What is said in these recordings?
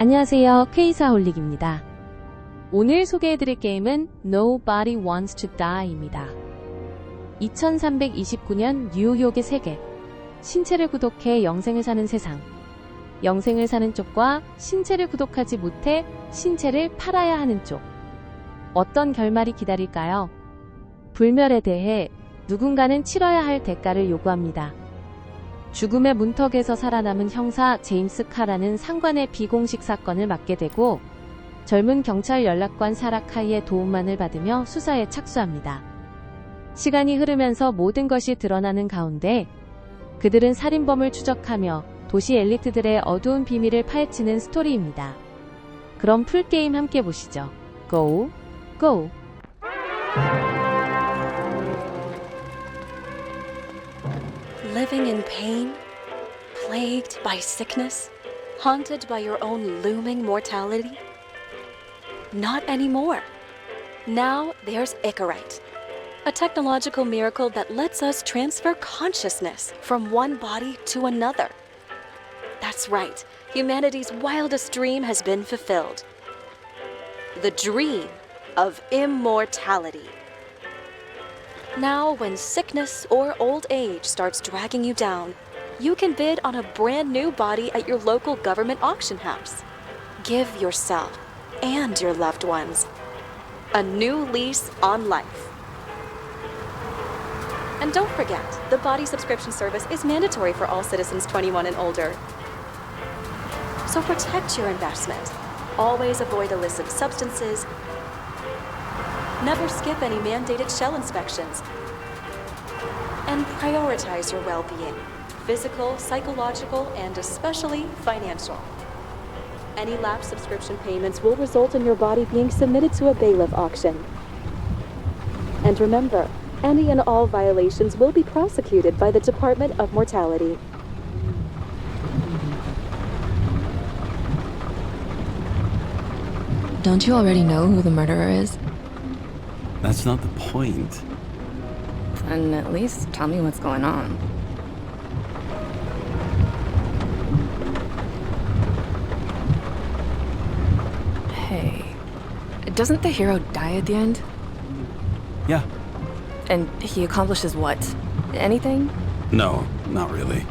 안녕하세요. 퀘이사홀릭입니다. 오늘 소개해드릴 게임은 Nobody Wants to Die입니다. 2329년 뉴욕의 세계. 신체를 구독해 영생을 사는 세상. 영생을 사는 쪽과 신체를 구독하지 못해 신체를 팔아야 하는 쪽. 어떤 결말이 기다릴까요? 불멸에 대해 누군가는 치러야 할 대가를 요구합니다. 죽음의 문턱에서 살아남은 형사 제임스 카라는 상관의 비공식 사건을 맡게 되고 젊은 경찰 연락관 사라 카이의 도움만을 받으며 수사에 착수합니다. 시간이 흐르면서 모든 것이 드러나는 가운데 그들은 살인범을 추적하며 도시 엘리트들의 어두운 비밀을 파헤치는 스토리입니다. 그럼 풀게임 함께 보시죠. Go! Go! Living in pain, plagued by sickness, haunted by your own looming mortality? Not anymore. Now there's Icarite, a technological miracle that lets us transfer consciousness from one body to another. That's right, humanity's wildest dream has been fulfilled. The dream of immortality. Now, when sickness or old age starts dragging you down, you can bid on a brand new body at your local government auction house. Give yourself and your loved ones a new lease on life. And don't forget, the body subscription service is mandatory for all citizens 21 and older. So protect your investment. Always avoid illicit substances. Never skip any mandated shell inspections. And prioritize your well-being, physical, psychological, and especially financial. Any lapsed subscription payments will result in your body being submitted to a bailiff auction. And remember, any and all violations will be prosecuted by the Department of Mortality. Don't you already know who the murderer is? That's not the point. Then at least tell me what's going on. Hey, doesn't the hero die at the end? Yeah. And he accomplishes what? Anything? No, not really.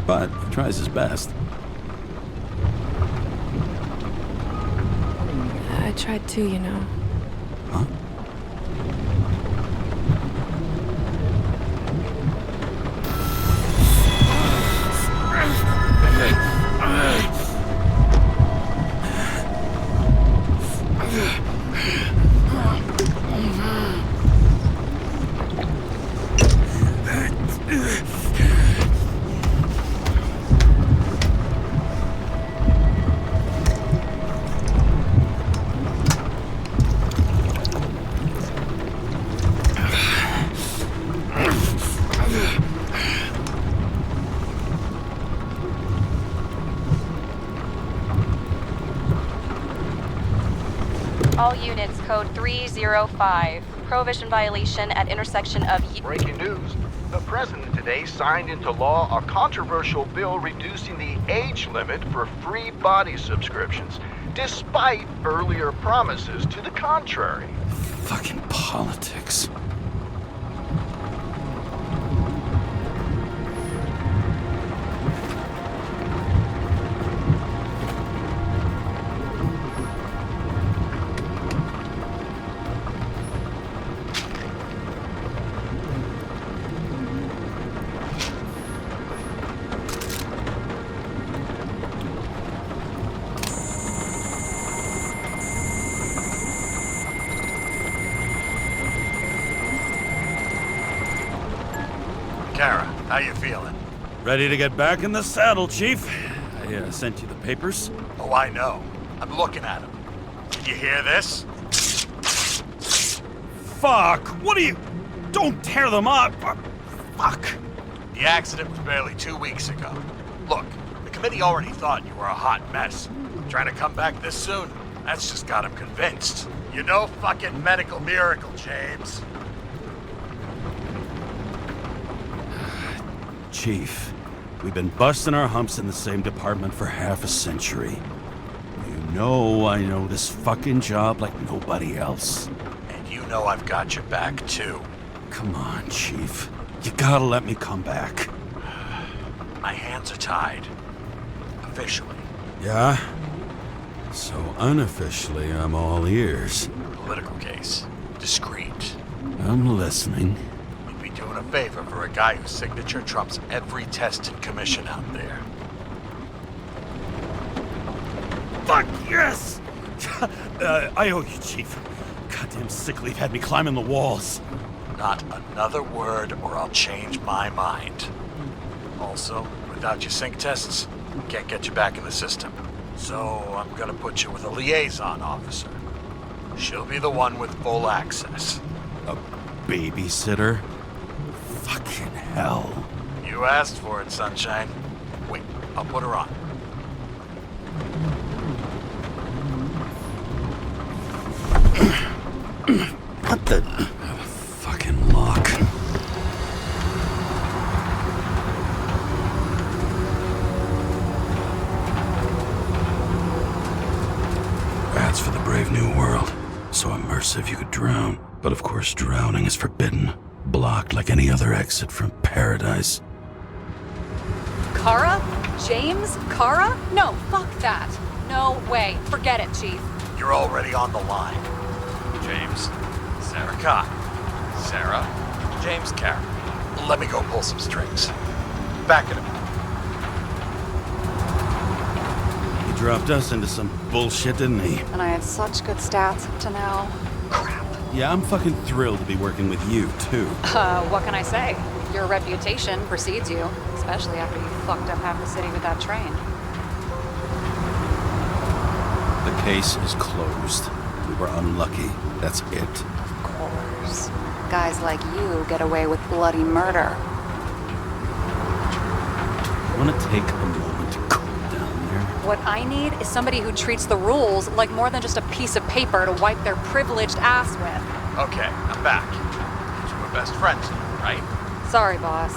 But he tries his best. I tried to, you know. Huh? All units, code 305. Prohibition violation at intersection of... Breaking news. The president today signed into law a controversial bill reducing the age limit for free body subscriptions, despite earlier promises to the contrary. Fucking politics. Kara, how you feeling? Ready to get back in the saddle, Chief. I sent you the papers. Oh, I know. I'm looking at them. Did you hear this? Fuck! What are you... Don't tear them up! Fuck! The accident was barely 2 weeks ago. Look, the committee already thought you were a hot mess. Trying to come back this soon? That's just got them convinced. You know fucking medical miracle, James. Chief, we've been busting our humps in the same department for half a century. know this fucking job like nobody else. And you know I've got your back, too. Come on, Chief. You gotta let me come back. My hands are tied. Officially. Yeah? So unofficially, I'm all ears. Political case. Discreet. I'm listening. You'd be doing a favor for a guy whose signature trumps every tested commission out there. Fuck yes! I owe you, Chief. Goddamn sick leave had me climbing the walls. Not another word or I'll change my mind. Also, without your sync tests, can't get you back in the system. So I'm gonna put you with a liaison officer. She'll be the one with full access. A babysitter? Fucking hell. You asked for it, Sunshine. Wait, I'll put her on. What the... fucking lock. That's for the brave new world. So immersive you could drown. But of course drowning is forbidden. Blocked like any other exit from paradise. Kara? James? Kara? No, fuck that. No way. Forget it, Chief. You're already on the line. James, Sarah Kai. Sarah, James Carey. Let me go pull some strings. Back in a minute. He dropped us into some bullshit, didn't he? And I had such good stats up to now. Crap. Yeah, I'm fucking thrilled to be working with you, too. What can I say? Your reputation precedes you, especially after you fucked up half the city with that train. The case is closed. We were unlucky. That's it. Of course. Guys like you get away with bloody murder. Want to take a moment to cool down there? What I need is somebody who treats the rules like more than just a piece of paper to wipe their privileged ass with. Okay, I'm back. You were best friends, right? Sorry, boss.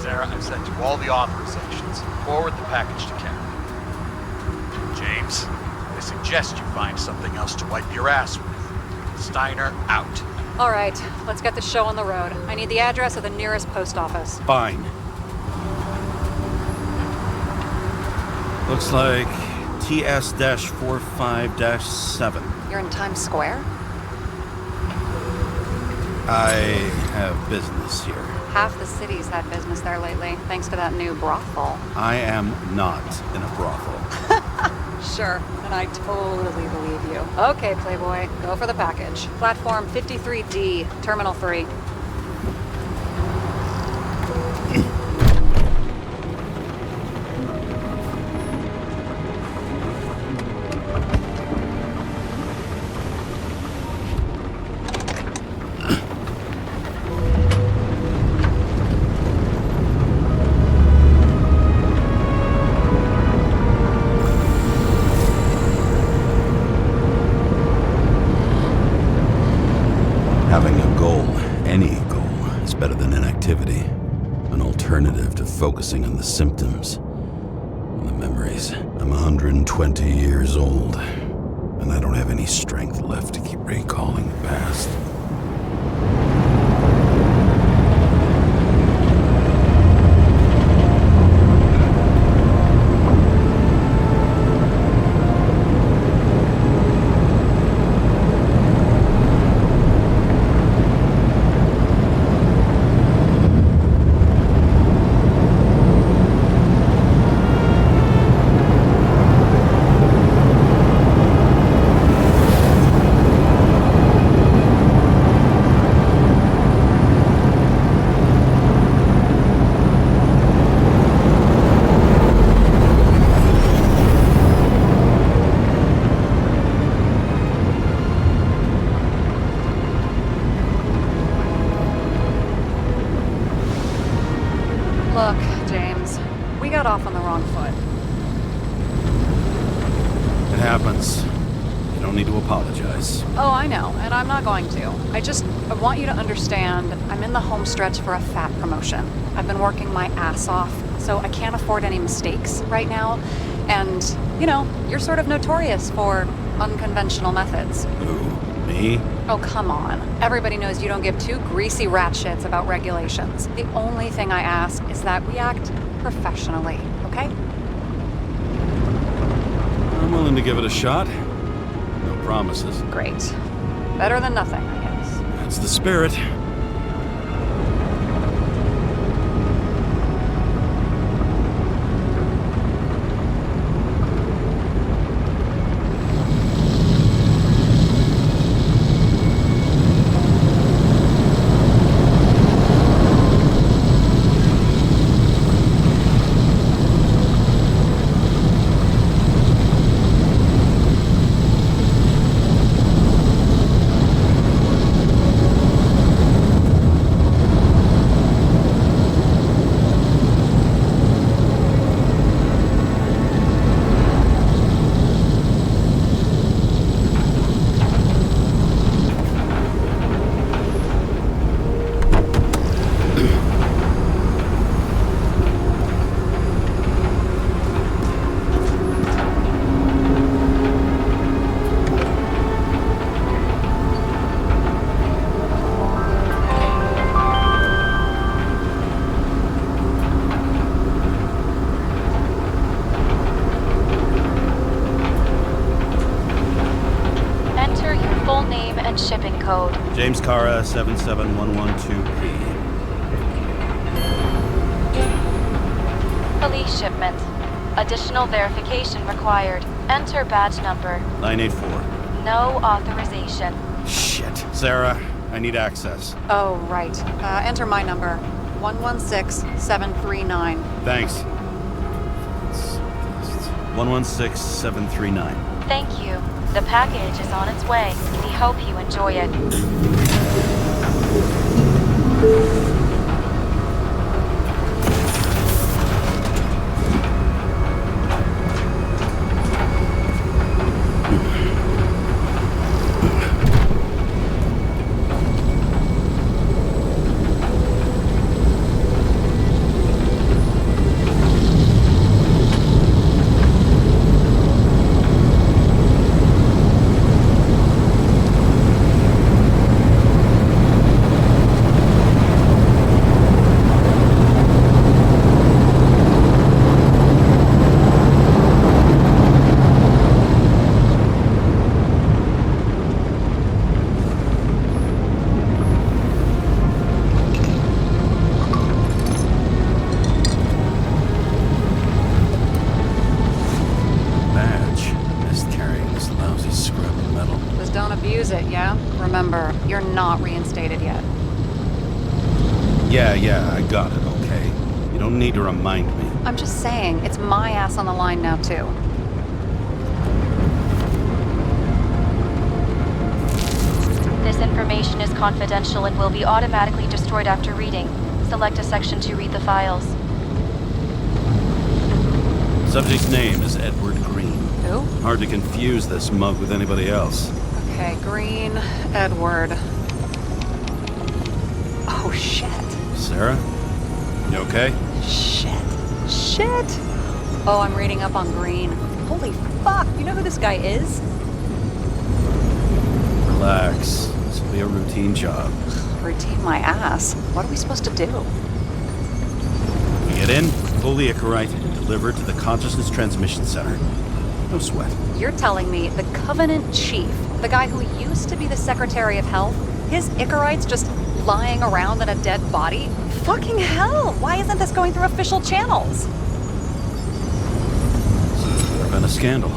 Sarah, I've sent you all the authorizations. Forward the package to Karen. James, I suggest you find something else to wipe your ass with. Steiner out. All right, let's get the show on the road. I need the address of the nearest post office. Fine. Looks like TS-45-7. You're in Times Square? I have business here. Half the city's had business there lately, thanks to that new brothel. I am not in a brothel. Sure, and I totally believe you. Okay, Playboy, go for the package. Platform 53D, Terminal 3. Having a goal, any goal, is better than inactivity. An alternative to focusing on the symptoms and the memories. I'm 120 years old, and I don't have any strength left to keep recalling the past. Look, James, we got off on the wrong foot. It happens. You don't need to apologize. Oh, I know, and I'm not going to. I want you to understand I'm in the home stretch for a fat promotion. I've been working my ass off, so I can't afford any mistakes right now. And, you're sort of notorious for unconventional methods. Who? Me? Oh, come on. Everybody knows you don't give two greasy rat shits about regulations. The only thing I ask is that we act professionally, okay? I'm willing to give it a shot. No promises. Great. Better than nothing, I guess. That's the spirit. Shipping code. James Cara 77112P. Police shipment. Additional verification required. Enter badge number. 984. No authorization. Shit. Sarah, I need access. Oh, right. Enter my number. 116739. Thanks. 116739. Thank you. The package is on its way. We hope you enjoy it. Remember, you're not reinstated yet. Yeah, I got it, okay? You don't need to remind me. I'm just saying, it's my ass on the line now, too. This information is confidential and will be automatically destroyed after reading. Select a section to read the files. Subject's name is Edward Green. Who? Hard to confuse this mug with anybody else. Okay, Green, Edward. Oh, shit. Sarah? You okay? Shit. Oh, I'm reading up on Green. Holy fuck, you know who this guy is? Relax. This will be a routine job. Routine my ass. What are we supposed to do? We get in, pull the Icarite, and deliver it to the Consciousness Transmission Center. No sweat. You're telling me the Covenant Chief, the guy who used to be the Secretary of Health, his Icarite's just lying around in a dead body? Fucking hell! Why isn't this going through official channels? Could have been a scandal.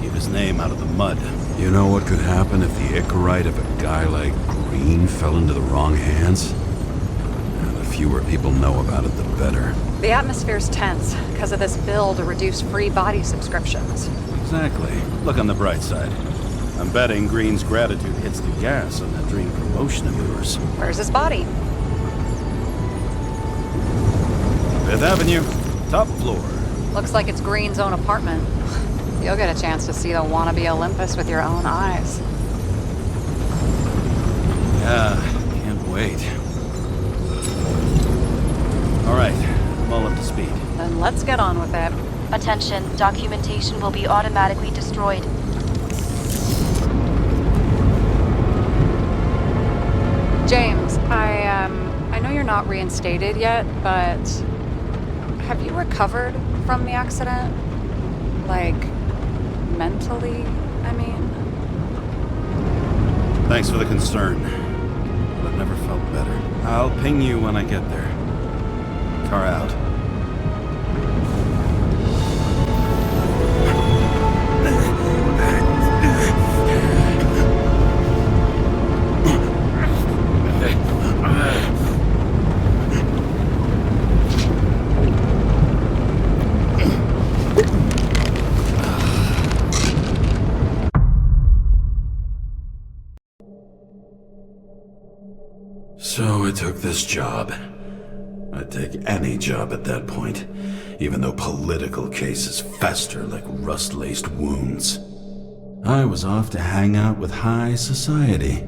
Keep his name out of the mud. You know what could happen if the Icarite of a guy like Green fell into the wrong hands? The fewer people know about it, the better. The atmosphere's tense because of this bill to reduce free body subscriptions. Exactly. Look on the bright side. I'm betting Green's gratitude hits the gas on that dream promotion of yours. Where's his body? 5th Avenue, top floor. Looks like it's Green's own apartment. You'll get a chance to see the wannabe Olympus with your own eyes. Yeah, can't wait. All right, I'm all up to speed. Then let's get on with it. Attention, documentation will be automatically destroyed. James, I know you're not reinstated yet, but have you recovered from the accident? Like, mentally, I mean? Thanks for the concern, but I've never felt better. I'll ping you when I get there. Car out. So I took this job. I'd take any job at that point, even though political cases fester like rust-laced wounds. I was off to hang out with high society,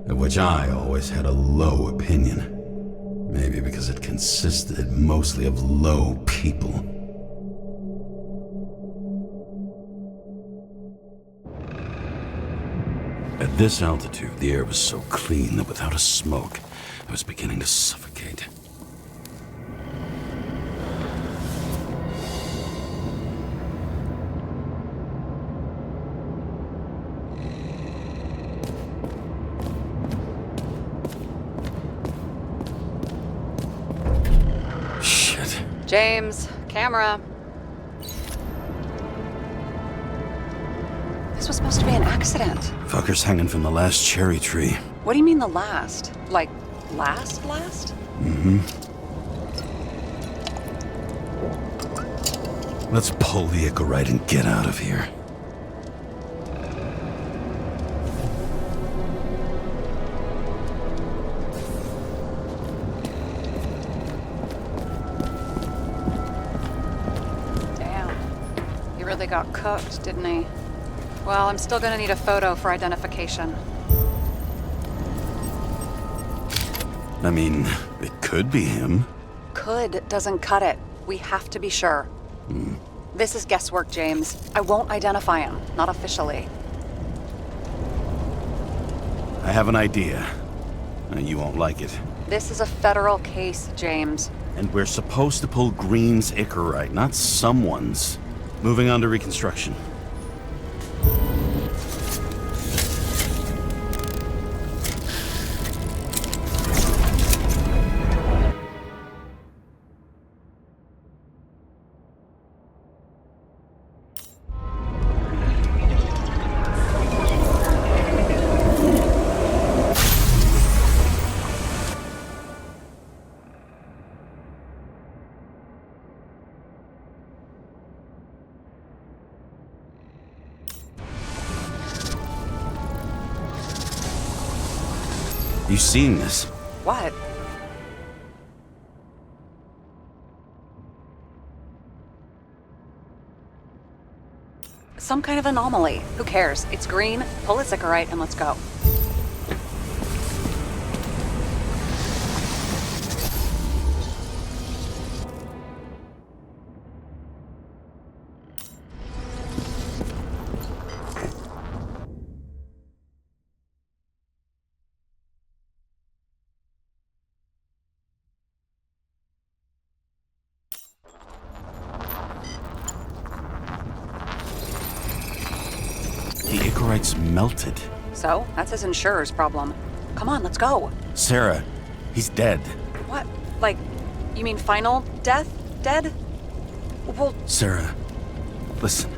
of which I always had a low opinion. Maybe because it consisted mostly of low people. At this altitude, the air was so clean that without a smoke, I was beginning to suffocate. Shit. James, camera. This was supposed to be an accident. Fucker's hanging from the last cherry tree. What do you mean the last? Like, last? Mm-hmm. Let's pull the Icarite and get out of here. Damn. He really got cooked, didn't he? Well, I'm still gonna need a photo for identification. I mean, it could be him. Could doesn't cut it. We have to be sure. This is guesswork, James. I won't identify him, not officially. I have an idea. You won't like it. This is a federal case, James. And we're supposed to pull Green's Icarite, not someone's. Moving on to reconstruction. You seen this? What? Some kind of anomaly. Who cares? It's green, pull its Icarite, and let's go. The Icarite's melted. So, that's his insurer's problem. Come on, let's go. Sarah, he's dead. What? Like, you mean final death? Dead? Well, Sarah, listen.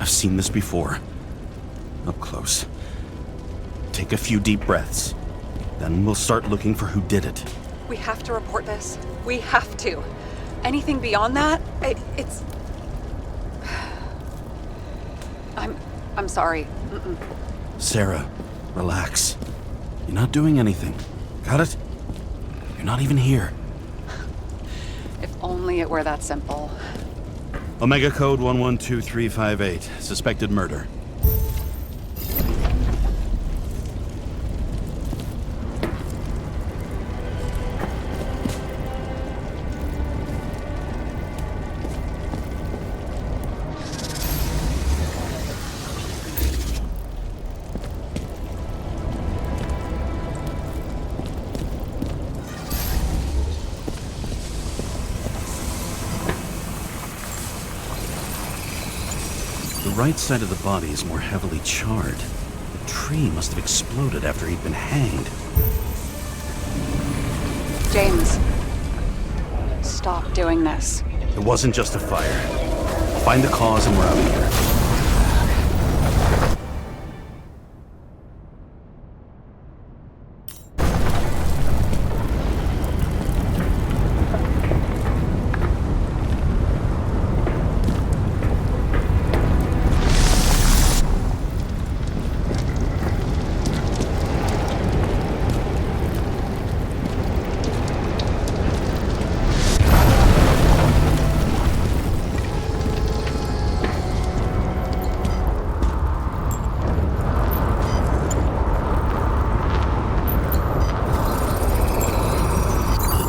I've seen this before. Up close. Take a few deep breaths. Then we'll start looking for who did it. we have to report this. We have to. Anything beyond that, it's... I'm sorry. Mm-mm. Sarah, relax. You're not doing anything. Got it? You're not even here. If only it were that simple. Omega code 112358. Suspected murder. right side of the body is more heavily charred. The tree must have exploded after he'd been hanged. James, stop doing this. It wasn't just a fire. Find the cause and we're out of here.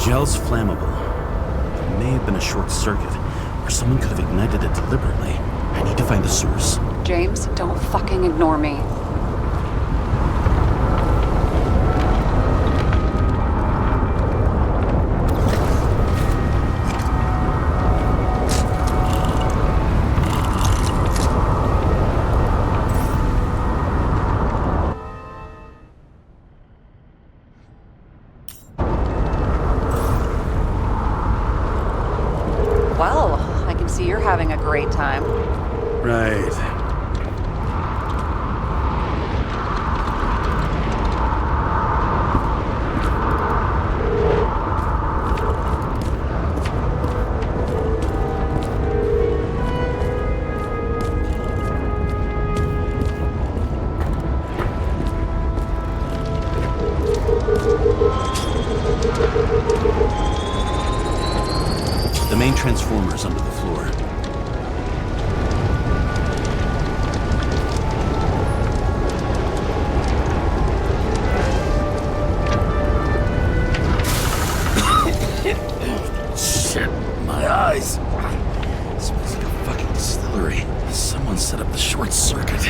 Gel's flammable. There may have been a short circuit, or someone could have ignited it deliberately. I need to find the source. James, don't fucking ignore me. Well, I can see you're having a great time. Right. The main transformer's under the floor. Shit, my eyes. Smells like a fucking distillery. Someone set up the short circuit.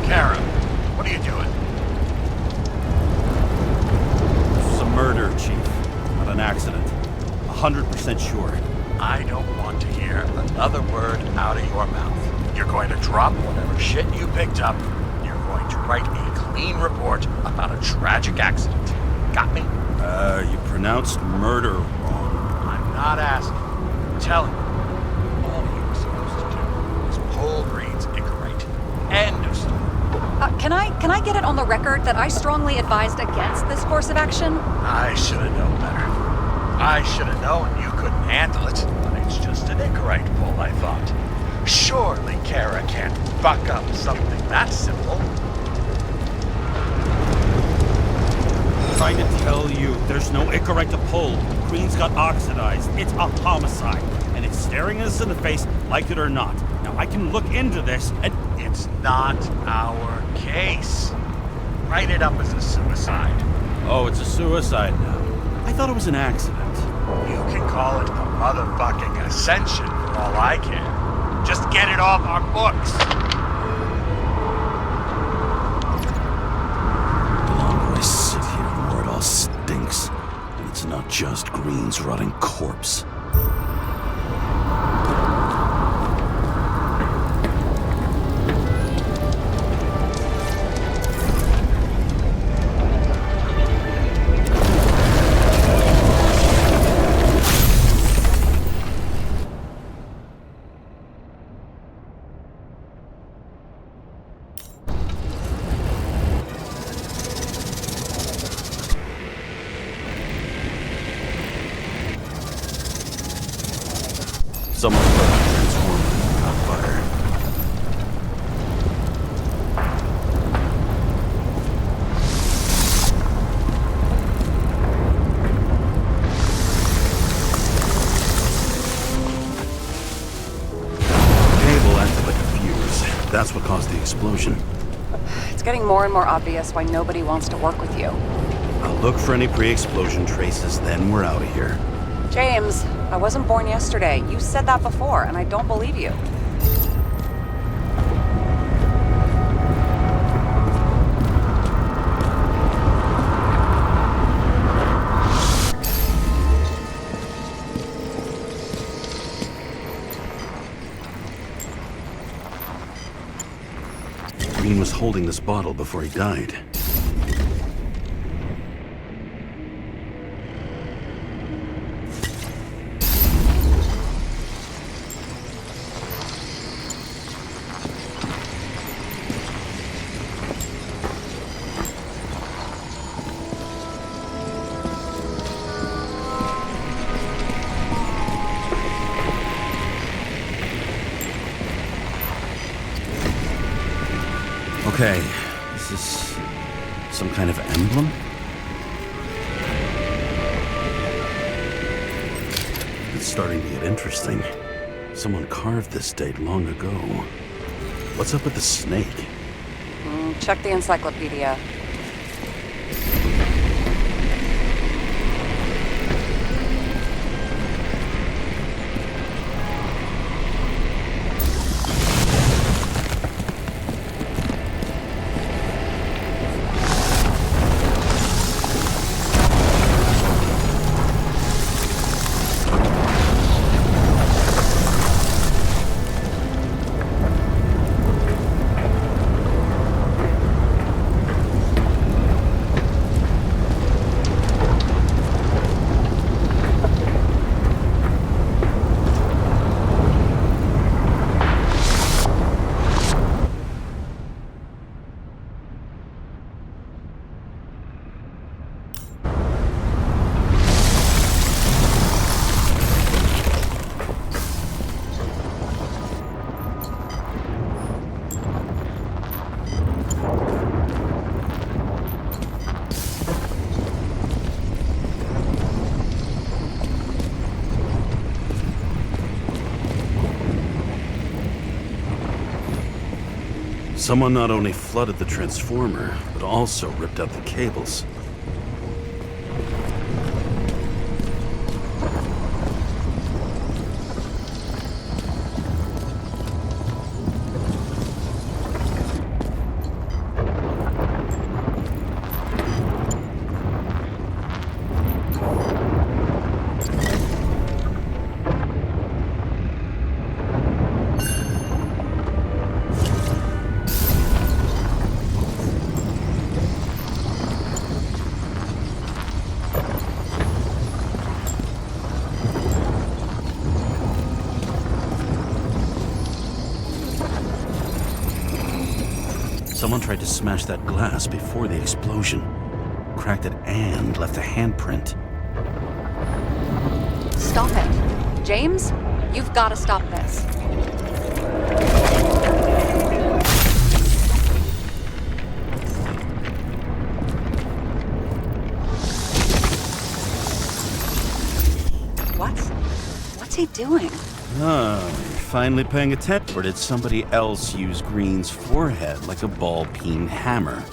Kara, what are you doing? This was a murder, Chief. Not an accident. 100% sure. I don't want to hear another word out of your mouth. You're going to drop whatever shit you picked up. You're going to write a clean report about a tragic accident. Got me? You pronounced murder wrong. I'm not asking. I'm telling you. All you were supposed to do is pull Green's Icarite. End of story. Can I get it on the record that I strongly advised against this course of action? I should have known better. I should have known you couldn't handle it, but it's just an Icarite pull, I thought. Surely Kara can't fuck up something that simple. Trying to tell you, there's no Icarite to pull. Green's got oxidized. It's a homicide, and it's staring us in the face, like it or not. Now I can look into this, and It's not our case. Write it up as a suicide. oh, it's a suicide now. I thought it was an accident. You can call it a motherfucking ascension for all I care. Just get it off our books. The longer I sit here, the more it all stinks. And it's not just Green's rotting corpse. Someone put a transformer on fire. Cable acted like a fuse. That's what caused the explosion. It's getting more and more obvious why nobody wants to work with you. I'll look for any pre-explosion traces, then we're out of here. James, I wasn't born yesterday. You said that before, and I don't believe you. was holding this bottle before he died. Okay, is this some kind of emblem? It's starting to get interesting. Someone carved this date long ago. What's up with the snake? Check the encyclopedia. Someone not only flooded the transformer, but also ripped out the cables. Someone tried to smash that glass before the explosion. Cracked it and left a handprint. Stop it. James, you've got to stop this. What's he doing? Ah, you're finally paying attention. Or did somebody else use Green's forehead like a ball-peen hammer?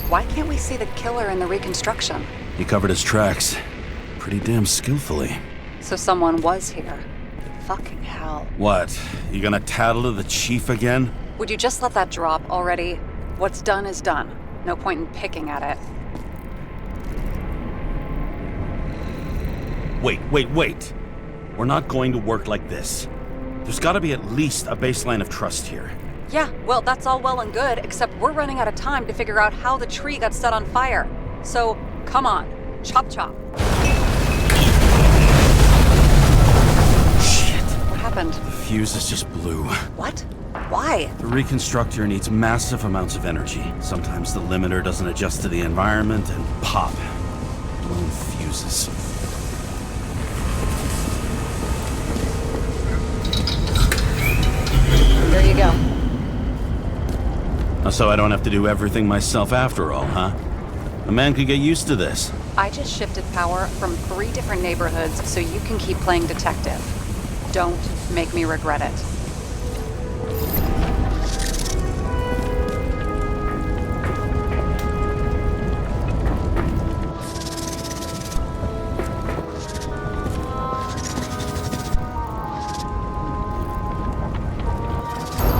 Why can't we see the killer in the reconstruction? He covered his tracks pretty damn skillfully. So someone was here. Fucking hell. What? You gonna tattle to the chief again? Would you just let that drop already? What's done is done. No point in picking at it. Wait. We're not going to work like this. There's gotta be at least a baseline of trust here. Yeah, well, that's all well and good, except we're running out of time to figure out how the tree got set on fire. So, come on. Chop chop. Shit. What happened? The fuses just blew. What? Why? The reconstructor needs massive amounts of energy. Sometimes the limiter doesn't adjust to the environment and pop. Blown fuses. There you go. So I don't have to do everything myself after all, huh? A man could get used to this. I just shifted power from 3 different neighborhoods so you can keep playing detective. Don't make me regret it.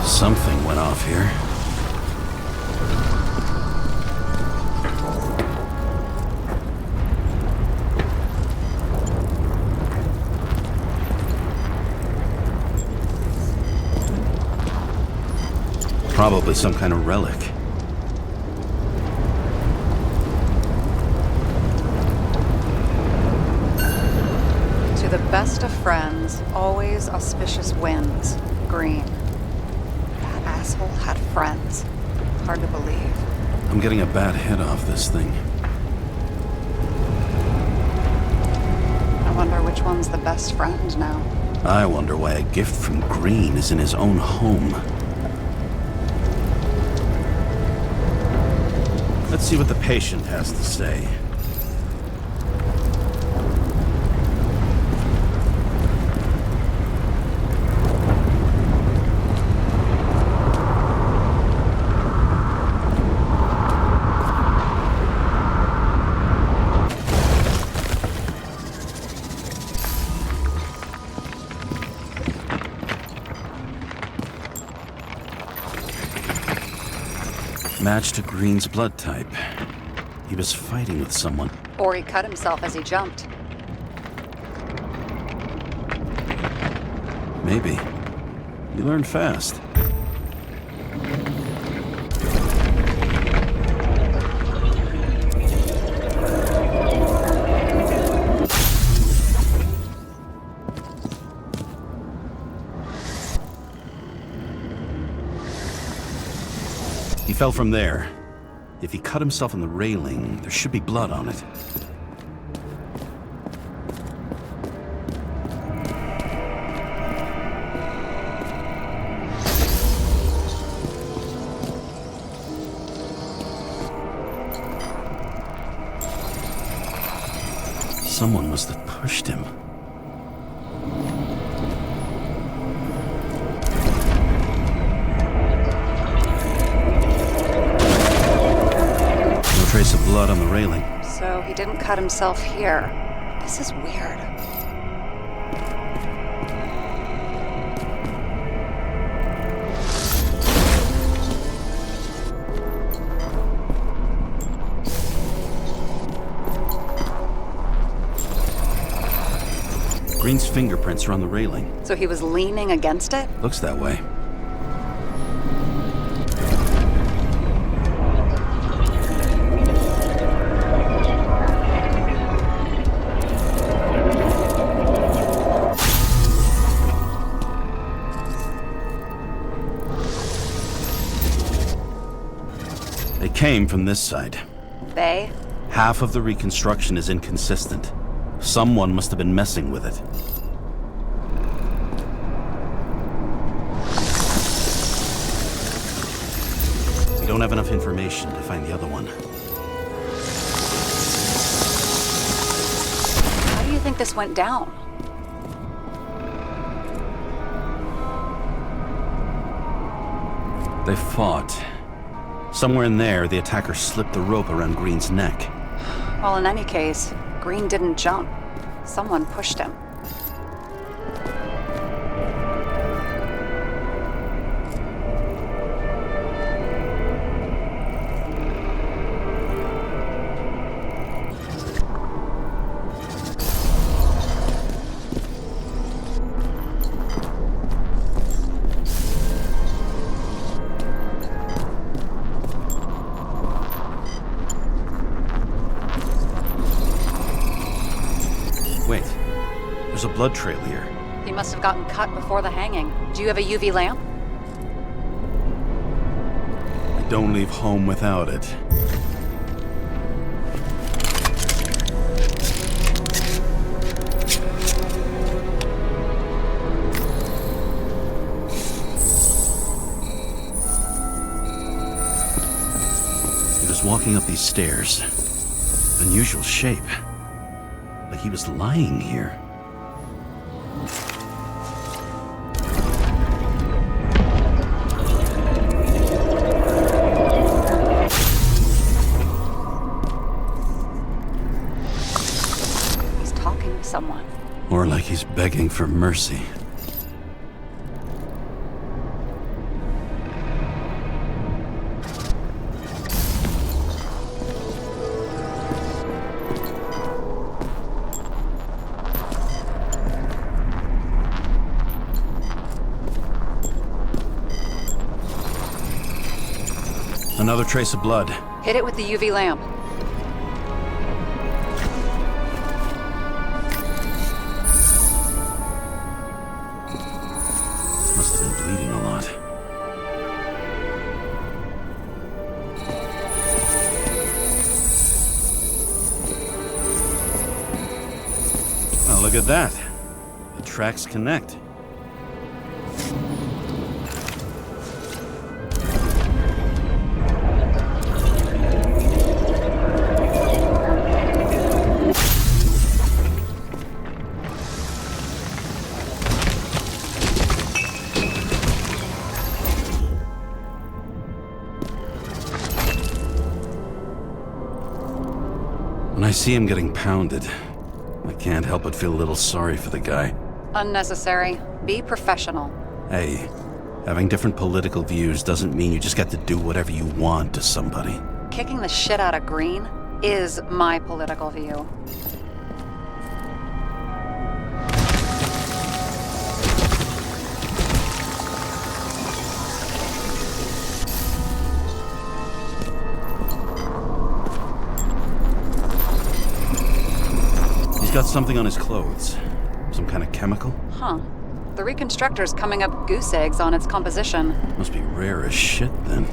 Something went off here. Probably some kind of relic. To the best of friends, always auspicious winds. Green. That asshole had friends. Hard to believe. I'm getting a bad hit off this thing. I wonder which one's the best friend now. I wonder why a gift from Green is in his own home. Let's see what the patient has to say. Match to Green's blood type. He was fighting with someone. Or he cut himself as he jumped. Maybe. You learn fast. He fell from there. If he cut himself on the railing, there should be blood on it. Someone must have pushed him. Trace of blood on the railing. So he didn't cut himself here. This is weird. Green's fingerprints are on the railing. So he was leaning against it? Looks that way. They came from this side. They? Half of the reconstruction is inconsistent. Someone must have been messing with it. We don't have enough information to find the other one. How do you think this went down? They fought. Somewhere in there, the attacker slipped the rope around Green's neck. Well, in any case, Green didn't jump. Someone pushed him. a blood trail here. He must have gotten cut before the hanging. Do you have a UV lamp? I don't leave home without it. He was walking up these stairs. Unusual shape. Like he was lying here. He's talking to someone. Or like he's begging for mercy. Another trace of blood. Hit it with the UV lamp. Must have been bleeding a lot. Oh, look at that. The tracks connect. When I see him getting pounded, I can't help but feel a little sorry for the guy. Unnecessary. Be professional. Hey, having different political views doesn't mean you just get to do whatever you want to somebody. Kicking the shit out of Green is my political view. He's got something on his clothes. Some kind of chemical? Huh. The reconstructor's coming up goose eggs on its composition. Must be rare as shit then.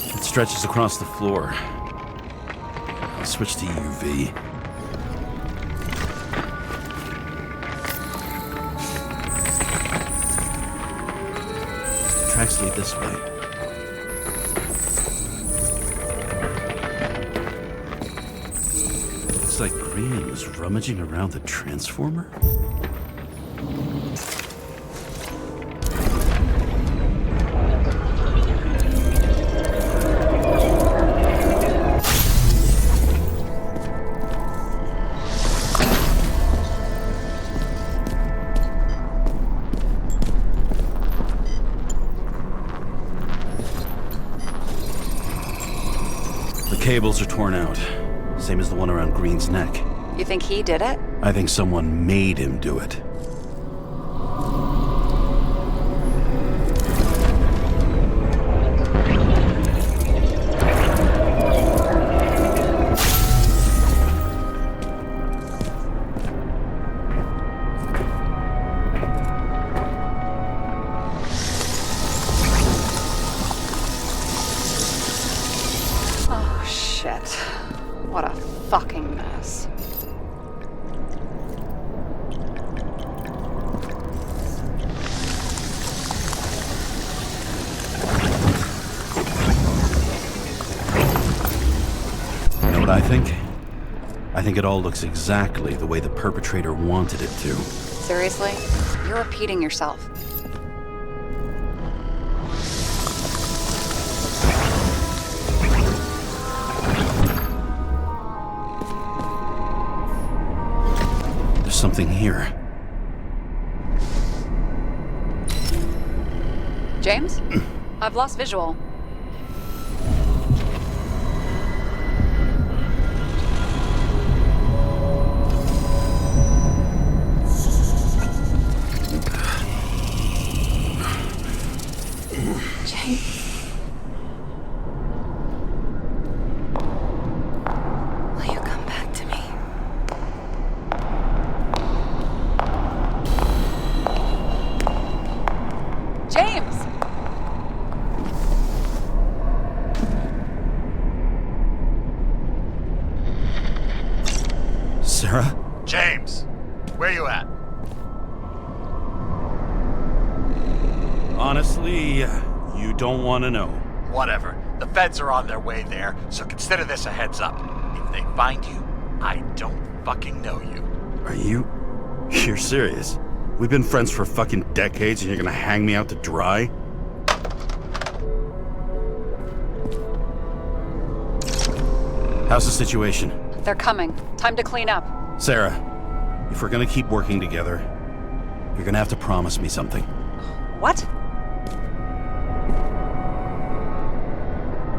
It stretches across the floor. I'll switch to UV. Tracks lead this way. Looks like Green was rummaging around the transformer. The cables are torn out, same as the one around Green's neck. You think he did it? I think someone made him do it. Oh, shit. What a fucking mess. You know what I think? I think it all looks exactly the way the perpetrator wanted it to. Seriously? You're repeating yourself. There's something here. James? I've lost visual. Sarah? James, where you at? Honestly, you don't want to know. Whatever. The feds are on their way there, so consider this a heads up. If they find you, I don't fucking know you. Are you? You're serious? We've been friends for fucking decades and you're gonna hang me out to dry? How's the situation? They're coming. Time to clean up. Sarah, if we're gonna keep working together, you're gonna have to promise me something. What?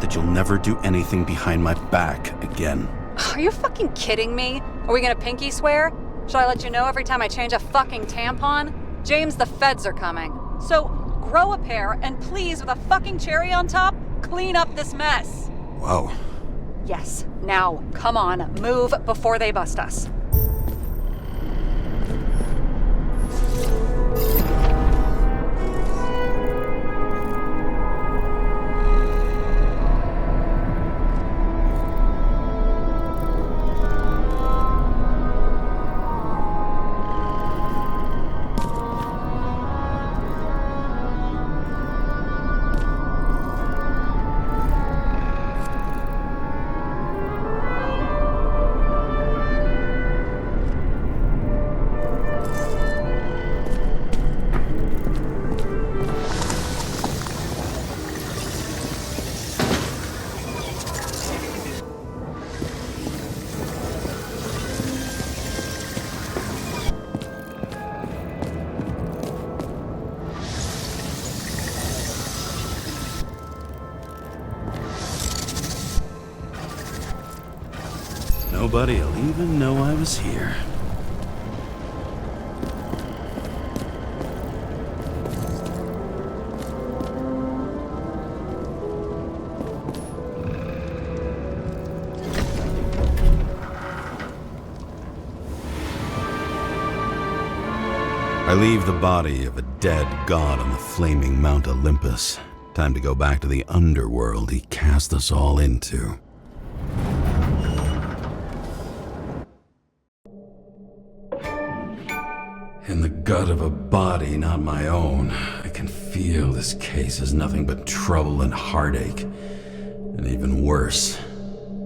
That you'll never do anything behind my back again. Are you fucking kidding me? Are we gonna pinky swear? Should I let you know every time I change a fucking tampon? James, the feds are coming. So, grow a pair and please, with a fucking cherry on top, clean up this mess. Whoa. Yes, now, come on, move before they bust us. Nobody'll even know I was here. I leave the body of a dead god on the flaming Mount Olympus. Time to go back to the underworld he cast us all into. In the gut of a body not my own, I can feel this case is nothing but trouble and heartache. And even worse,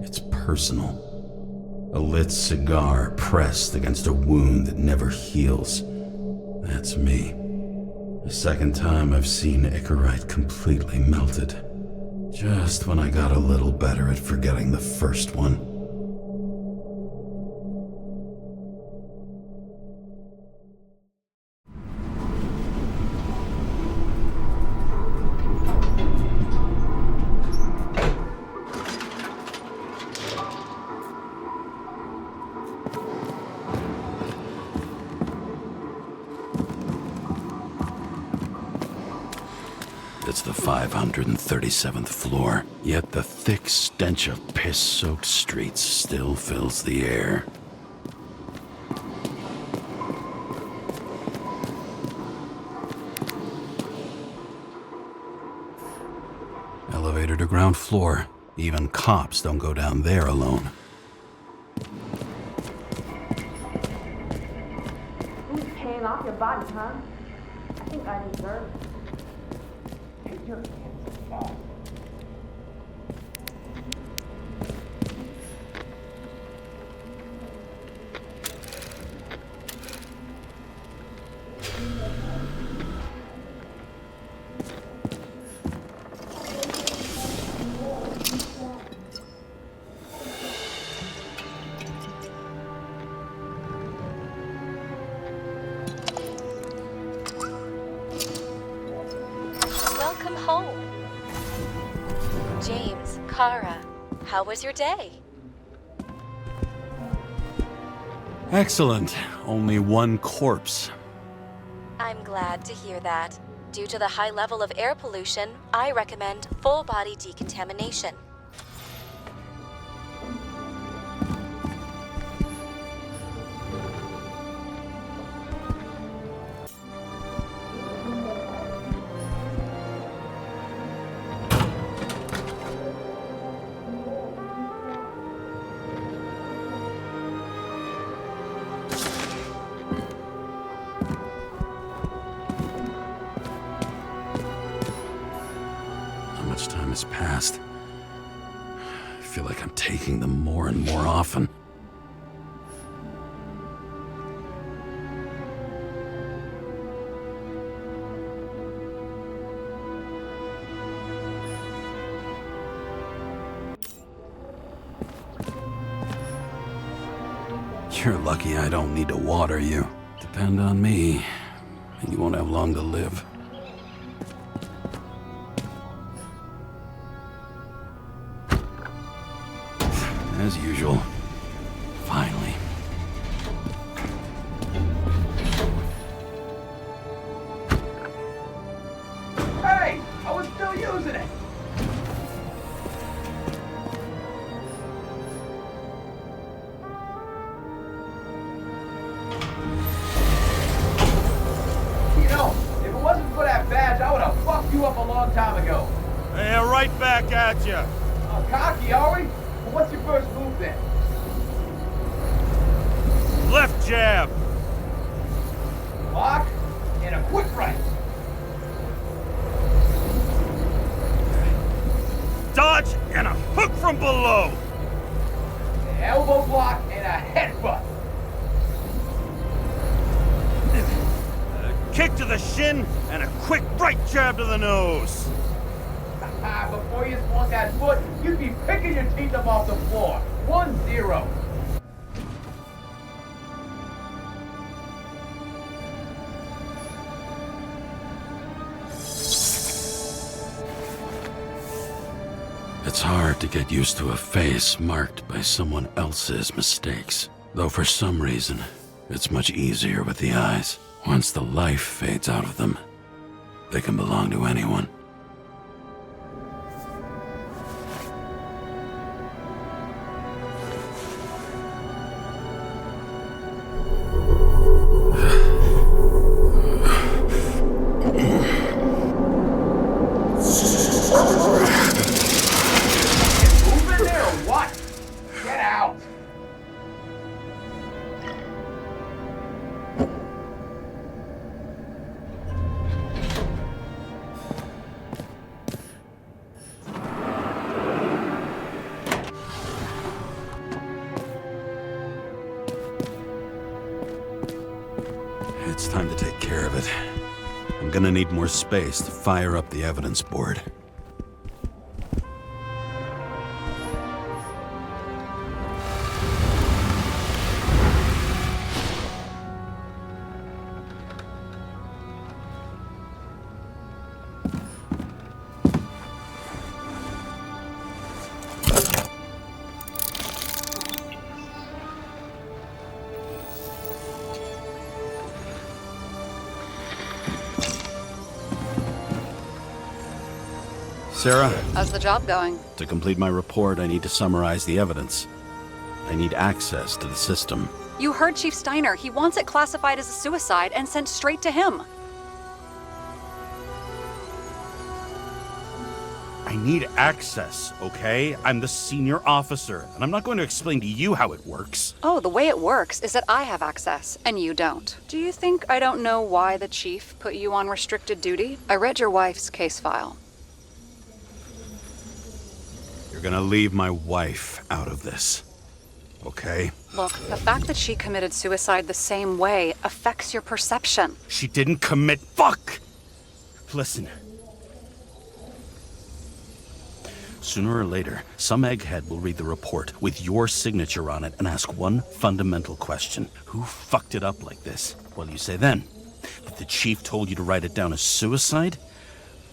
it's personal. A lit cigar pressed against a wound that never heals. That's me. The second time I've seen Icarite completely melted. Just when I got a little better at forgetting the first one. It's the 537th floor, yet the thick stench of piss-soaked streets still fills the air. Elevator to ground floor. Even cops don't go down there alone. Who's paying off your body, huh? I think I deserve it. Take your hands off. Welcome home. James, Kara, how was your day? Excellent. Only one corpse. I'm glad to hear that. Due to the high level of air pollution, I recommend full body decontamination. past. I feel like I'm taking them more and more often. You're lucky I don't need to water you. Depend on me, and you won't have long to live. As usual. Finally. Hey! I was still using it! You know, if it wasn't for that badge, I would have fucked you up a long time ago. Hey, right back at you. Cocky, are we? Well, what's your first move then? Left jab. Lock and a quick right. Dodge and a hook from below. An elbow block and a headbutt. Kick to the shin and a quick right jab to the nose. Before you swung that foot, you'd be picking your teeth up off the floor. 1-0. It's hard to get used to a face marked by someone else's mistakes. Though for some reason, it's much easier with the eyes. Once the life fades out of them, they can belong to anyone. Moving there or what? Get out. It's time to take care of it. I'm gonna need more space to fire up the evidence board. Sarah, How's the job going? to complete my report, I need to summarize the evidence. I need access to the system. You heard Chief Steiner. He wants it classified as a suicide and sent straight to him. I need access, okay? I'm the senior officer, and I'm not going to explain to you how it works. Oh, the way it works is that I have access, and you don't. Do you think I don't know why the chief put you on restricted duty? I read your wife's case file. You're gonna leave my wife out of this, okay? Look, the fact that she committed suicide the same way affects your perception. She didn't commit. Fuck! Listen. Sooner or later, some egghead will read the report with your signature on it and ask one fundamental question. Who fucked it up like this? What do you say then? That the chief told you to write it down as suicide?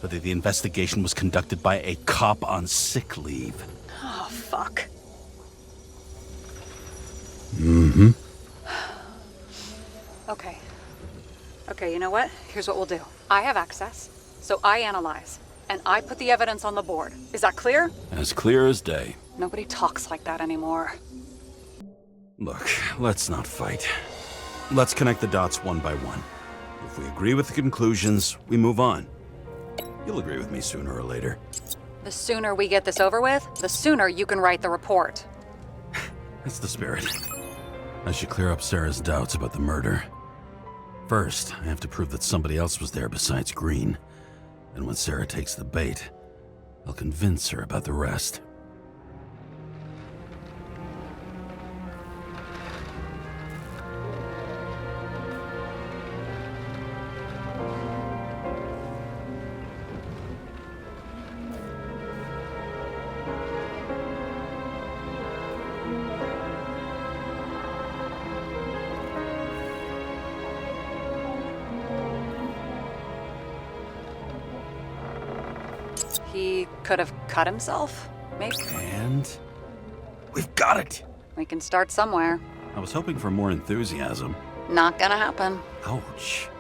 Or that the investigation was conducted by a cop on sick leave? Oh, fuck. Mm-hmm. Okay. Okay, you know what? Here's what we'll do. I have access, so I analyze. And I put the evidence on the board. Is that clear? As clear as day. Nobody talks like that anymore. Look, let's not fight. Let's connect the dots one by one. If we agree with the conclusions, we move on. You'll agree with me sooner or later. The sooner we get this over with, the sooner you can write the report. That's the spirit. I should clear up Sarah's doubts about the murder. First, I have to prove that somebody else was there besides Green. And when Sarah takes the bait, I'll convince her about the rest. He could have cut himself, maybe. And we've got it! We can start somewhere. I was hoping for more enthusiasm. Not gonna happen. Ouch.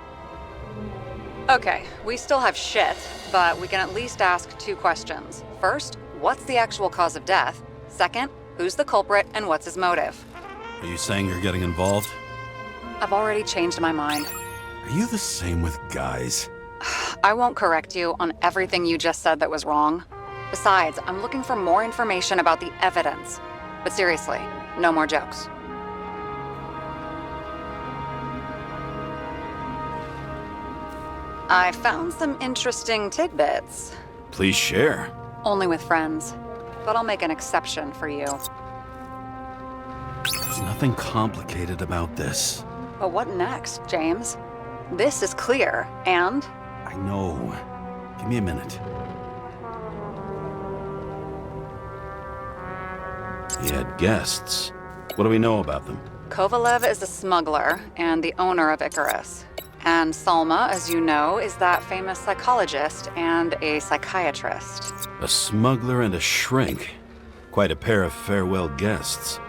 Okay, we still have shit, but we can at least ask 2 questions. First, what's the actual cause of death? Second, who's the culprit and what's his motive? Are you saying you're getting involved? I've already changed my mind. Are you the same with guys? I won't correct you on everything you just said that was wrong. Besides, I'm looking for more information about the evidence. But seriously, no more jokes. I found some interesting tidbits. Please share. Only with friends. But I'll make an exception for you. There's nothing complicated about this. But what next, James? This is clear, and I know. Give me a minute. He had guests. What do we know about them? Kovalev is a smuggler and the owner of Icarus. And Salma, as you know, is that famous psychologist and a psychiatrist. A smuggler and a shrink. Quite a pair of farewell guests.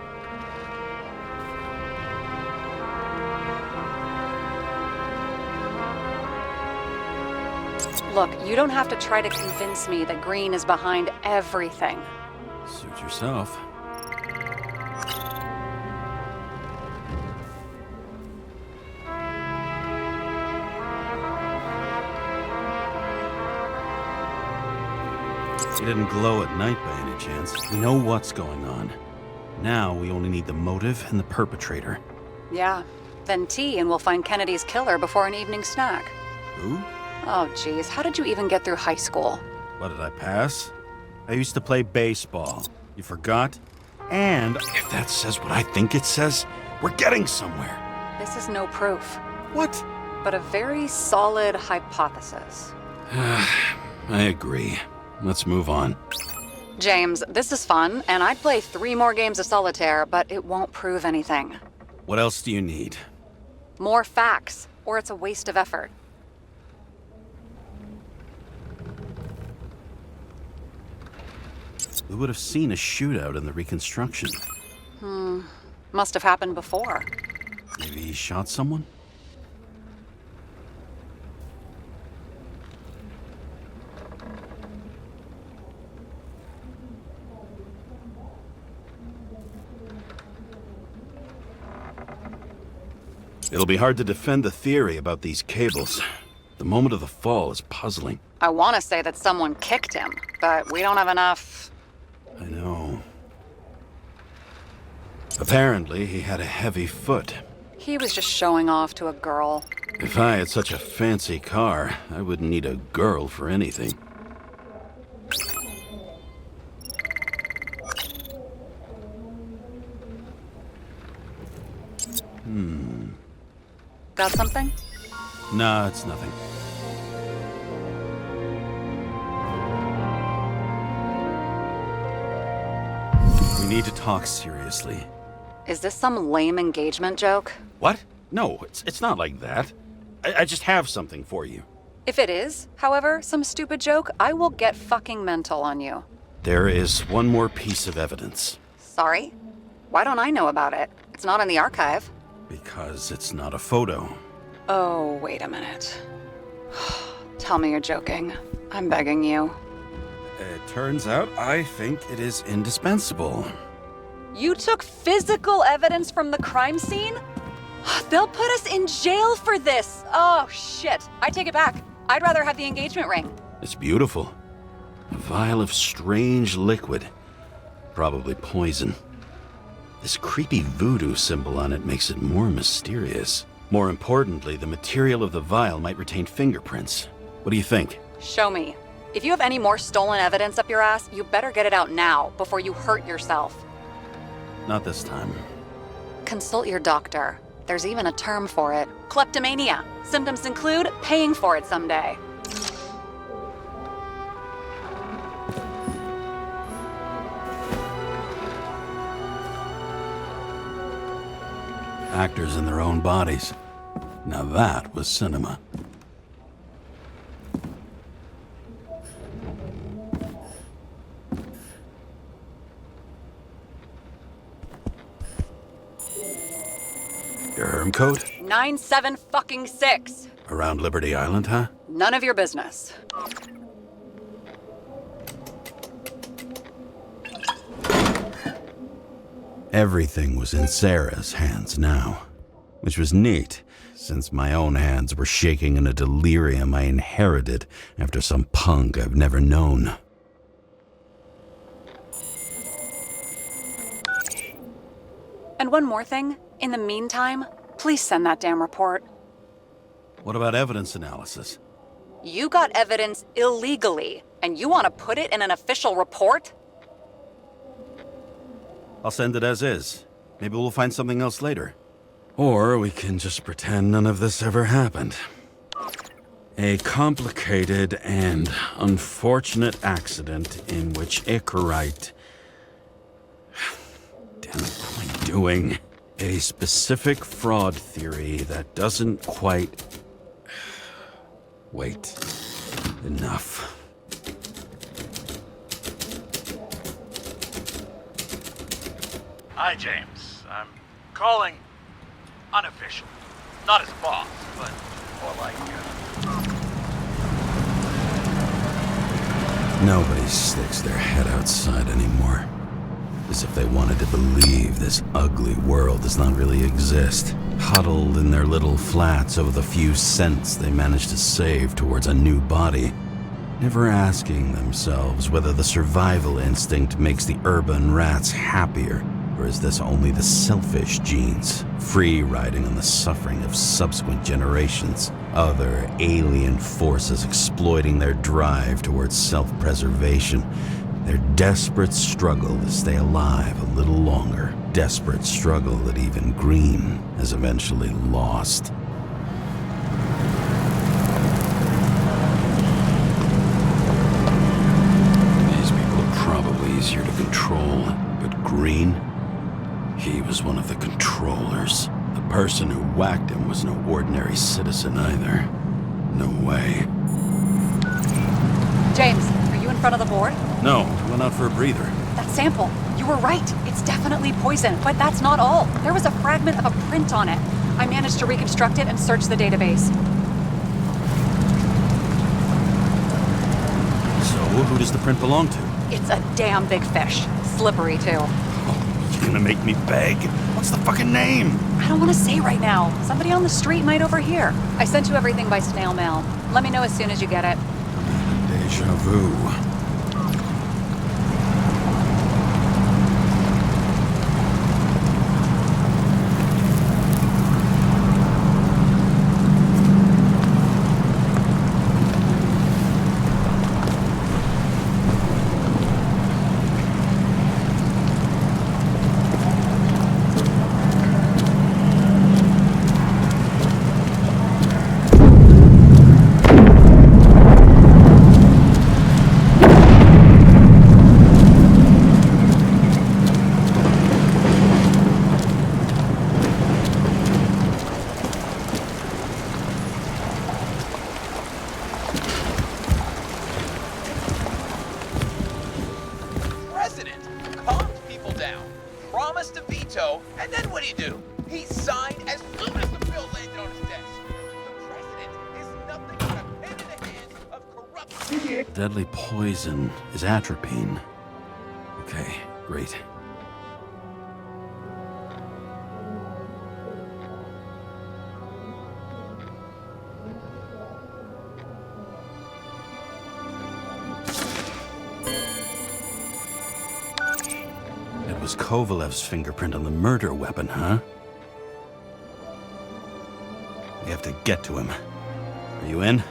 Look, you don't have to try to convince me that Green is behind everything. Suit yourself. He didn't glow at night by any chance. We know what's going on. Now we only need the motive and the perpetrator. Yeah, then tea and we'll find Kennedy's killer before an evening snack. Who? Oh, geez, how did you even get through high school? What, did I pass? I used to play baseball. You forgot? And if that says what I think it says, we're getting somewhere. This is no proof, What? but a very solid hypothesis. I agree. Let's move on. James, this is fun, and I'd play 3 more games of solitaire, but it won't prove anything. What else do you need? More facts, or it's a waste of effort. We would have seen a shootout in the reconstruction. Must have happened before. Maybe he shot someone? It'll be hard to defend the theory about these cables. The moment of the fall is puzzling. I want to say that someone kicked him, but we don't have enough. I know. Apparently, he had a heavy foot. He was just showing off to a girl. If I had such a fancy car, I wouldn't need a girl for anything. Got something? Nah, it's nothing. We need to talk seriously. Is this some lame engagement joke? What? No, it's not like that. I just have something for you. If it is, however, some stupid joke, I will get fucking mental on you. There is one more piece of evidence. Sorry? Why don't I know about it? It's not in the archive. Because it's not a photo. Oh, wait a minute. Tell me you're joking. I'm begging you. It turns out I think it is indispensable. You took physical evidence from the crime scene? They'll put us in jail for this! Oh, shit. I take it back. I'd rather have the engagement ring. It's beautiful. A vial of strange liquid. Probably poison. This creepy voodoo symbol on it makes it more mysterious. More importantly, the material of the vial might retain fingerprints. What do you think? Show me. If you have any more stolen evidence up your ass, you better get it out now before you hurt yourself. Not this time. Consult your doctor. There's even a term for it. Kleptomania. Symptoms include paying for it someday. Actors in their own bodies. Now that was cinema. Your herm coat? 97-fucking-6. Around Liberty Island, huh? None of your business. Everything was in Sarah's hands now, which was neat, since my own hands were shaking in a delirium I inherited after some punk I've never known. And one more thing. In the meantime, please send that damn report. What about evidence analysis? You got evidence illegally, and you want to put it in an official report? I'll send it as is. Maybe we'll find something else later. Or we can just pretend none of this ever happened. A complicated and unfortunate accident in which Icarite... Damn it, what am I doing? A specific fraud theory that doesn't quite... Wait. Enough. Hi, James. I'm calling unofficial. Not as boss, but more like, Nobody sticks their head outside anymore. As if they wanted to believe this ugly world does not really exist. Huddled in their little flats over the few cents they managed to save towards a new body. Never asking themselves whether the survival instinct makes the urban rats happier, or is this only the selfish genes, free riding on the suffering of subsequent generations, other alien forces exploiting their drive towards self-preservation, their desperate struggle to stay alive a little longer, desperate struggle that even Green has eventually lost. These people are probably easier to control, but Green? He was one of the controllers. The person who whacked him was no ordinary citizen either. No way. James, are you in front of the board? No, I went out for a breather. That sample. You were right. It's definitely poison, but that's not all. There was a fragment of a print on it. I managed to reconstruct it and search the database. So, who does the print belong to? It's a damn big fish. Slippery, too. You gonna make me beg? What's the fucking name? I don't want to say right now. Somebody on the street might overhear. I sent you everything by snail mail. Let me know as soon as you get it. Deja vu. And then what do? He signed as soon as the bill landed on his desk. The president is nothing but a pen in the hands of corrupt... Deadly poison is atropine. Okay, great. It was Kovalev's fingerprint on the murder weapon, huh? We have to get to him. Are you in?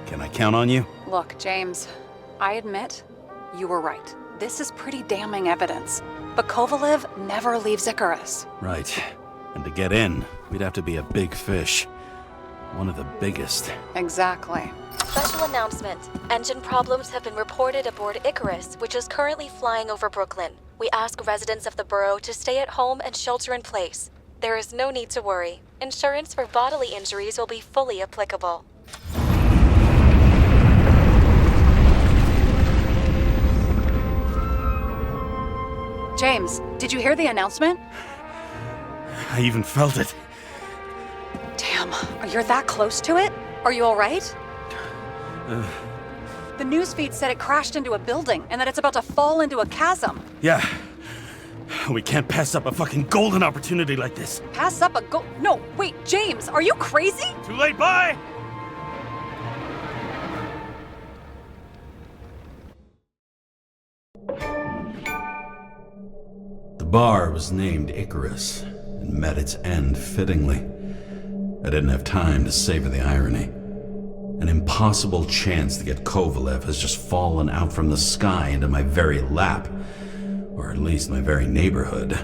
Can I count on you? Look, James, I admit, you were right. This is pretty damning evidence. But Kovalev never leaves Icarus. Right. And to get in, we'd have to be a big fish. One of the biggest. Exactly. Special announcement. Engine problems have been reported aboard Icarus, which is currently flying over Brooklyn. We ask residents of the borough to stay at home and shelter in place. There is no need to worry. Insurance for bodily injuries will be fully applicable. James, did you hear the announcement? I even felt it. Damn, you're that close to it? Are you alright? The newsfeed said it crashed into a building and that it's about to fall into a chasm. Yeah. We can't pass up a fucking golden opportunity like this. Pass up a No, wait, James, are you crazy? Too late, bye! The bar was named Icarus and met its end fittingly. I didn't have time to savor the irony. An impossible chance to get Kovalev has just fallen out from the sky into my very lap, or at least my very neighborhood.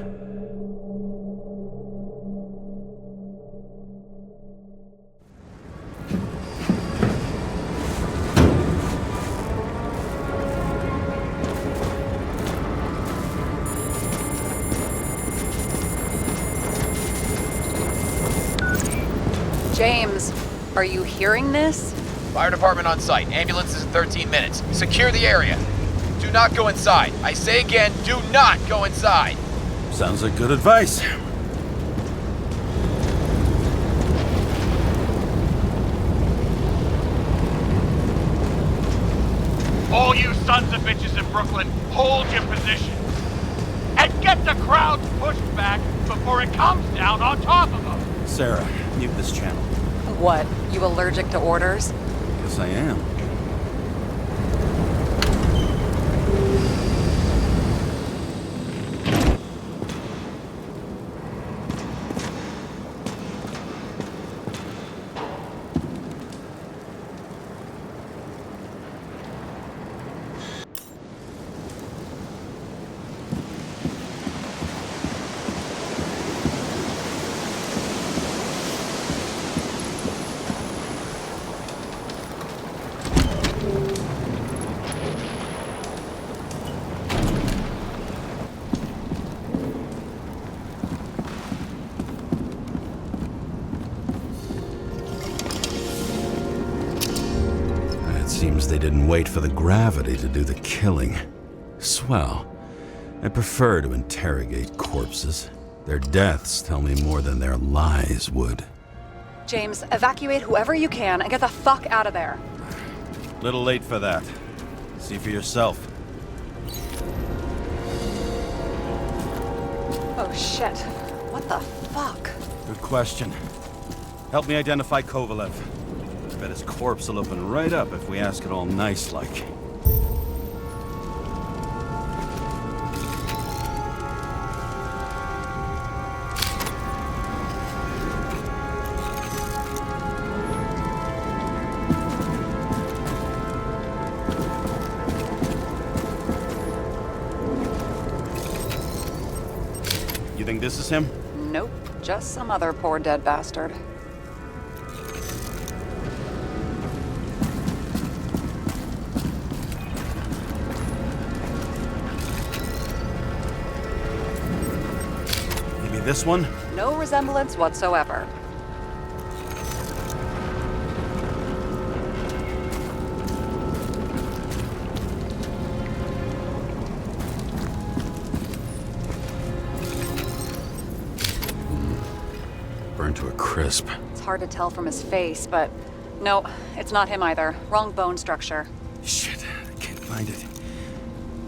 James, are you hearing this? Fire department on site. Ambulances in 13 minutes. Secure the area. Do not go inside. I say again, do not go inside. Sounds like good advice. All you sons of bitches in Brooklyn, hold your position. And get the crowds pushed back before it comes down on top of them. Sarah, mute this channel. What, you allergic to orders? Yes, I am. Seems they didn't wait for the gravity to do the killing. Swell. I prefer to interrogate corpses. Their deaths tell me more than their lies would. James, evacuate whoever you can and get the fuck out of there. Little late for that. See for yourself. Oh shit. What the fuck? Good question. Help me identify Kovalev. I bet his corpse will open right up if we ask it all nice-like. You think this is him? Nope, just some other poor dead bastard. This one? No resemblance whatsoever. Burned to a crisp. It's hard to tell from his face, but no, it's not him either. Wrong bone structure. Shit, I can't find it.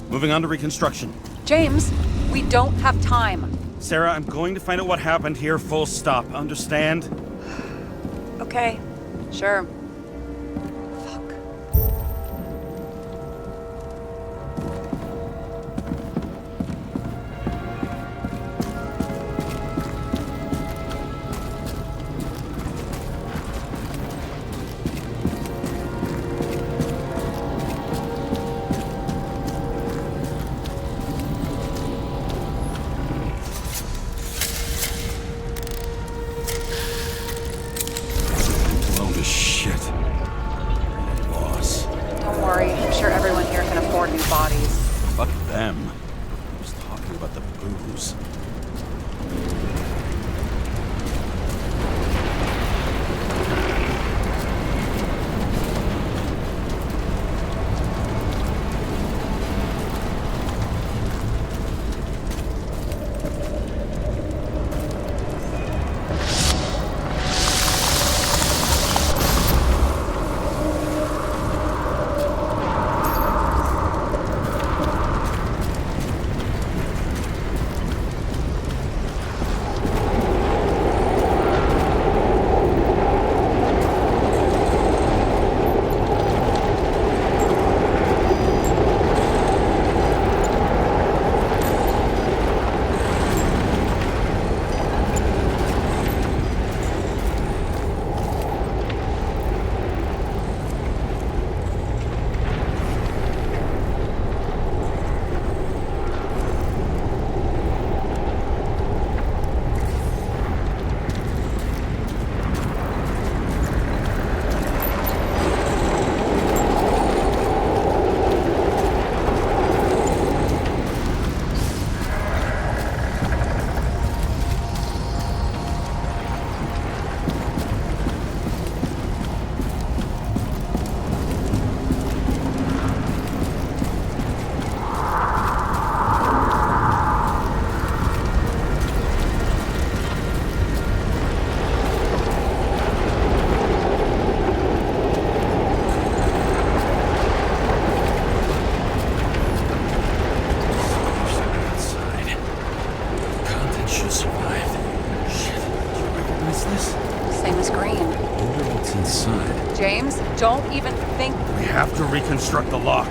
Moving on to reconstruction. James, we don't have time. Sarah, I'm going to find out what happened here, full stop. Understand? Okay, sure. Fuck. this? Same as green. I wonder what's inside. James, don't even think. We have to reconstruct the lock.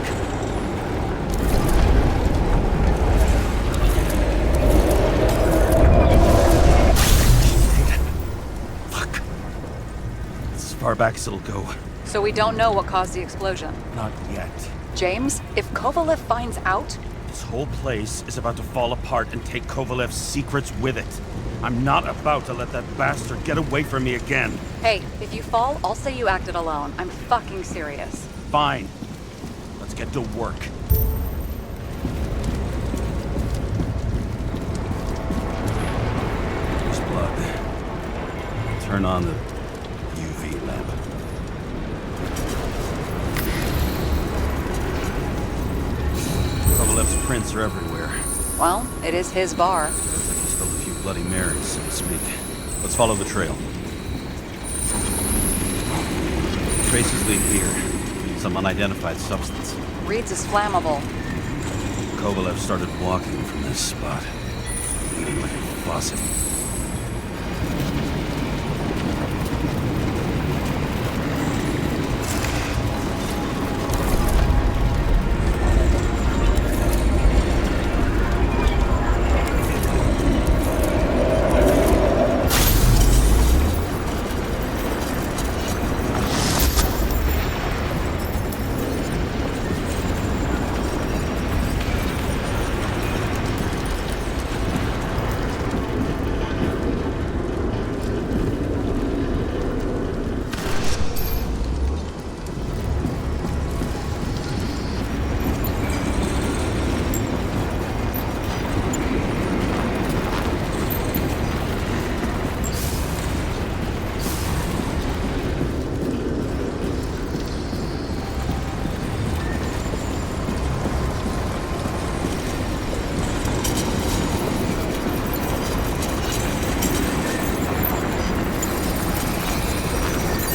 Fuck. It's as far back as it'll go. So we don't know what caused the explosion. Not yet. James, if Kovalev finds out, This whole place is about to fall apart and take Kovalev's secrets with it. I'm not about to let that bastard get away from me again. hey, if you fall, I'll say you acted alone. I'm fucking serious. Fine. Let's get to work. There's blood. Turn on the UV lamp. Kovalev's prints are everywhere. Well, it is his bar. Looks like he spilled a few Bloody Marys, so to speak. Let's follow the trail. Traces lead here. Some unidentified substance. Reed's is flammable. Kovalev started walking from this spot, bleeding like a faucet.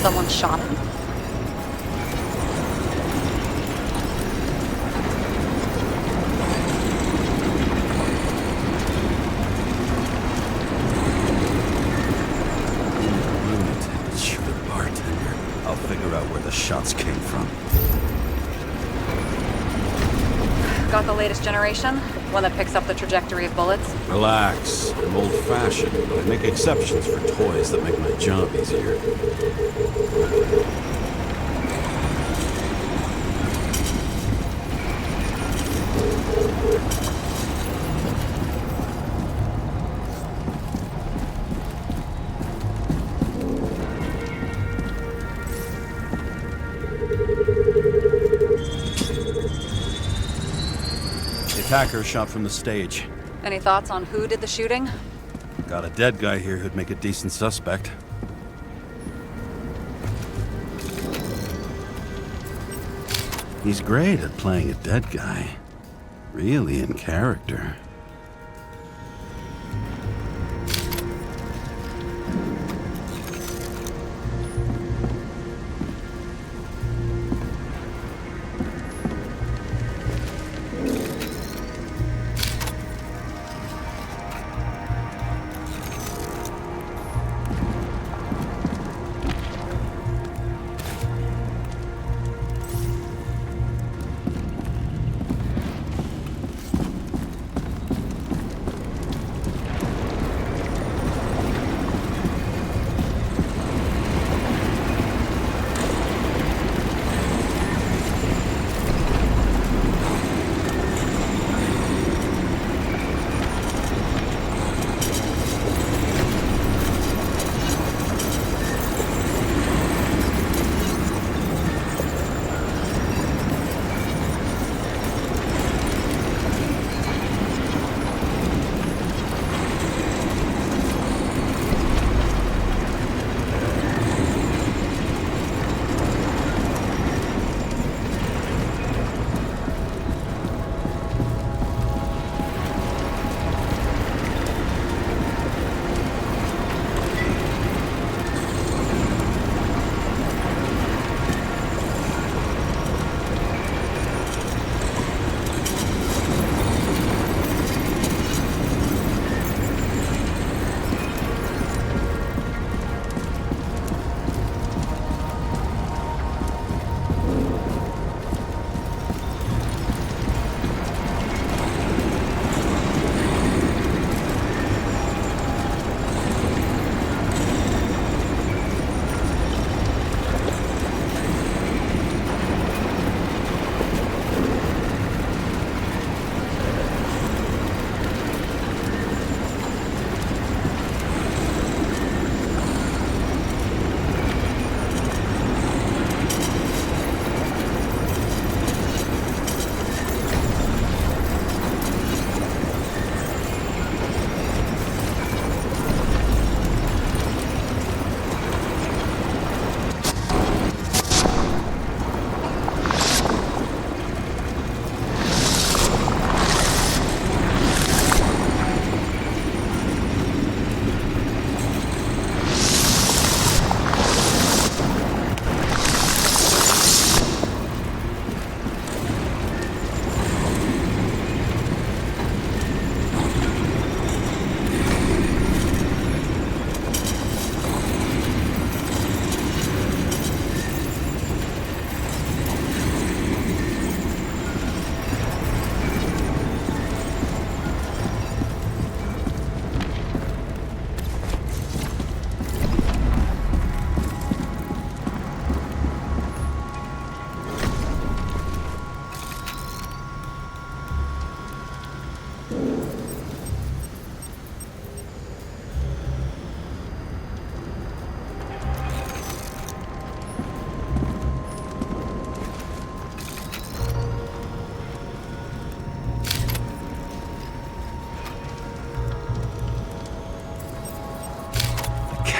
Someone shot him? Lunatic, shoot a bartender. I'll figure out where the shots came from. Got the latest generation? One that picks up the trajectory of bullets? Relax. I'm old-fashioned, but I make exceptions for toys that make my job easier. The attacker shot from the stage. Any thoughts on who did the shooting? Got a dead guy here who'd make a decent suspect. He's great at playing a dead guy. Really in character.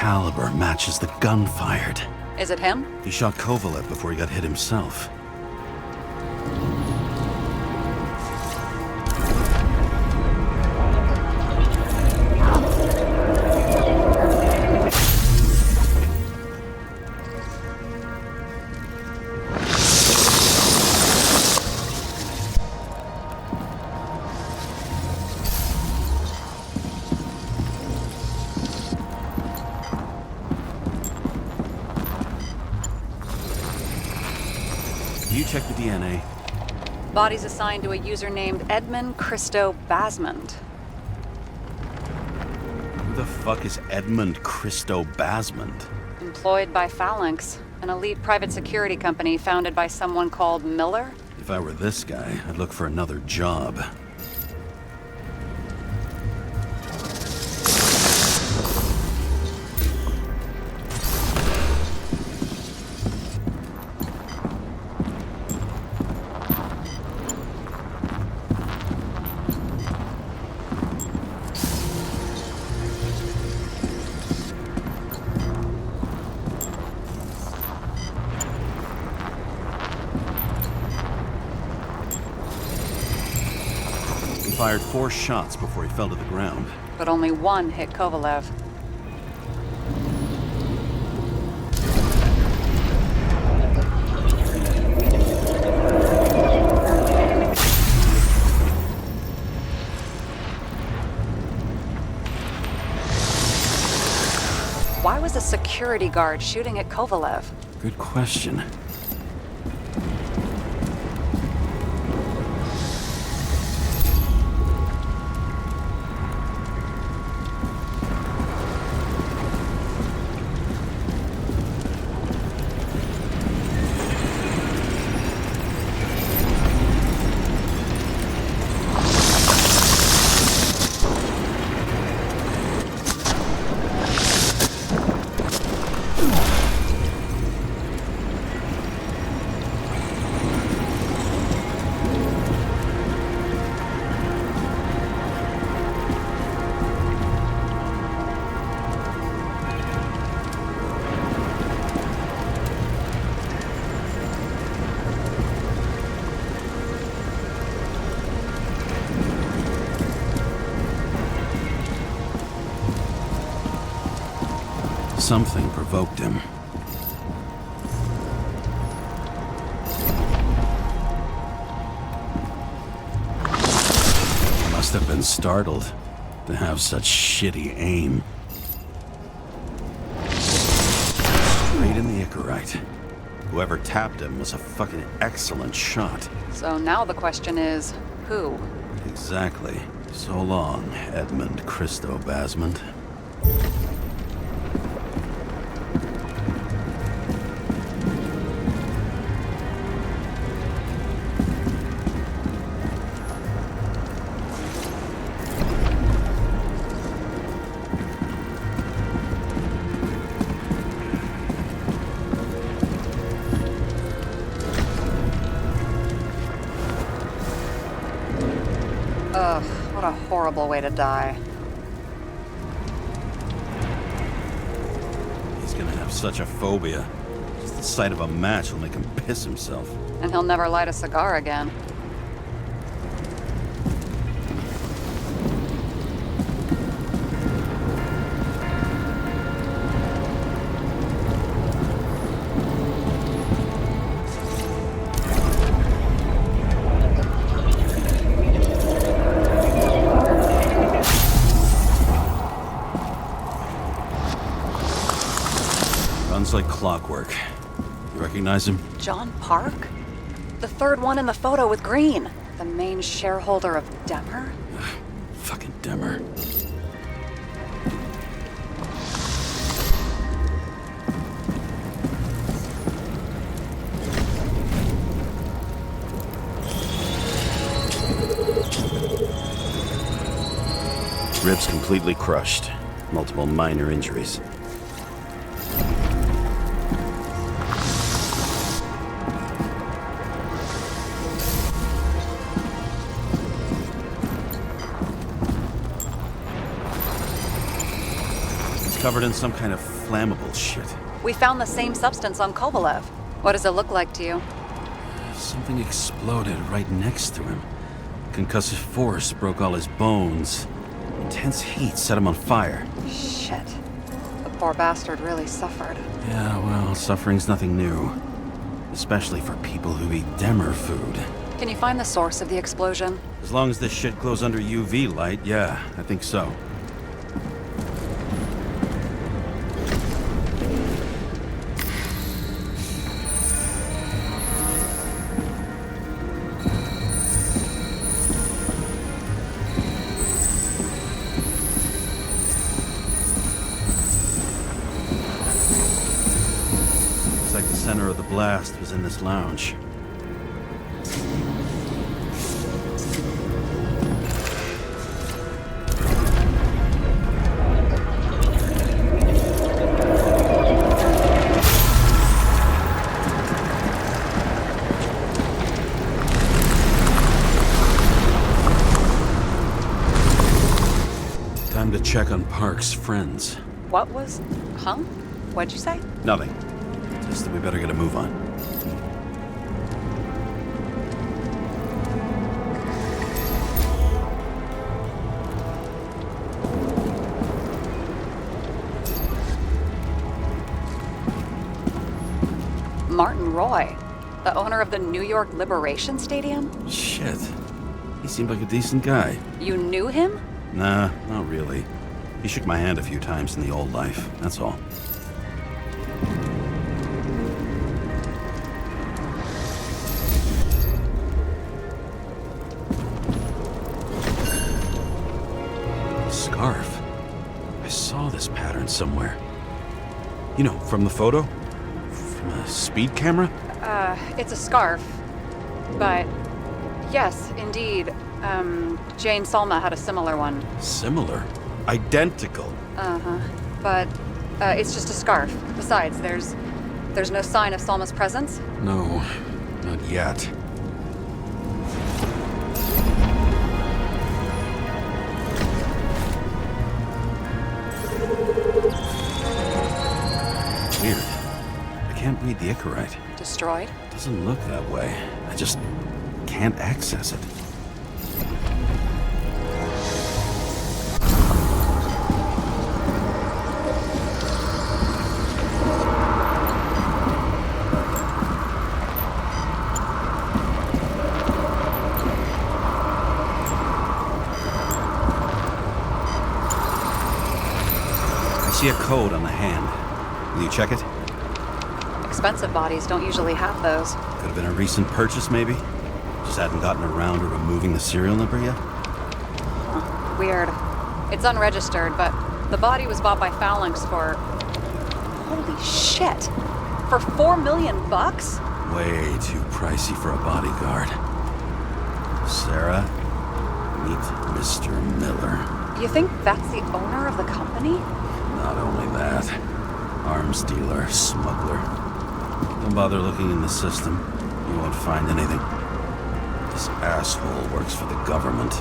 caliber matches the gun fired. Is it him? He shot Kovalev before he got hit himself. You check the DNA. Body's assigned to a user named Edmund Christo Basmond. Who the fuck is Edmund Christo Basmond? Employed by Phalanx, an elite private security company founded by someone called Miller. If I were this guy, I'd look for another job. He fired 4 shots before he fell to the ground. But only one hit Kovalev. Why was a security guard shooting at Kovalev? Good question. Something provoked him. He must have been startled to have such shitty aim. Straight in the Icarite. Whoever tapped him was a fucking excellent shot. So now the question is, who? Exactly. So long, Edmund Christo Basmond. Ugh, what a horrible way to die. He's gonna have such a phobia. Just the sight of a match will make him piss himself. And he'll never light a cigar again. Runs like clockwork. You recognize him? John Park? The third one in the photo with Green. The main shareholder of Demer? Fucking Demer. Ribs completely crushed. Multiple minor injuries. Covered in some kind of flammable shit. We found the same substance on Kovalev. What does it look like to you? Something exploded right next to him. Concussive force broke all his bones. Intense heat set him on fire. Shit. The poor bastard really suffered. Yeah, well, suffering's nothing new. Especially for people who eat Demer food. Can you find the source of the explosion? As long as this shit glows under UV light, yeah, I think so. Looks like the center of the blast was in this lounge. Time to check on Park's friends. What was... Huh? What'd you say? Nothing. Just that we better get a move on. Martin Roy, the owner of the New York Liberation Stadium? Shit. He seemed like a decent guy. You knew him? Nah, not really. He shook my hand a few times in the old life, that's all. Scarf. I saw this pattern somewhere. You know, from the photo? From a speed camera? It's a scarf. But, yes, indeed. Jane Salma had a similar one. Similar? Identical? Uh-huh. But, it's just a scarf. Besides, there's no sign of Salma's presence? No, not yet. Weird. I can't read the Icarite. Destroyed? Doesn't look that way. I just can't access it. I see a code on the hand. Will you check it? Expensive bodies don't usually have those. Could have been a recent purchase, maybe? Just hadn't gotten around to removing the serial number yet? Weird. It's unregistered, but the body was bought by Phalanx for... Holy shit! For $4 million bucks? Way too pricey for a bodyguard. Sarah, meet Mr. Miller. You think that's the owner of the company? Not only that, arms dealer, smuggler. Don't bother looking in the system. You won't find anything. This asshole works for the government.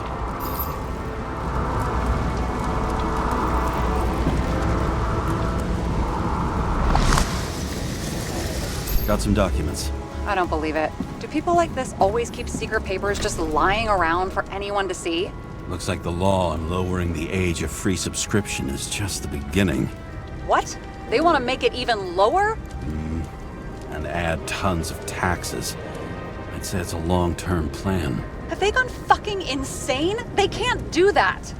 Got some documents. I don't believe it. Do people like this always keep secret papers just lying around for anyone to see? Looks like the law on lowering the age of free subscription is just the beginning. What? They want to make it even lower? And add tons of taxes. I'd say it's a long-term plan. Have they gone fucking insane? They can't do that!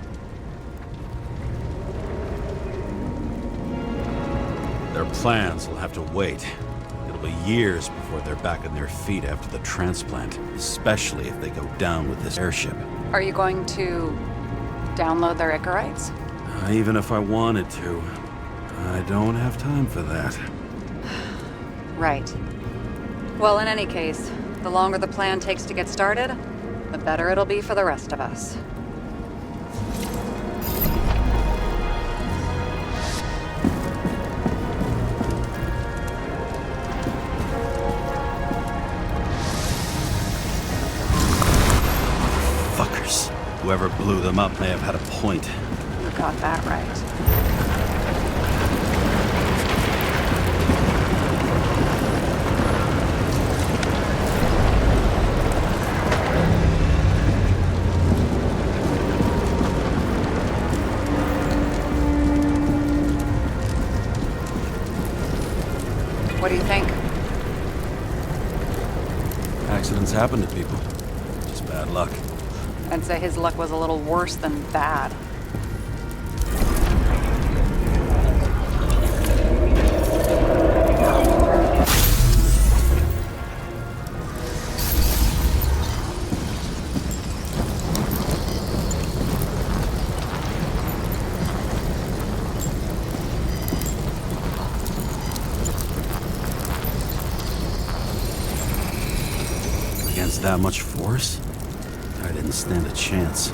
Their plans will have to wait. It'll be years before they're back on their feet after the transplant, especially if they go down with this airship. Are you going to download their Icarites? Even if I wanted to, I don't have time for that. Right. Well, in any case, the longer the plan takes to get started, the better it'll be for the rest of us. Fuckers. Whoever blew them up may have had a point. You got that right. What do you think? Accidents happen to people. Just bad luck. I'd say his luck was a little worse than bad. Against that much force? I didn't stand a chance.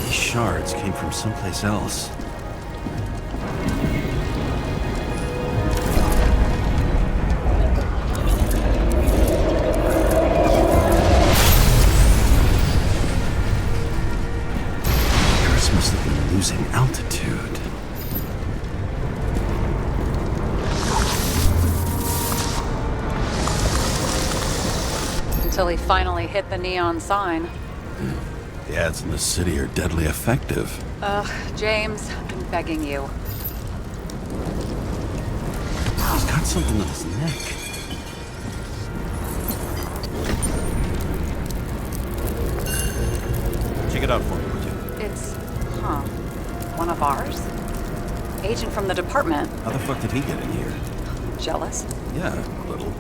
Shards came from someplace else. Icarus must have been losing altitude. Until he finally hit the neon sign. The ads in the city are deadly effective. Ugh, James, I'm begging you. He's got something on his neck. Check it out for me, would you? It's, one of ours? Agent from the department. How the fuck did he get in here? Jealous? Yeah, a little.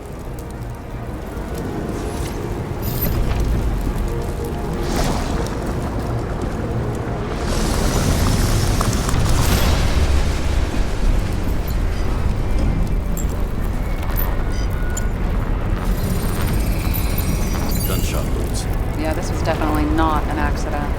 Gunshot wounds. Yeah, this was definitely not an accident.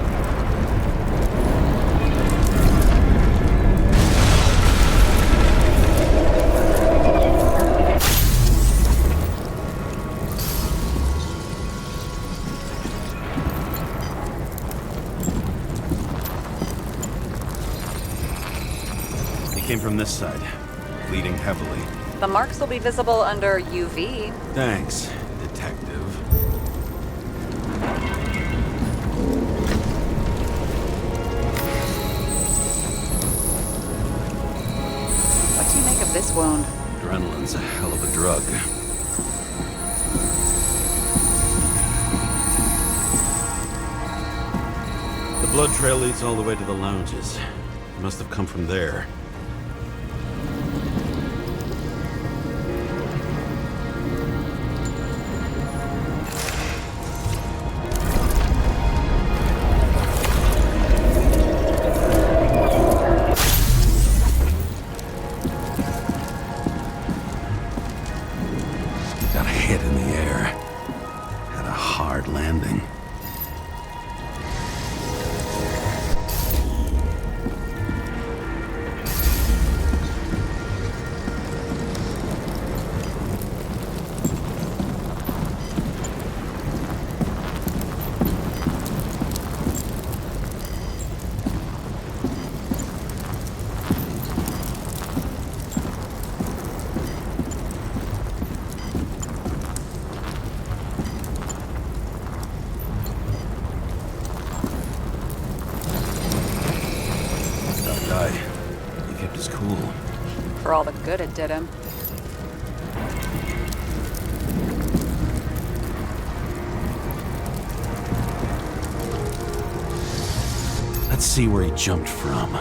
He came from this side, bleeding heavily. The marks will be visible under UV. Thanks, detective. What do you make of this wound? Adrenaline's a hell of a drug. The blood trail leads all the way to the lounges. It must have come from there. Got a hit in the air. Had a hard landing. Guy, he kept his cool. For all the good it did him. Let's see where he jumped from.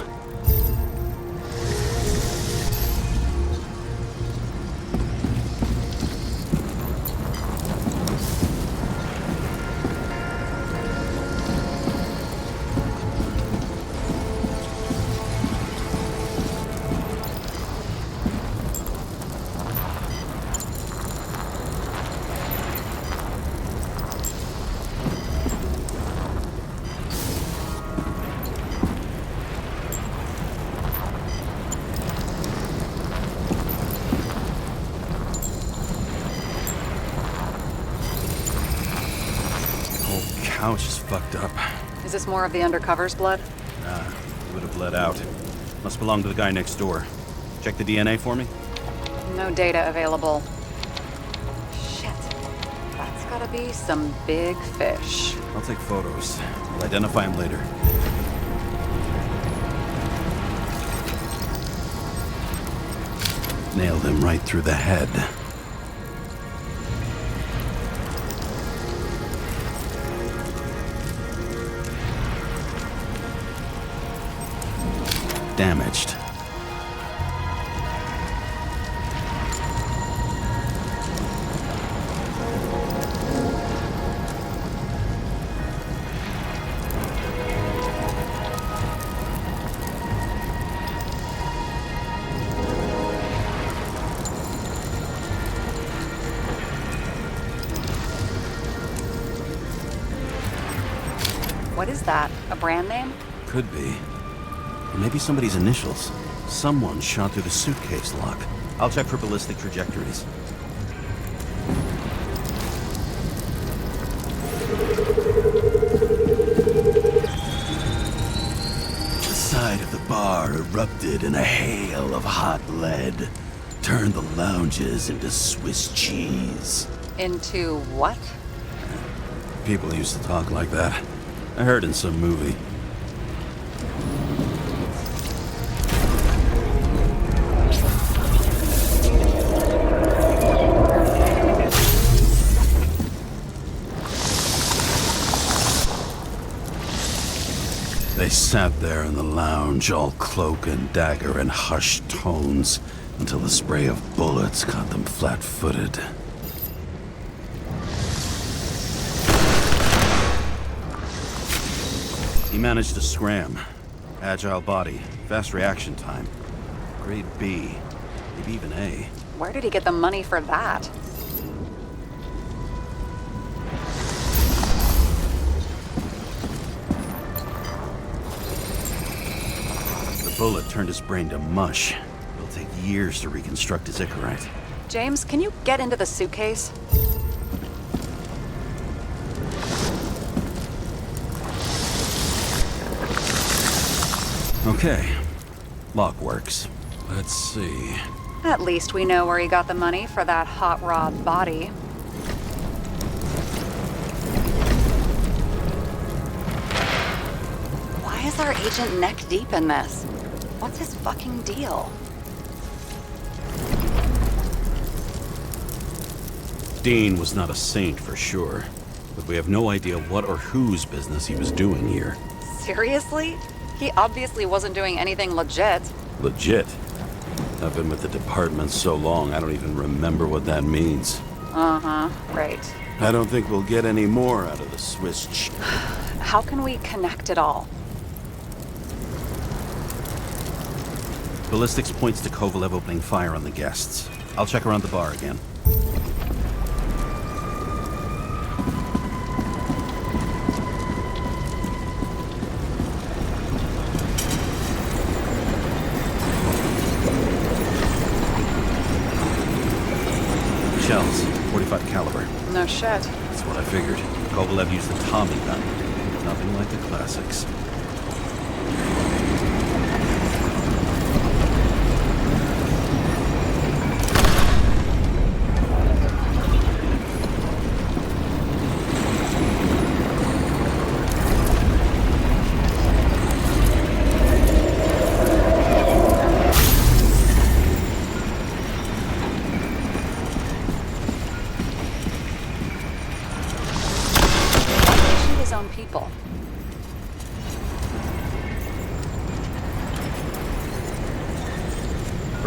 Couch is fucked up. Is this more of the undercover's blood? It would have bled out. Must belong to the guy next door. Check the DNA for me? No data available. Shit. That's gotta be some big fish. I'll take photos. We'll identify him later. Nailed him right through the head. Damaged. What is that? A brand name? Could be. Or maybe somebody's initials. Someone shot through the suitcase lock. I'll check for ballistic trajectories. The side of the bar erupted in a hail of hot lead. Turned the lounges into Swiss cheese. Into what? People used to talk like that. I heard in some movie. They sat there in the lounge, all cloak and dagger and hushed tones, until the spray of bullets caught them flat-footed. He managed to scram. Agile body, fast reaction time. Grade B, maybe even A. Where did he get the money for that? The bullet turned his brain to mush. It'll take years to reconstruct his Icarite. James, can you get into the suitcase? Okay. Lock works. Let's see. At least we know where he got the money for that hot rod body. Why is our agent neck deep in this? What's his fucking deal? Dean was not a saint for sure, but we have no idea what or whose business he was doing here. Seriously? He obviously wasn't doing anything legit. Legit. I've been with the department so long, I don't even remember what that means. Uh-huh, right. I don't think we'll get any more out of the Swiss How can we connect it all? Ballistics points to Kovalev opening fire on the guests. I'll check around the bar again. Shells, 45 caliber. No shit. That's what I figured. Kovalev used the Tommy gun. Nothing like the classics.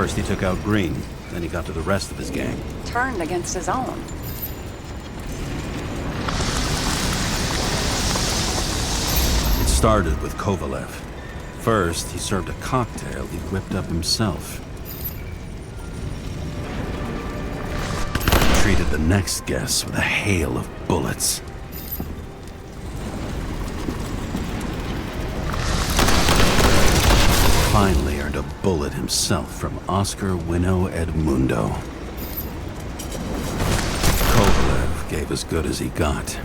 First he took out Green, then he got to the rest of his gang. Turned against his own. It started with Kovalev. First, he served a cocktail he whipped up himself. He treated the next guest with a hail of bullets. Finally earned a bullet himself from Oscar Winnow Edmundo. Kovalev gave as good as he got.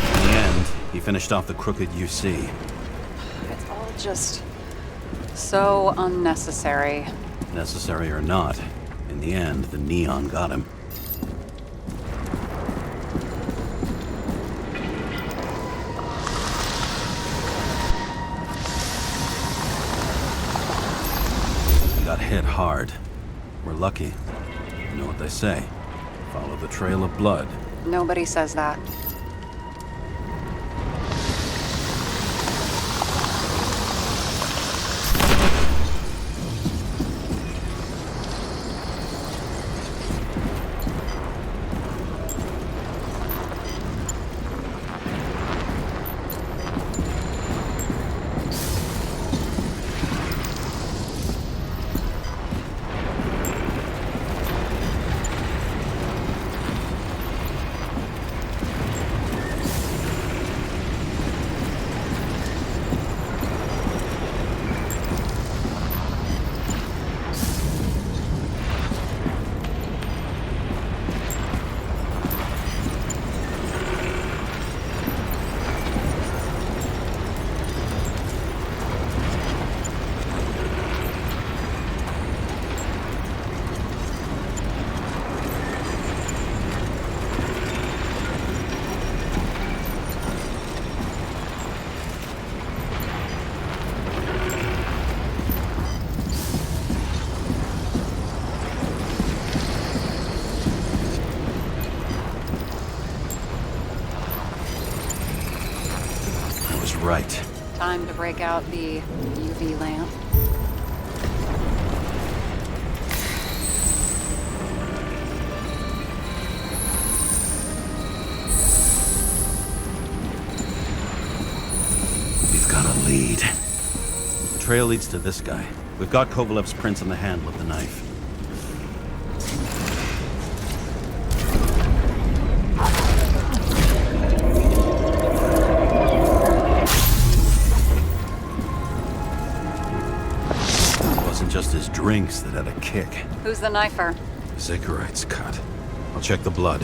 In the end, he finished off the crooked UC. It's all just so unnecessary. Necessary or not, in the end, the neon got him. Hit hard. We're lucky. You know what they say. Follow the trail of blood. Nobody says that. Right. Time to break out the UV lamp. We've got a lead. The trail leads to this guy. We've got Kovalev's prints on the handle of the knife. Just his drinks that had a kick. Who's the knifer? His Icarite's cut. I'll check the blood.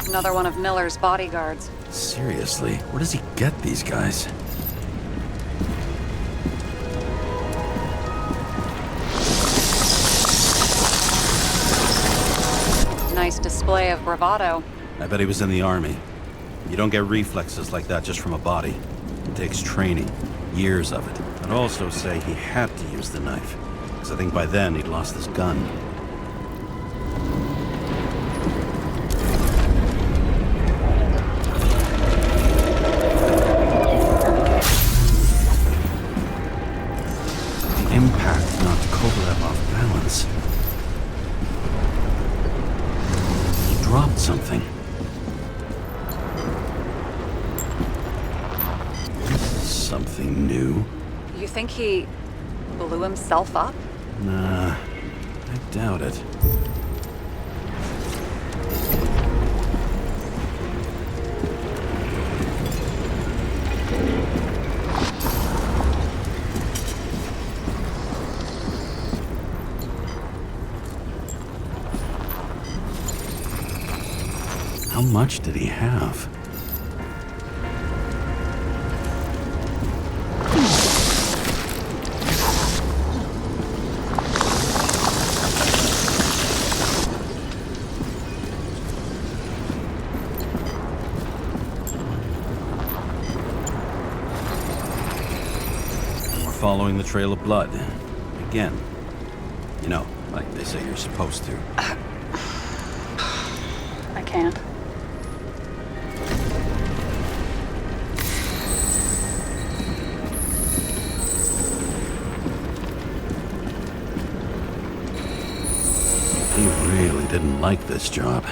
Another one of Miller's bodyguards. Seriously, where does he get these guys? Nice display of bravado. I bet he was in the army. You don't get reflexes like that just from a body. It takes training, years of it. I'd also say he had to use the knife, because I think by then he'd lost his gun. The impact knocked Kovalev off balance. Dropped something. Something new? You think he blew himself up? Nah, I doubt it. How much did he have? following the trail of blood. Again. You know, like they say you're supposed to. I can't. He really didn't like this job.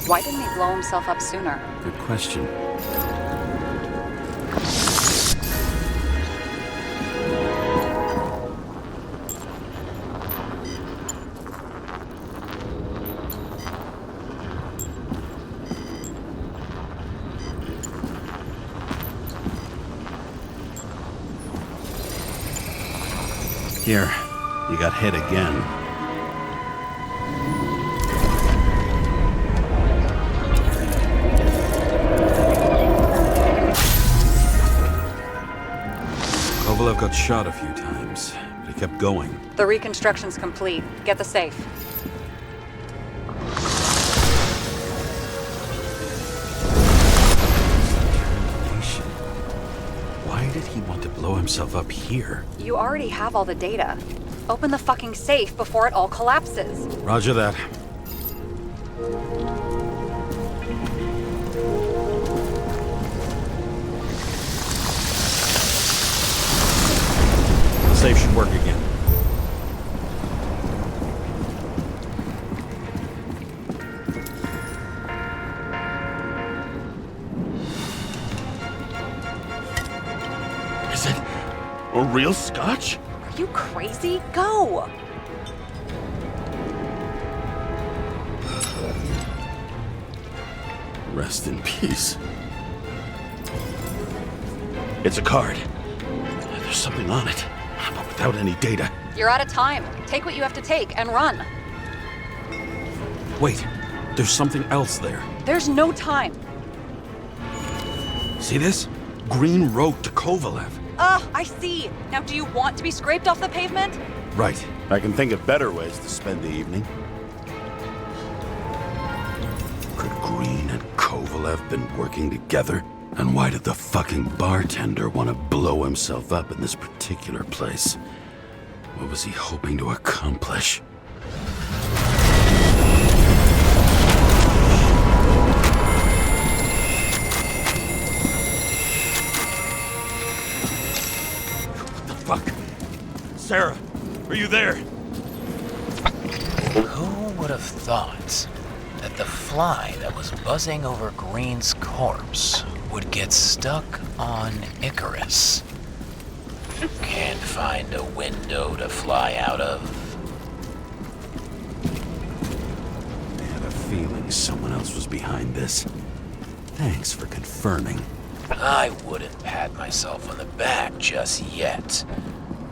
Why didn't he blow himself up sooner? Good question. Here, you got hit again. Kovalev got shot a few times, but he kept going. The reconstruction's complete. Get the safe. Why did he want to blow himself up here? You already have all the data. Open the fucking safe before it all collapses. Roger that. The safe should work again. Is it a real scotch? Are you crazy? Go! Rest in peace. It's a card. There's something on it, but without any data. You're out of time. Take what you have to take and run. Wait, there's something else there. There's no time. See this? Green wrote to Kovalev. I see. Now do you want to be scraped off the pavement? Right. I can think of better ways to spend the evening. Could Green and Kovalev been working together? And why did the fucking bartender want to blow himself up in this particular place? What was he hoping to accomplish? What the fuck? Sarah, are you there? Who would have thought that the fly that was buzzing over Green's corpse would get stuck on Icarus? Can't find a window to fly out of. I had a feeling someone else was behind this. Thanks for confirming. I wouldn't pat myself on the back just yet.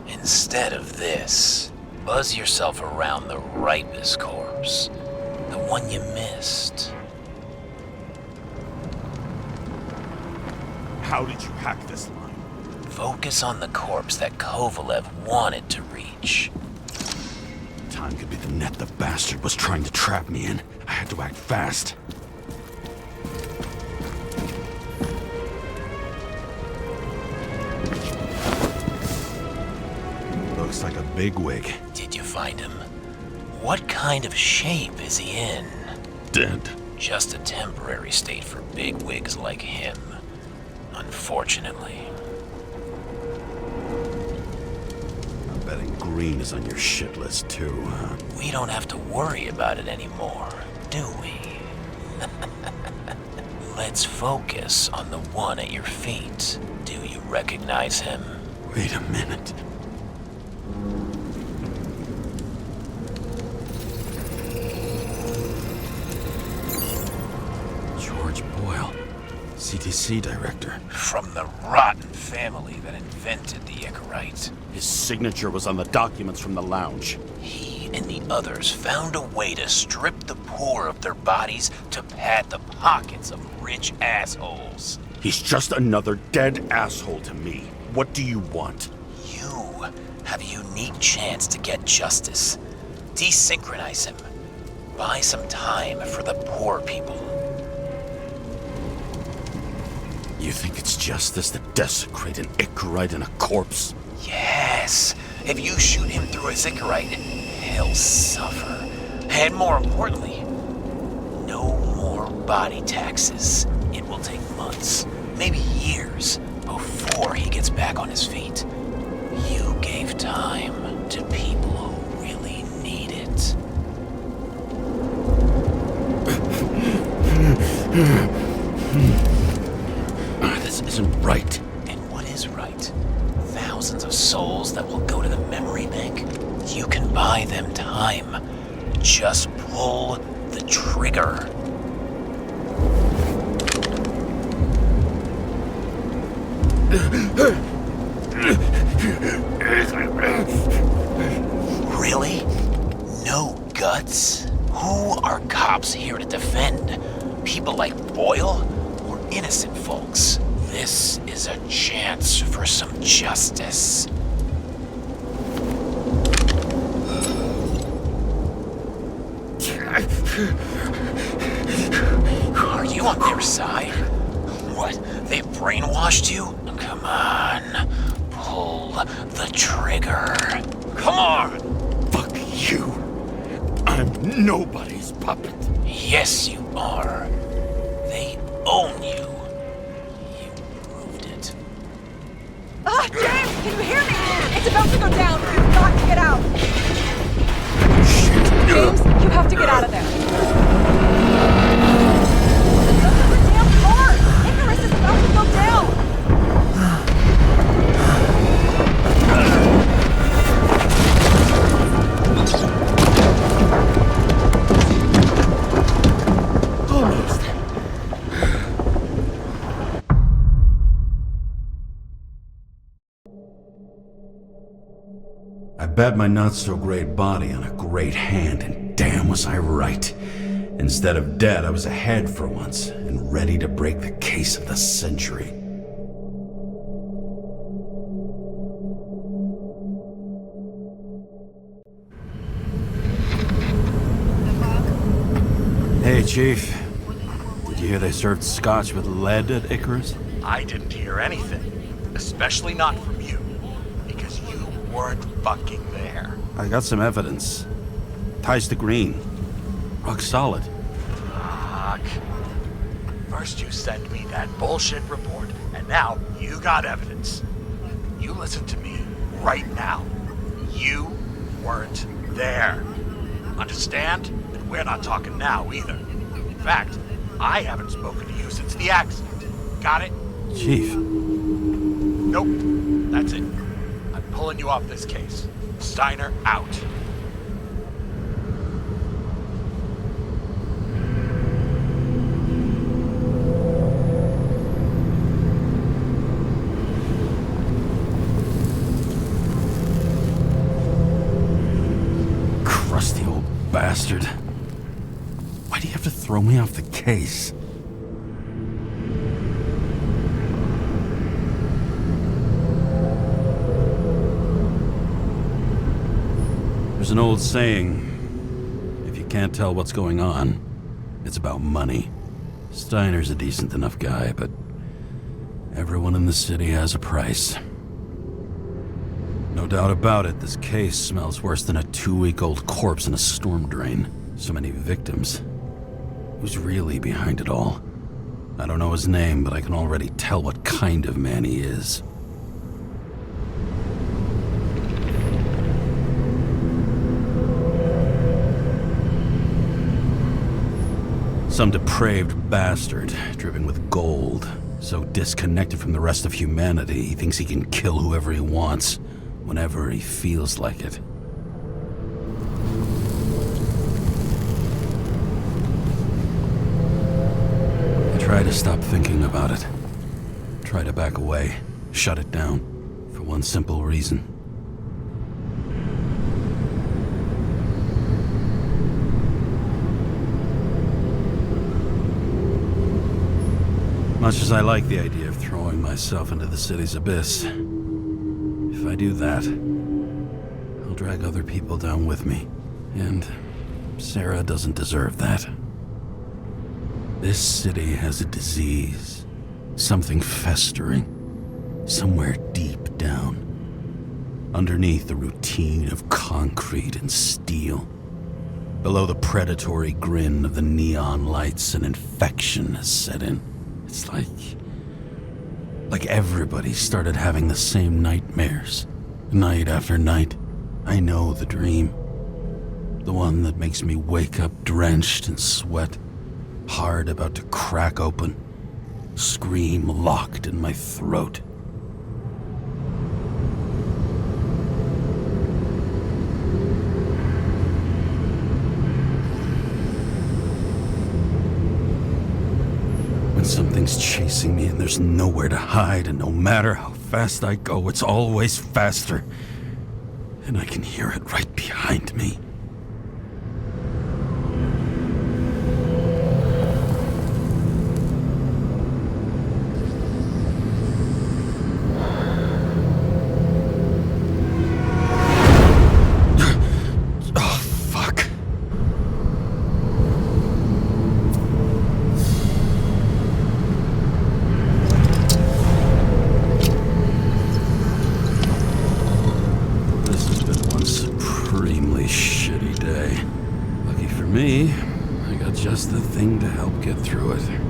Instead of this, buzz yourself around the ripest corpse. The one you missed. How did you hack this line? Focus on the corpse that Kovalev wanted to reach. Time could be the net the bastard was trying to trap me in. I had to act fast. Looks like a bigwig. Did you find him? What kind of shape is he in? Dead. Just a temporary state for bigwigs like him. Unfortunately. I'm betting Green is on your shit list too, huh? We don't have to worry about it anymore, do we? Let's focus on the one at your feet. Do you recognize him? Wait a minute. George Boyle, CTC director. From the rotten family that invented the Icarite. His signature was on the documents from the lounge. He and the others found a way to strip the poor of their bodies to pad the pockets of rich assholes. He's just another dead asshole to me. What do you want? You have a unique chance to get justice. Desynchronize him. Buy some time for the poor people. You think it's justice to desecrate an Icarite and a corpse? Yes. If you shoot him through a Icarite, he'll suffer. And more importantly, no more body taxes. It will take months, maybe years, before he gets back on his feet. You gave time to people who really need it. This isn't right. And what is right? Thousands of souls that will go to the memory bank? You can buy them time. Just pull the trigger. Really? No guts? Who are cops here to defend? People like Boyle or innocent folks? This is a chance for some justice. Are you on their side? What? They brainwashed you? Come on. Pull the trigger. Come on! Fuck you. I'm nobody's puppet. Yes, you are. They own you. You proved it. Ah, James, can you hear me? It's about to go down. We've got to get out. James, you have to get out of there. Open the damn door! Icarus is about to go down! I bet my not-so-great body on a great hand, and damn was I right. Instead of dead, I was ahead for once, and ready to break the case of the century. Hey, Chief. Did you hear they served scotch with lead at Icarus? I didn't hear anything, especially not from you, because you weren't fucking there. I got some evidence. Ties to Green. Rock solid. Fuck. First you send me that bullshit report, and now you got evidence. You listen to me right now. You weren't there. Understand? And we're not talking now either. In fact, I haven't spoken to you since the accident. Got it? Chief. Nope. That's it. I'm pulling you off this case. Steiner out. Crusty old bastard. Why do you have to throw me off the case? There's an old saying, if you can't tell what's going on, it's about money. Steiner's a decent enough guy, but everyone in the city has a price. No doubt about it, this case smells worse than a 2-week-old corpse in a storm drain. So many victims. Who's really behind it all? I don't know his name, but I can already tell what kind of man he is. Some depraved bastard, driven with gold, so disconnected from the rest of humanity, he thinks he can kill whoever he wants, whenever he feels like it. I try to stop thinking about it. Try to back away, shut it down, for one simple reason. Much as I like the idea of throwing myself into the city's abyss, if I do that, I'll drag other people down with me. And Sarah doesn't deserve that. This city has a disease, something festering, somewhere deep down, underneath the routine of concrete and steel. Below the predatory grin of the neon lights, an infection has set in. It's like everybody started having the same nightmares, night after night. I know the dream. The one that makes me wake up drenched in sweat, heart about to crack open, scream locked in my throat. When something's chasing me and there's nowhere to hide, and no matter how fast I go, it's always faster. And I can hear it right behind me. Me, I got just the thing to help get through it.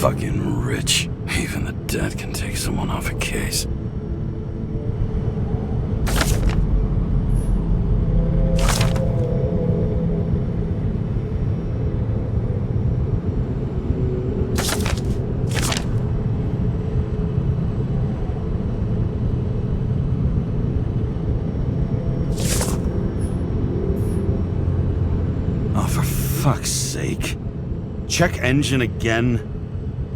Fucking rich. Even the dead can take someone off a case. Oh, for fuck's sake. Check engine again?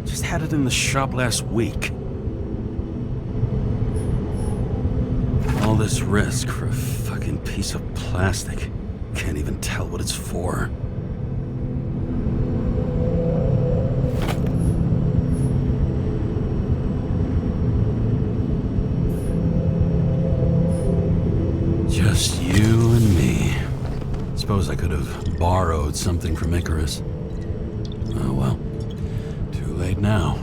Just had it in the shop last week. All this risk for a fucking piece of plastic. Can't even tell what it's for. Just you and me. Suppose I could have borrowed something from Icarus. Oh well. Too late now.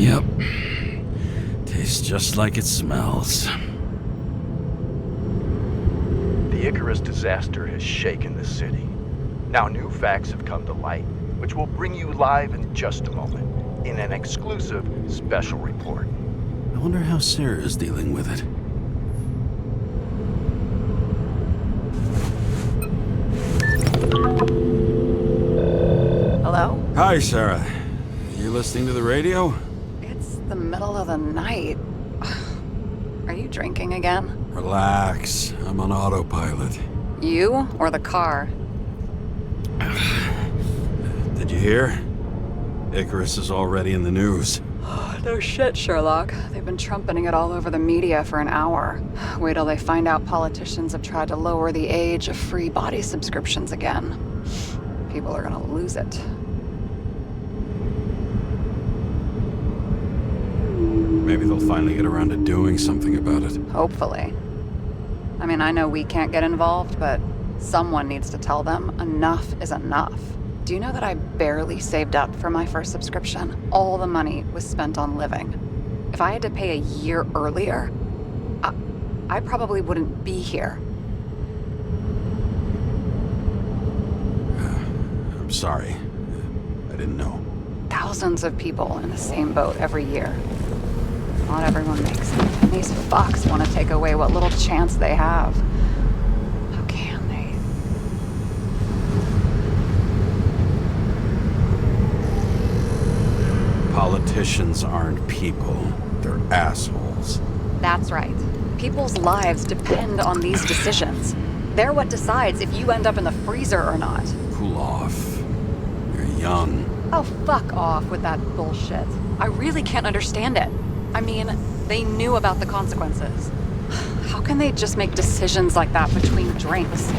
Yep. Tastes just like it smells. The Icarus disaster has shaken the city. Now new facts have come to light, which we'll bring you live in just a moment, in an exclusive special report. I wonder how Sarah is dealing with it. Hello? Hi, Sarah. You listening to the radio? It's the middle of the night. Are you drinking again? Relax. I'm on autopilot. You or the car? Did you hear? Icarus is already in the news. No shit, Sherlock. They've been trumpeting it all over the media for an hour. Wait till they find out politicians have tried to lower the age of free body subscriptions again. People are gonna lose it. Maybe they'll finally get around to doing something about it. Hopefully. I mean, I know we can't get involved, but someone needs to tell them enough is enough. Do you know that I barely saved up for my first subscription? All the money was spent on living. If I had to pay a year earlier, I probably wouldn't be here. I'm sorry. I didn't know. Thousands of people in the same boat every year. Not everyone makes it. And these fucks want to take away what little chance they have. How can they? Politicians aren't people. They're assholes. That's right. People's lives depend on these decisions. They're what decides if you end up in the freezer or not. Cool off. You're young. Oh, fuck off with that bullshit. I really can't understand it. I mean, they knew about the consequences. How can they just make decisions like that between drinks?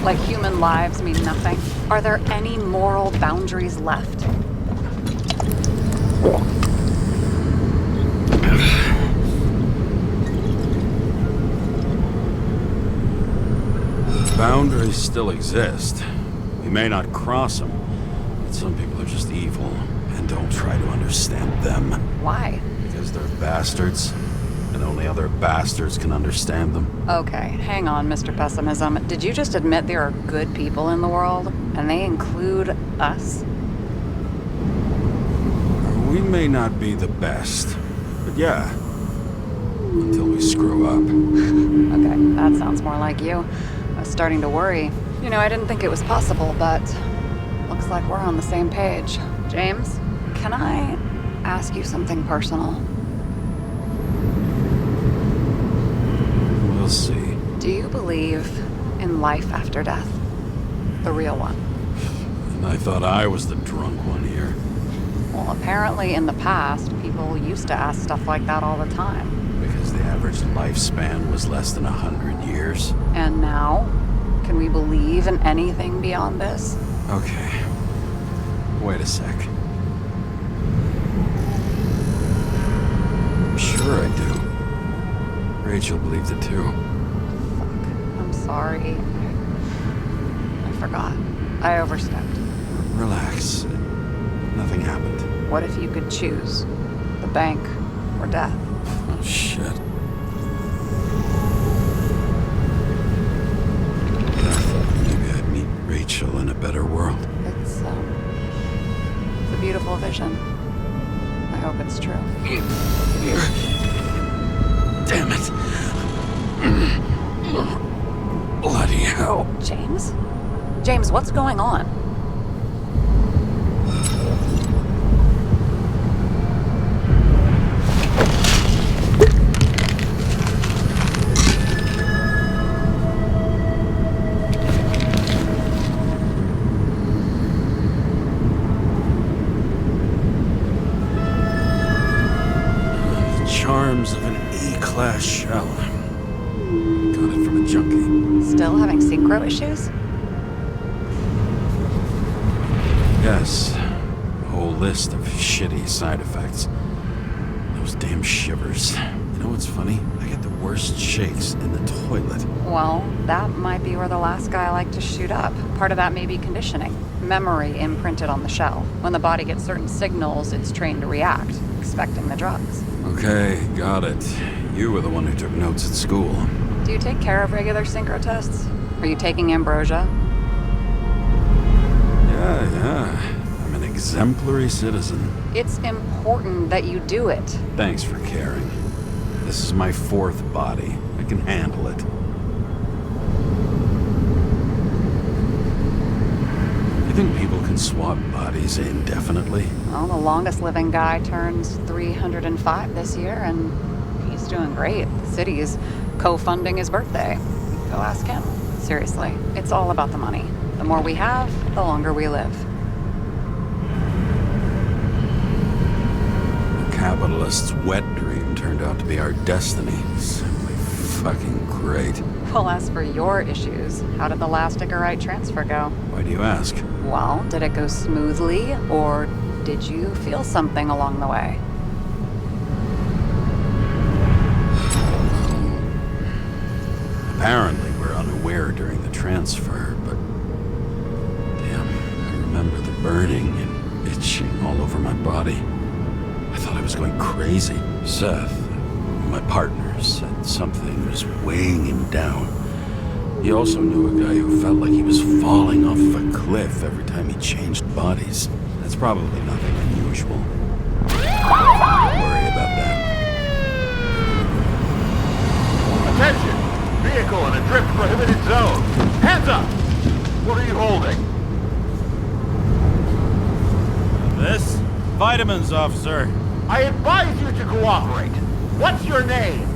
Like human lives mean nothing? Are there any moral boundaries left? Boundaries still exist. We may not cross them, but some people are just evil and don't try to understand them. Why? Because they're bastards, and only other bastards can understand them. Okay, hang on, Mr. Pessimism. Did you just admit there are good people in the world, and they include us? We may not be the best, but yeah, until we screw up. Okay, that sounds more like you. I was starting to worry. You know, I didn't think it was possible, but looks like we're on the same page. James, can I ask you something personal? We'll see. Do you believe in life after death? The real one? And I thought I was the drunk one here. Well, apparently in the past, people used to ask stuff like that all the time. Because the average lifespan was less than 100 years. And now? Can we believe in anything beyond this? Okay. Wait a sec. Sure I do. Rachel believed it too. Fuck. I'm sorry. I forgot. I overstepped. Relax. Nothing happened. What if you could choose? The bank or death? Oh, shit. I thought maybe I'd meet Rachel in a better world. It's a beautiful vision. I hope it's true. Damn it. Bloody hell. James? James, what's going on? Charms of an E-class shell. Got it from a junkie. Still having synchro issues? Yes. A whole list of shitty side effects. Those damn shivers. You know what's funny? I get the worst shakes in the toilet. Well, that might be where the last guy liked to shoot up. Part of that may be conditioning. Memory imprinted on the shell. When the body gets certain signals, it's trained to react, expecting the drugs. Okay, got it. You were the one who took notes at school. Do you take care of regular synchro tests? Are you taking ambrosia? Yeah. I'm an exemplary citizen. It's important that you do it. Thanks for caring. This is my fourth body. I can handle it. You think people can swap bodies indefinitely? Well, the longest living guy turns 305 this year, and he's doing great. The city's co-funding his birthday. Go ask him. Seriously, it's all about the money. The more we have, the longer we live. The capitalist's wet dream turned out to be our destiny. Simply fucking great. Well, as for your issues, how did the last Icarite transfer go? Why do you ask? Well, did it go smoothly, or did you feel something along the way? Apparently, we're unaware during the transfer, but damn, I remember the burning and itching all over my body. I thought I was going crazy. Seth, my partner, said something was weighing him down. He also knew a guy who felt like he was falling off a cliff every time he changed bodies. That's probably nothing unusual. Don't worry about that. Attention! Vehicle in a drift prohibited zone. Hands up! What are you holding? This? Vitamins, officer. I advise you to cooperate. What's your name?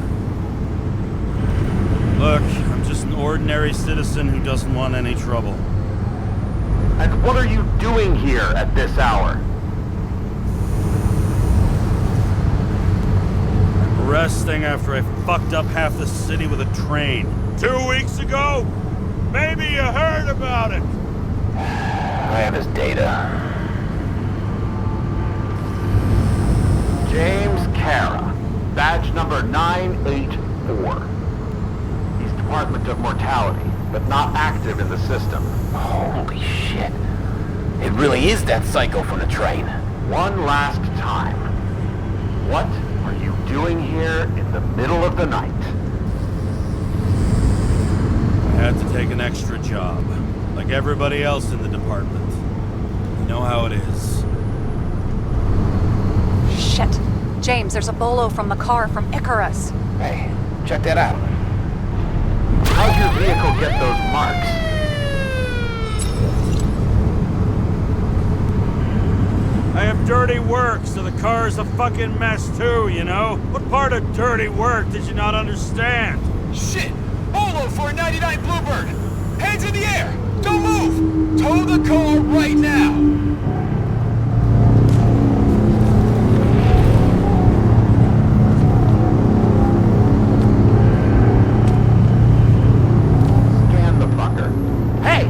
Look, I'm just an ordinary citizen who doesn't want any trouble. And what are you doing here at this hour? I'm resting after I fucked up half the city with a train. 2 weeks ago? Maybe you heard about it. I have his data. James Kara, badge number 984. He's Department of Mortality, but not active in the system. Holy shit. It really is that psycho from the train. One last time. What are you doing here in the middle of the night? I had to take an extra job, like everybody else in the department. You know how it is. Shit. James, there's a bolo from the car from Icarus. Hey, check that out. How'd your vehicle get those marks? I have dirty work, so the car's a fucking mess too, you know? What part of dirty work did you not understand? Shit! Bolo for a 99 Bluebird! Hands in the air! Don't move! Tow the car right now! Scan the fucker. Hey!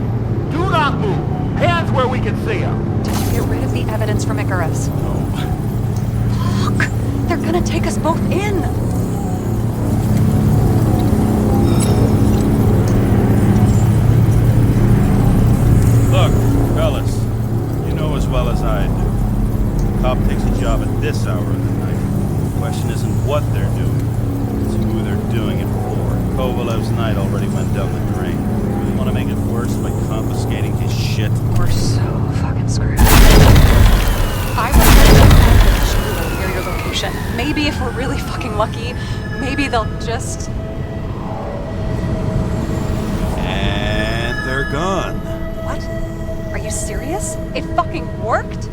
Do not move! Hands where we can see him! Did you get rid of the evidence from Icarus? No. Fuck! They're gonna take us both in! Look, fellas, you know as well as I do. A cop takes a job at this hour of the night. The question isn't what they're doing, it's who they're doing it for. Kovalev's night already went down the drain. You want to make it worse by confiscating his shit? We're so fucking screwed. I will hear your location. Maybe if we're really fucking lucky, maybe they'll just... And they're gone. What? Are you serious? It fucking worked?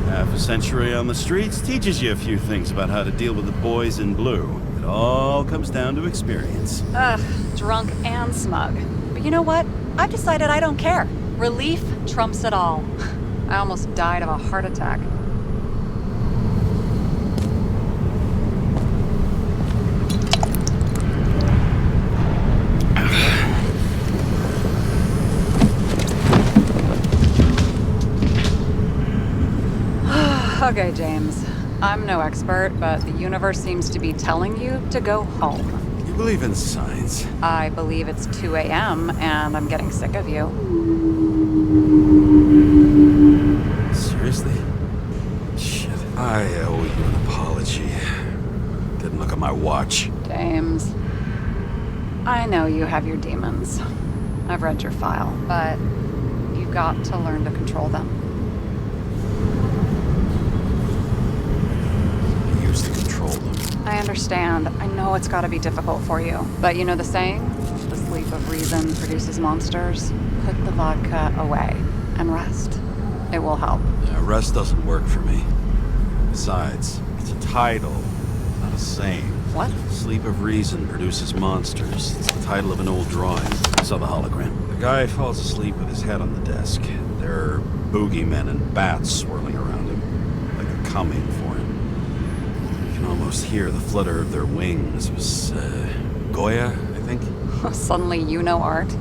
Half a century on the streets teaches you a few things about how to deal with the boys in blue. It all comes down to experience. Ugh, drunk and smug. But you know what? I've decided I don't care. Relief trumps it all. I almost died of a heart attack. Okay, James. I'm no expert, but the universe seems to be telling you to go home. You believe in science? I believe it's 2 a.m. and I'm getting sick of you. Seriously? Shit. I owe you an apology. Didn't look at my watch. James, I know you have your demons. I've read your file, but you've got to learn to control them. To control them. I understand. I know it's gotta be difficult for you. But you know the saying? The sleep of reason produces monsters. Put the vodka away and rest. It will help. Yeah, rest doesn't work for me. Besides, it's a title, not a saying. What? Sleep of Reason produces monsters. It's the title of an old drawing. I saw the hologram. The guy falls asleep with his head on the desk. There are boogeymen and bats swirling around him, like they're coming for him. You can almost hear the flutter of their wings. It was, Goya, I think? Suddenly you know art.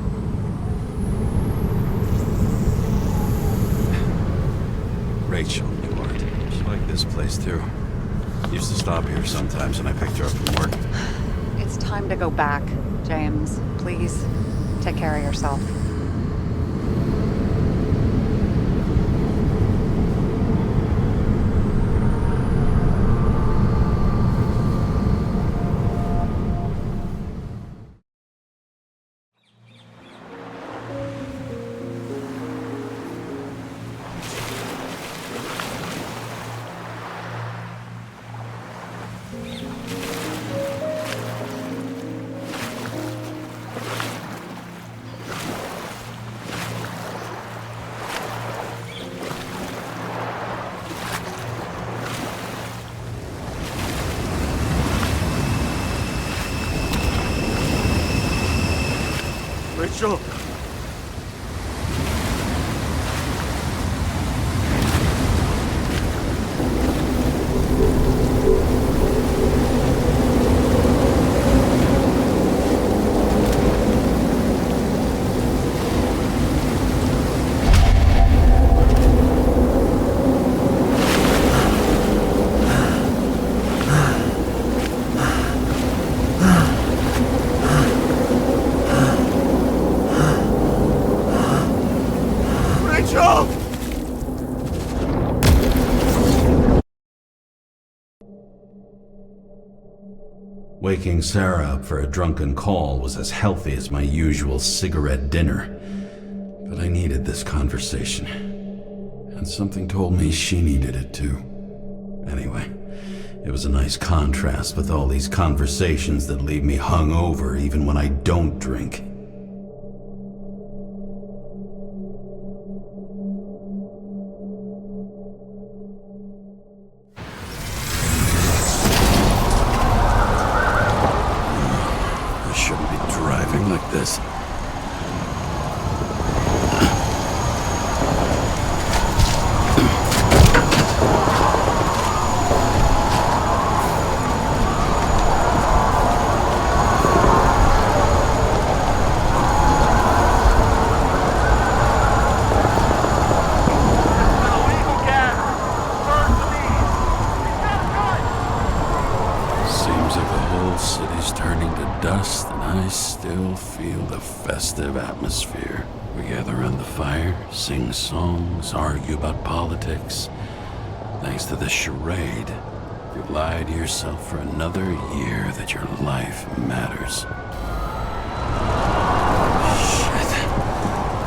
Rachel knew art. She liked this place, too. Used to stop here sometimes when I picked her up from work. It's time to go back, James. Please, take care of yourself. Rachel! Waking Sarah up for a drunken call was as healthy as my usual cigarette dinner. But I needed this conversation. And something told me she needed it too. Anyway, it was a nice contrast with all these conversations that leave me hungover even when I don't drink. Like this. Seems like the whole city's turning to dust, and I still feel the festive atmosphere. We gather around the fire, sing songs, argue about politics. Thanks to the charade, you've lied to yourself for another year that your life matters. Shit.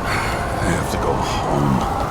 I have to go home.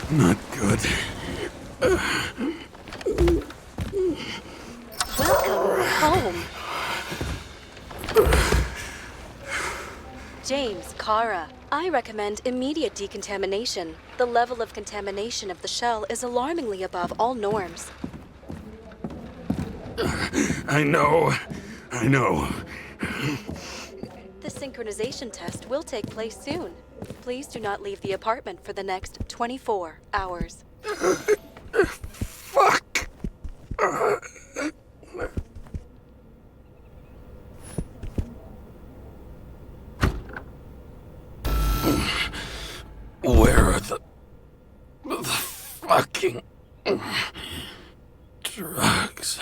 Not good. Welcome home. James, Kara, I recommend immediate decontamination. The level of contamination of the shell is alarmingly above all norms. I know. The synchronization test will take place soon. Please do not leave the apartment for the next 24 hours. Fuck! Where are the fucking drugs?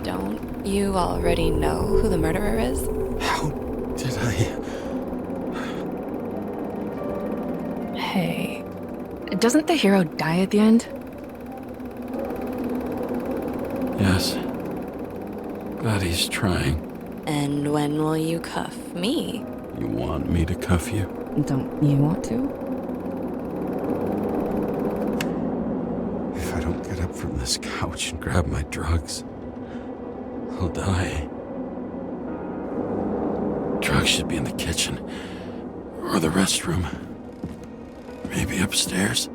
Don't you already know who the murderer is? How did I... Hey, doesn't the hero die at the end? Yes. Glad he's trying. And when will you cuff me? You want me to cuff you? Don't you want to? If I don't get up from this couch and grab my drugs, I'll die. Drugs should be in the kitchen. Or the restroom. Maybe upstairs.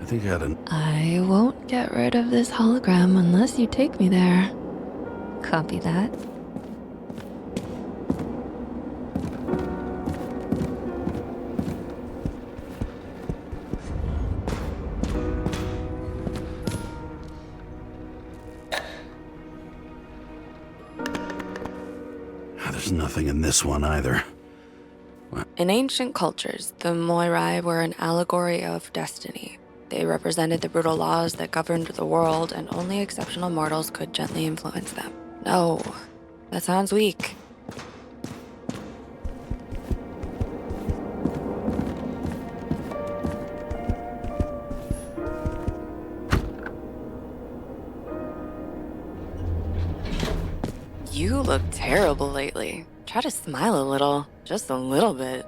I think I had an... I won't get rid of this hologram unless you take me there. Copy that. There's nothing in this one either. In ancient cultures, the Moirai were an allegory of destiny. They represented the brutal laws that governed the world, and only exceptional mortals could gently influence them. No, that sounds weak. You look terrible lately. Try to smile a little, just a little bit.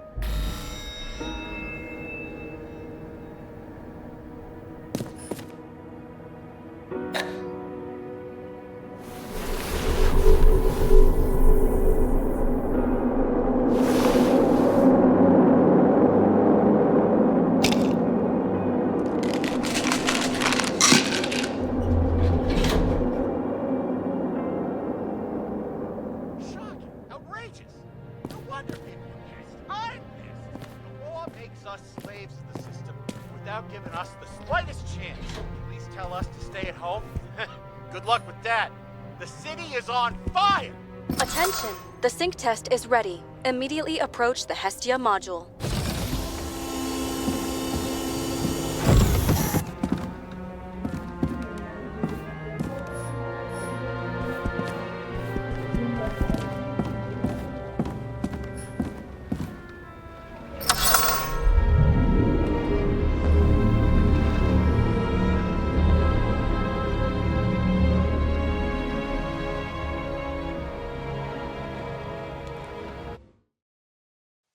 Attention! The sync test is ready. Immediately approach the Hestia module.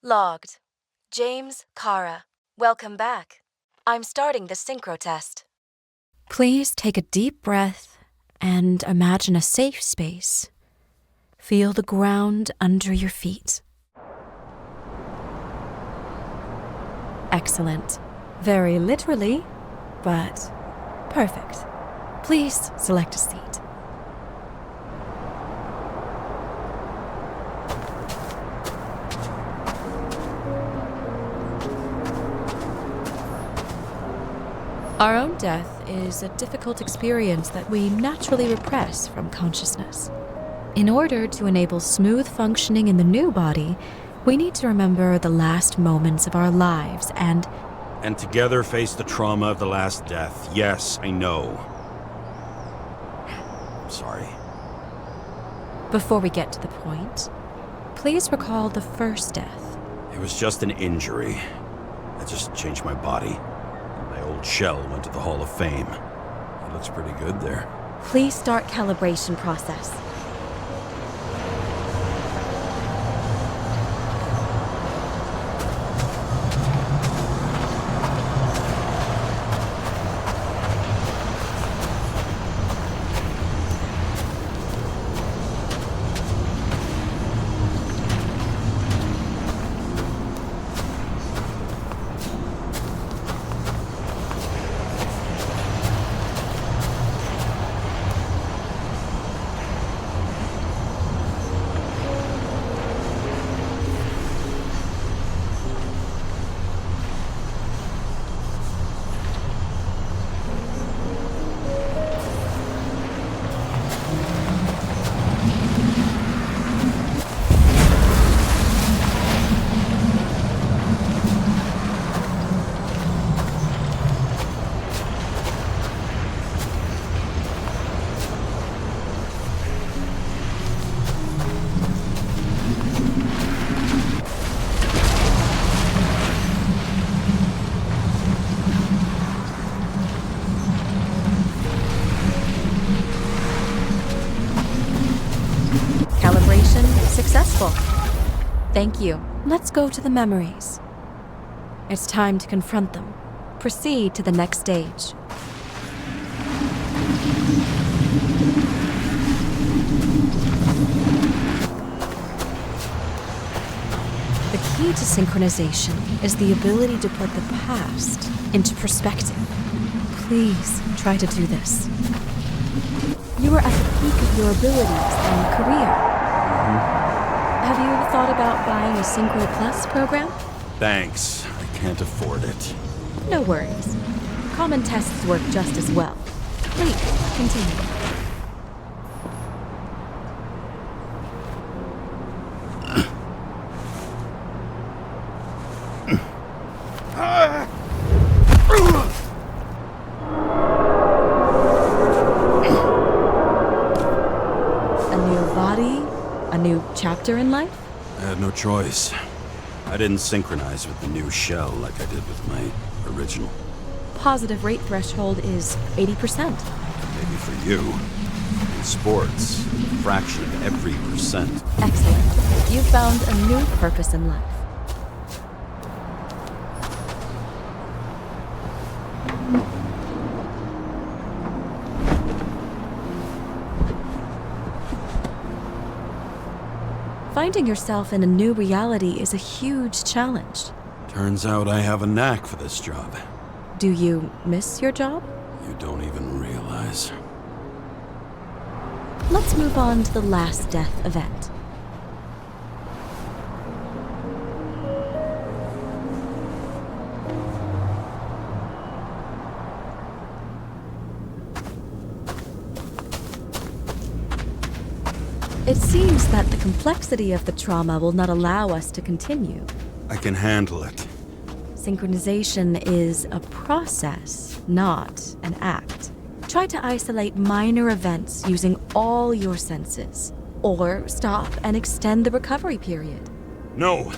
Logged. James, Kara. Welcome back. I'm starting the synchro test. Please take a deep breath and imagine a safe space. Feel the ground under your feet. Excellent. Very literally, but perfect. Please select a seat. Our own death is a difficult experience that we naturally repress from consciousness. In order to enable smooth functioning in the new body, we need to remember the last moments of our lives and together face the trauma of the last death. Yes, I know. I'm sorry. Before we get to the point, please recall the first death. It was just an injury. I just changed my body. My old shell went to the Hall of Fame. It looks pretty good there. Please start calibration process. Successful. Thank you. Let's go to the memories. It's time to confront them. Proceed to the next stage. The key to synchronization is the ability to put the past into perspective. Please try to do this. You are at the peak of your abilities and career. Have you ever thought about buying a Synchro Plus program? Thanks. I can't afford it. No worries. Common tests work just as well. Please, continue. Chapter in life? I had no choice. I didn't synchronize with the new shell like I did with my original. Positive rate threshold is 80%. Maybe for you. In sports, a fraction of every percent. Excellent. You've found a new purpose in life. Finding yourself in a new reality is a huge challenge. Turns out I have a knack for this job. Do you miss your job? You don't even realize. Let's move on to the last death event. It seems that the complexity of the trauma will not allow us to continue. I can handle it. Synchronization is a process, not an act. Try to isolate minor events using all your senses, or stop and extend the recovery period. No.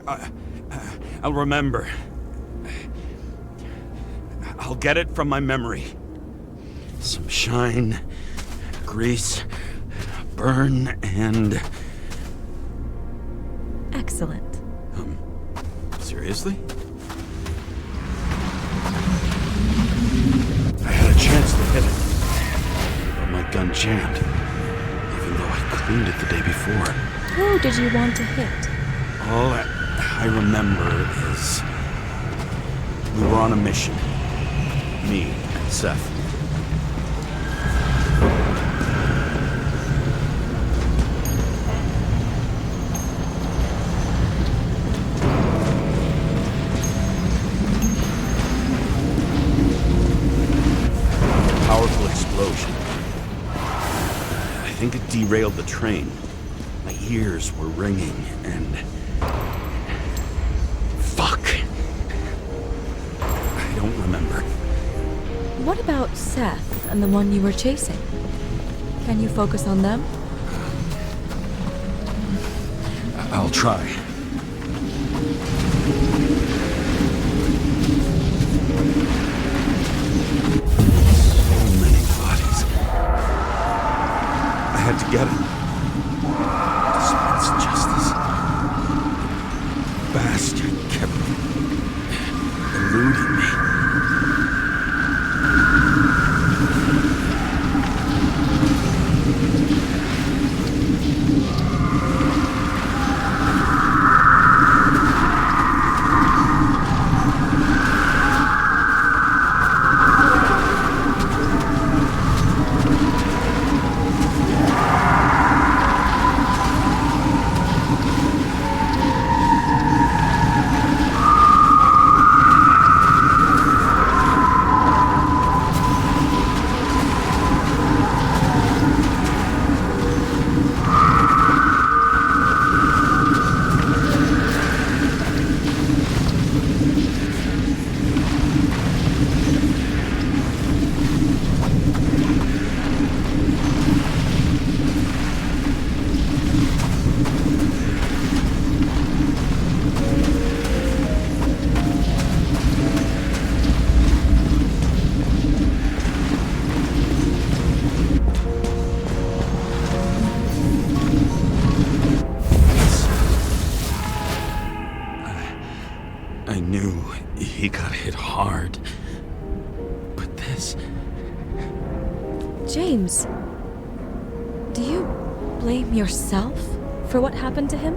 I'll remember. I'll get it from my memory. Some shine, grease, burn, and... Excellent. Seriously? I had a chance to hit it, but my gun jammed, even though I cleaned it the day before. Who did you want to hit? All I remember is we were on a mission. Me and Seth. Powerful explosion. I think it derailed the train. My ears were ringing and... Fuck. I don't remember. What about Seth and the one you were chasing? Can you focus on them? I'll try. Get it? Dispense justice. Bastard kept eluding me. I knew he got hit hard. But this... James, do you blame yourself for what happened to him?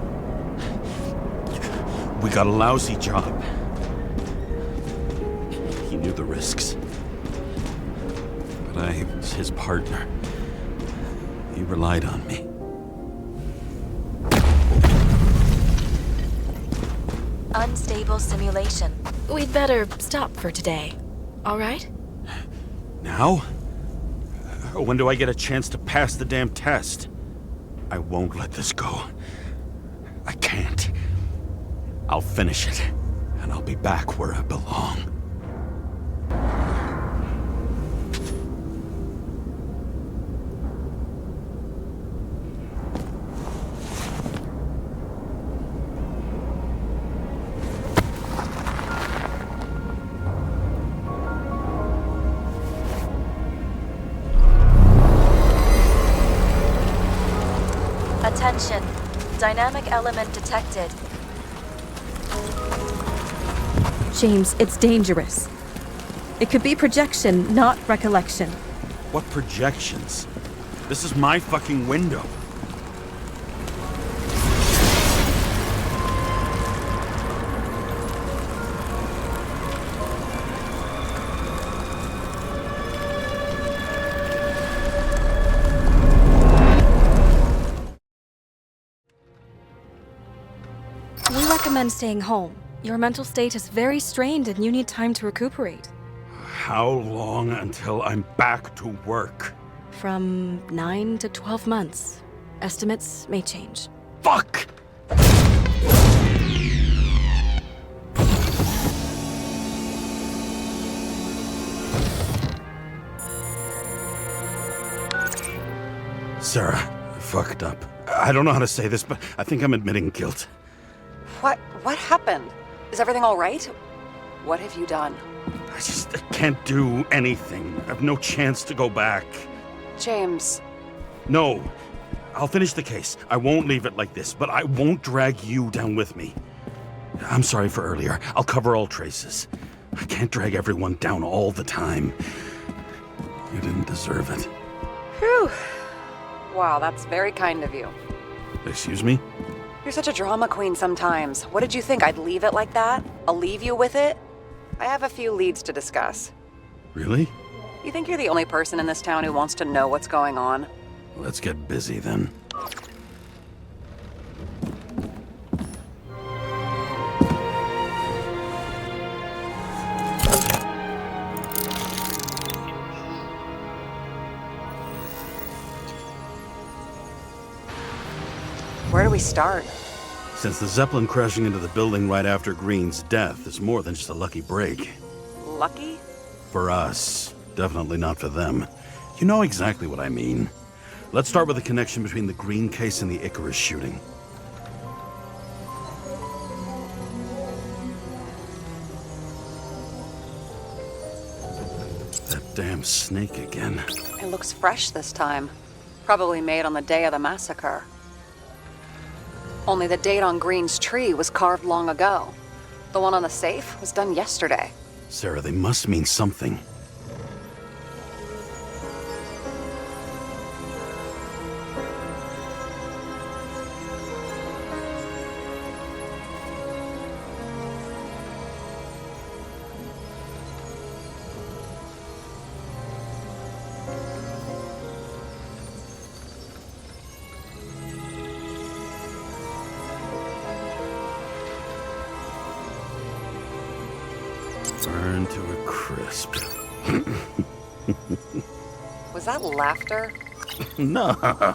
We got a lousy job. He knew the risks. But I was his partner. He relied on me. Unstable simulation. We'd better stop for today. All right? Now? When do I get a chance to pass the damn test? I won't let this go. I can't. I'll finish it, and I'll be back where I belong. Attention. Dynamic element detected. James, it's dangerous. It could be projection, not recollection. What projections? This is my fucking window. We recommend staying home. Your mental state is very strained and you need time to recuperate. How long until I'm back to work? From 9 to 12 months. Estimates may change. Fuck! Sarah, I fucked up. I don't know how to say this, but I think I'm admitting guilt. What happened? Is everything all right? What have you done? I can't do anything. I have no chance to go back. James. No. I'll finish the case. I won't leave it like this, but I won't drag you down with me. I'm sorry for earlier. I'll cover all traces. I can't drag everyone down all the time. You didn't deserve it. Whew. Wow, that's very kind of you. Excuse me? You're such a drama queen sometimes. What did you think, I'd leave it like that? I'll leave you with it? I have a few leads to discuss. Really? You think you're the only person in this town who wants to know what's going on? Let's get busy then. Where do we start? Since the Zeppelin crashing into the building right after Green's death is more than just a lucky break. Lucky? For us. Definitely not for them. You know exactly what I mean. Let's start with the connection between the Green case and the Icarus shooting. That damn snake again. It looks fresh this time. Probably made on the day of the massacre. Only the date on Green's tree was carved long ago. The one on the safe was done yesterday. Sarah, they must mean something. Burn to a crisp. Was that laughter? No. I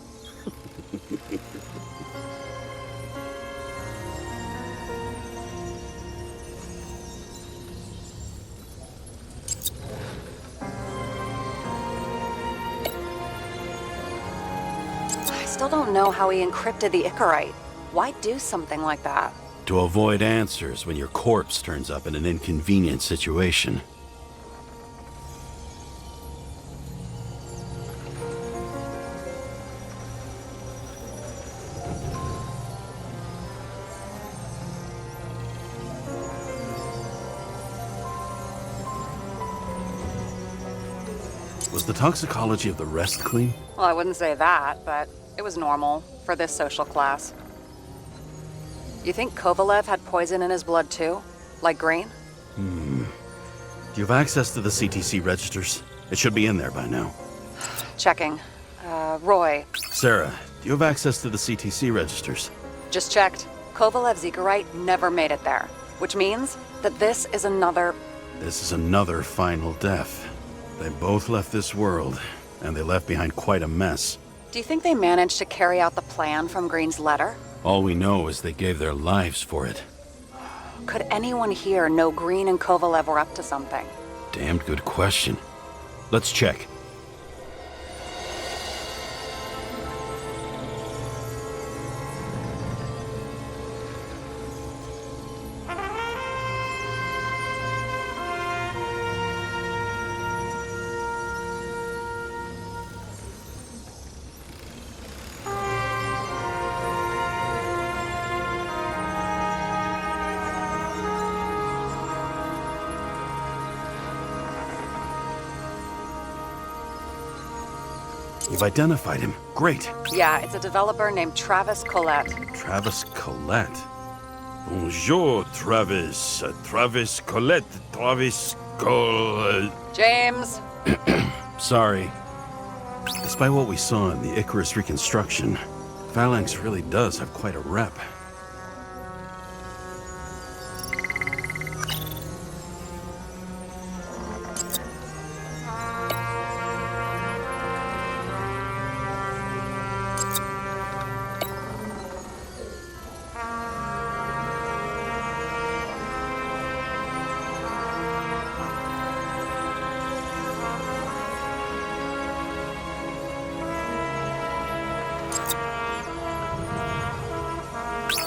still don't know how he encrypted the Icarite. Why do something like that? To avoid answers when your corpse turns up in an inconvenient situation. Was the toxicology of the rest clean? Well, I wouldn't say that, but it was normal for this social class. You think Kovalev had poison in his blood too? Like Green? Do you have access to the CTC registers? It should be in there by now. Checking. Roy, Sarah, do you have access to the CTC registers? just checked. Kovalev's Icarite never made it there, which means that this is another... This is another final death. They both left this world, and they left behind quite a mess. Do you think they managed to carry out the plan from Green's letter? All we know is they gave their lives for it. Could anyone here know Green and Kovalev were up to something? Damned good question. Let's check. You've identified him. Great. Yeah, it's a developer named Travis Collette. Travis Collette. Bonjour, Travis. Travis Colette. Travis James! Sorry. Despite what we saw in the Icarus reconstruction, Phalanx really does have quite a rep.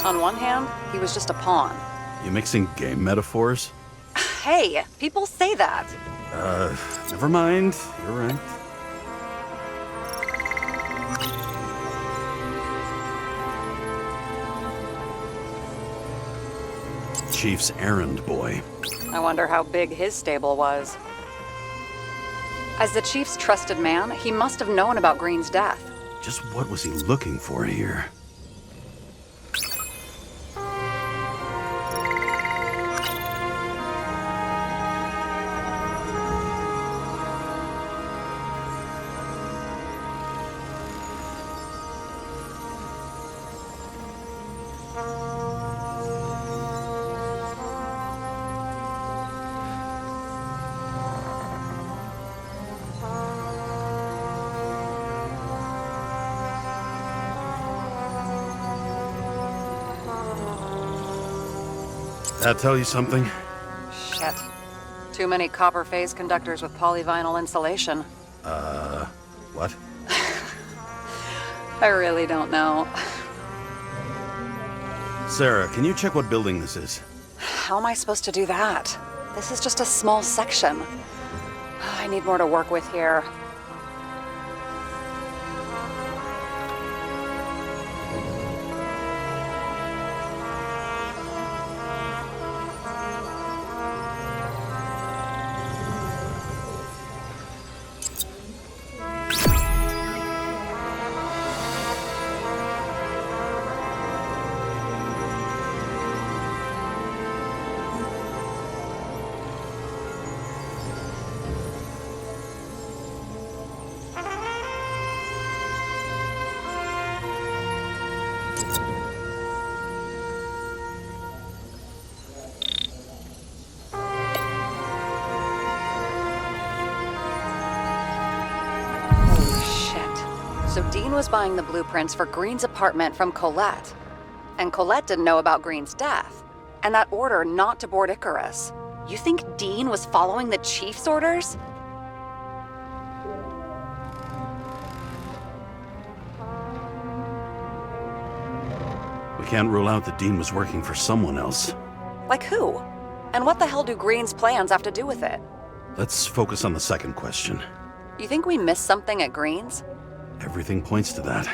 On one hand, he was just a pawn. You mixing game metaphors? Hey, people say that. Never mind. You're right. Chief's errand boy. I wonder how big his stable was. As the chief's trusted man, he must have known about Green's death. Just what was he looking for here? That tell you something? Shit. Too many copper phase conductors with polyvinyl insulation. What? I really don't know. Sarah, can you check what building this is? How am I supposed to do that? This is just a small section. I need more to work with here. Holy shit. So Dean was buying the blueprints for Green's apartment from Colette. And Colette didn't know about Green's death. And that order not to board Icarus. You think Dean was following the chief's orders? We can't rule out that Dean was working for someone else. Like who? And what the hell do Green's plans have to do with it? Let's focus on the second question. You think we missed something at Green's? Everything points to that.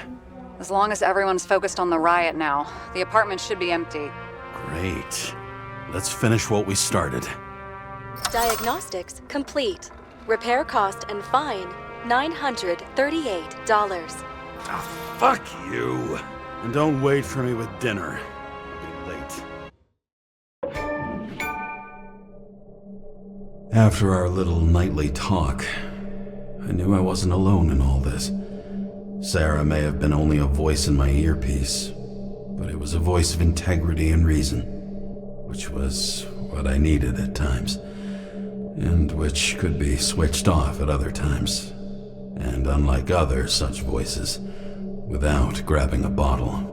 As long as everyone's focused on the riot now, the apartment should be empty. Great. Let's finish what we started. Diagnostics complete. Repair cost and fine $938. Oh, fuck you. And don't wait for me with dinner. I'll be late. After our little nightly talk, I knew I wasn't alone in all this. Sarah may have been only a voice in my earpiece, but it was a voice of integrity and reason, which was what I needed at times, and which could be switched off at other times, and unlike other such voices, without grabbing a bottle.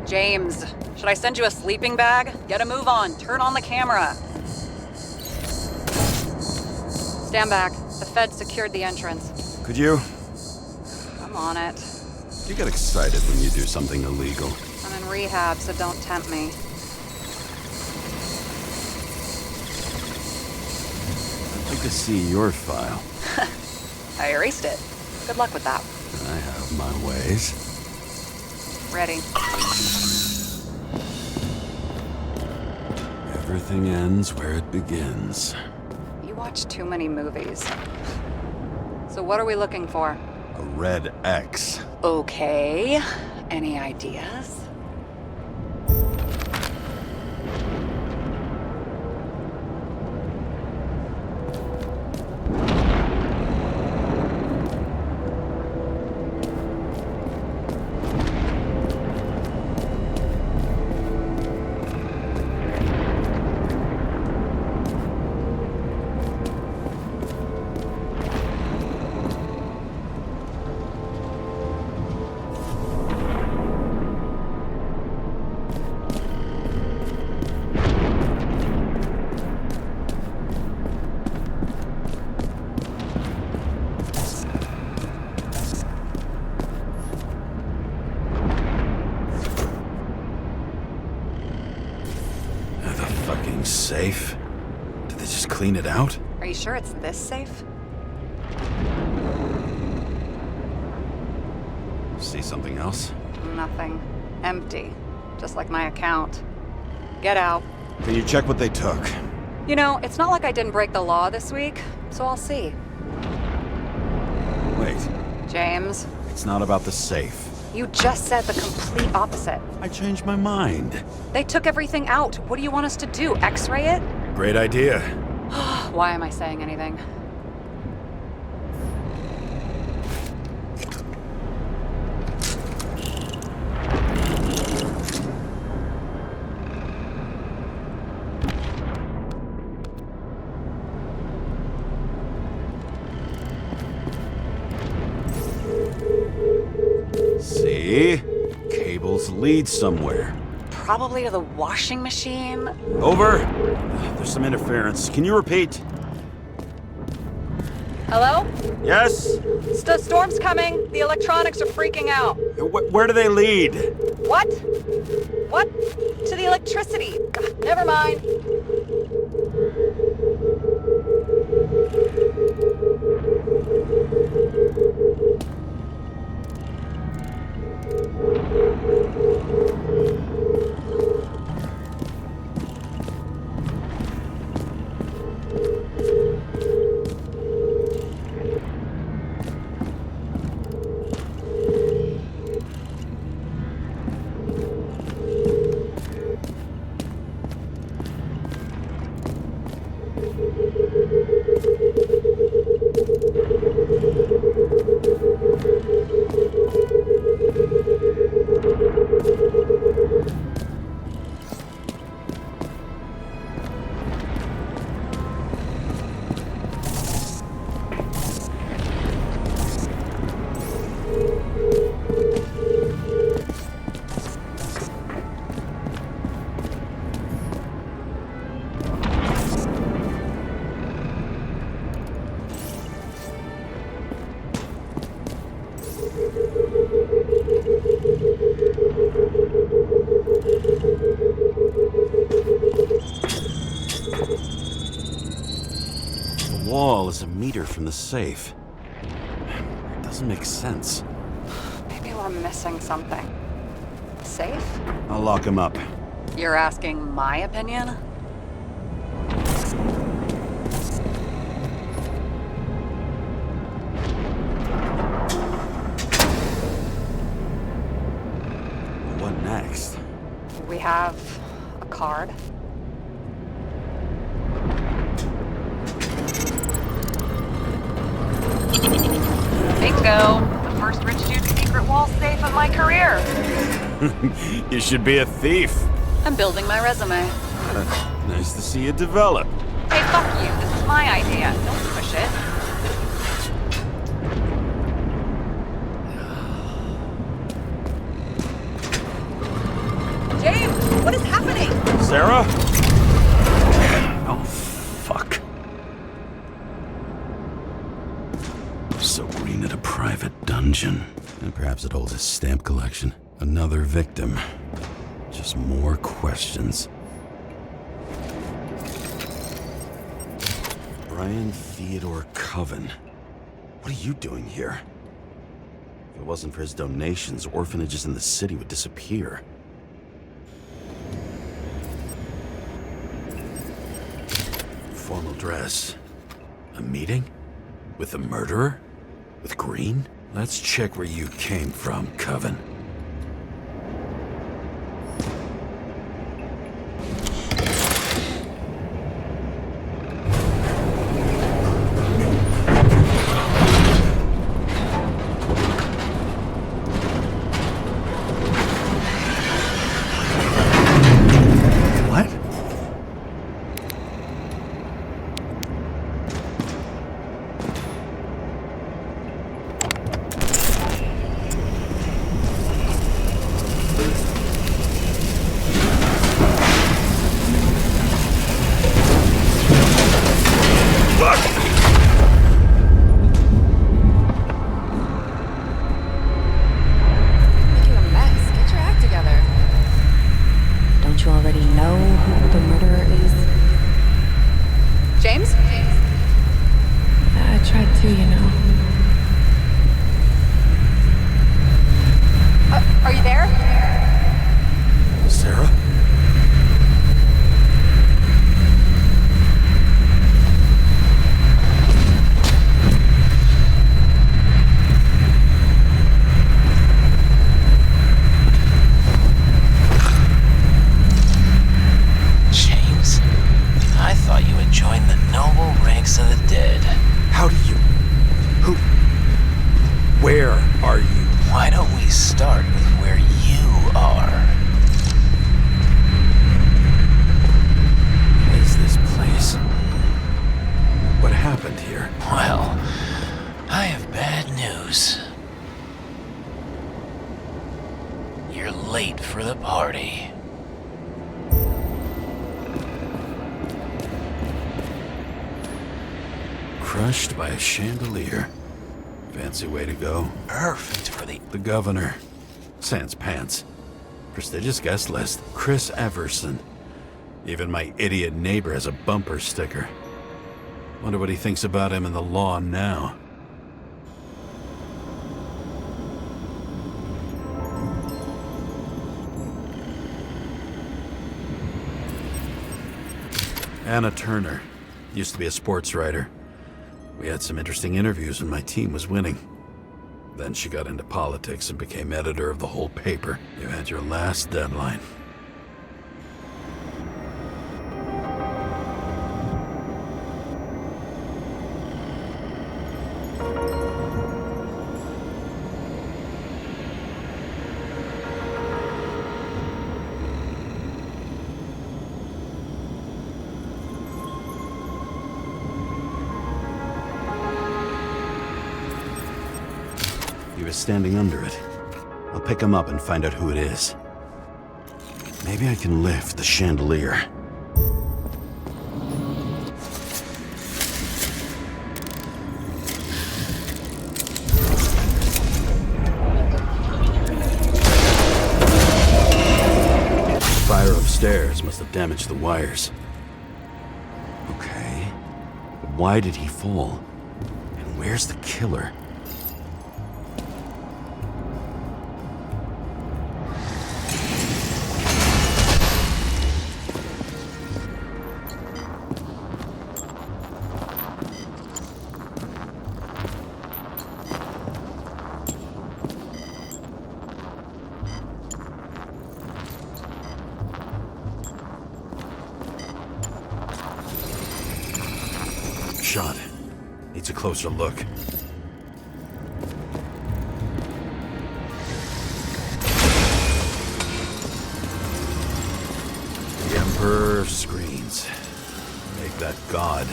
James, should I send you a sleeping bag? Get a move on. Turn on the camera. Stand back. The feds secured the entrance. Could you? I'm on it. You get excited when you do something illegal. I'm in rehab, so don't tempt me. I'd like to see your file. I erased it. Good luck with that. I have my ways. Ready. Everything ends where it begins. You watch too many movies. So what are we looking for? A red X. Okay. Any ideas? Safe? Did they just clean it out? Are you sure it's this safe? See something else? Nothing. Empty. Just like my account. Get out. Can you check what they took? You know, it's not like I didn't break the law this week, so I'll see. Wait. James. It's not about the safe. You just said the complete opposite. I changed my mind. They took everything out. What do you want us to do? X-ray it? Great idea. Why am I saying anything? See? Cables lead somewhere. Probably to the washing machine. Over. There's some interference. Can you repeat? Hello? Yes? The storm's coming. The electronics are freaking out. Where do they lead? What? What? To the electricity. Never mind. wall is a meter from the safe. It doesn't make sense. Maybe we're missing something. Safe? I'll lock him up. You're asking my opinion? What next? We have a card. Bingo! The first rich dude's secret wall safe of my career. You should be a thief. I'm building my resume. Nice to see you develop. Hey, fuck you. This is my idea. Don't push it. James, what is happening? Sarah? Oh, fuck. So Green at a private dungeon. And perhaps it holds his stamp collection. Another victim. Just more questions. Brian Theodore Coven. What are you doing here? If it wasn't for his donations, orphanages in the city would disappear. Formal dress. A meeting? With the murderer? With Green? Let's check where you came from, Coven. Crushed by a chandelier. Fancy way to go. Perfect for the governor. Sans pants. Prestigious guest list. Chris Everson. Even my idiot neighbor has a bumper sticker. Wonder what he thinks about him and the law now. Anna Turner. Used to be a sports writer. We had some interesting interviews when my team was winning. Then she got into politics and became editor of the whole paper. You had your last deadline. He was standing under it. I'll pick him up and find out who it is. Maybe I can lift the chandelier. Fire upstairs must have damaged the wires. Okay. The why did he fall? And where's the killer? Shot. Needs a closer look. The Emperor of Screens. Make that god.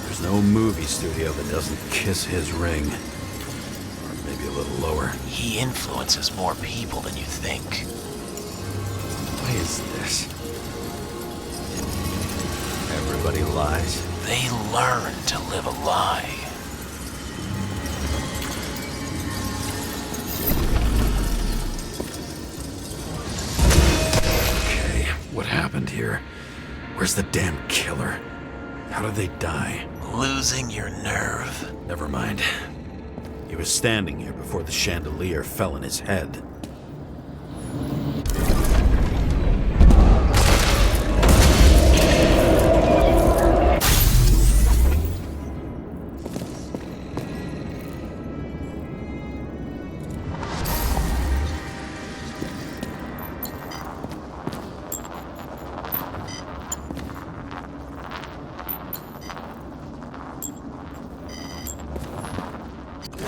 There's no movie studio that doesn't kiss his ring. Or maybe a little lower. He influences more people than you think. Why is this? Everybody lies. They learn to live a lie. Okay, what happened here? Where's the damn killer? How did they die? Losing your nerve. Never mind. He was standing here before the chandelier fell on his head.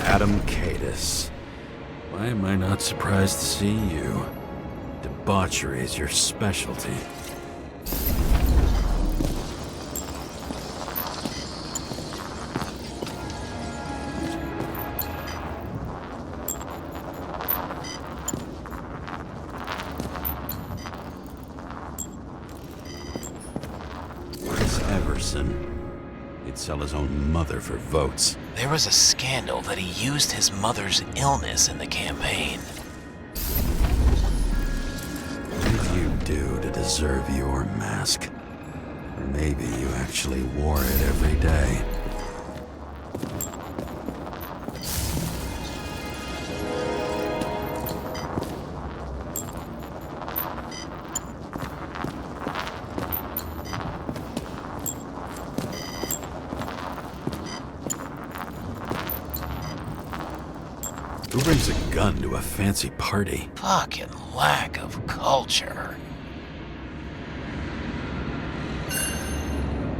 Adam Cadis. Why am I not surprised to see you? Debauchery is your specialty. Chris Everson. He'd sell his own mother for votes. There was a scandal that he used his mother's illness in the campaign. What did you do to deserve your mask? Or maybe you actually wore it every day. Who brings a gun to a fancy party? Fucking lack of culture.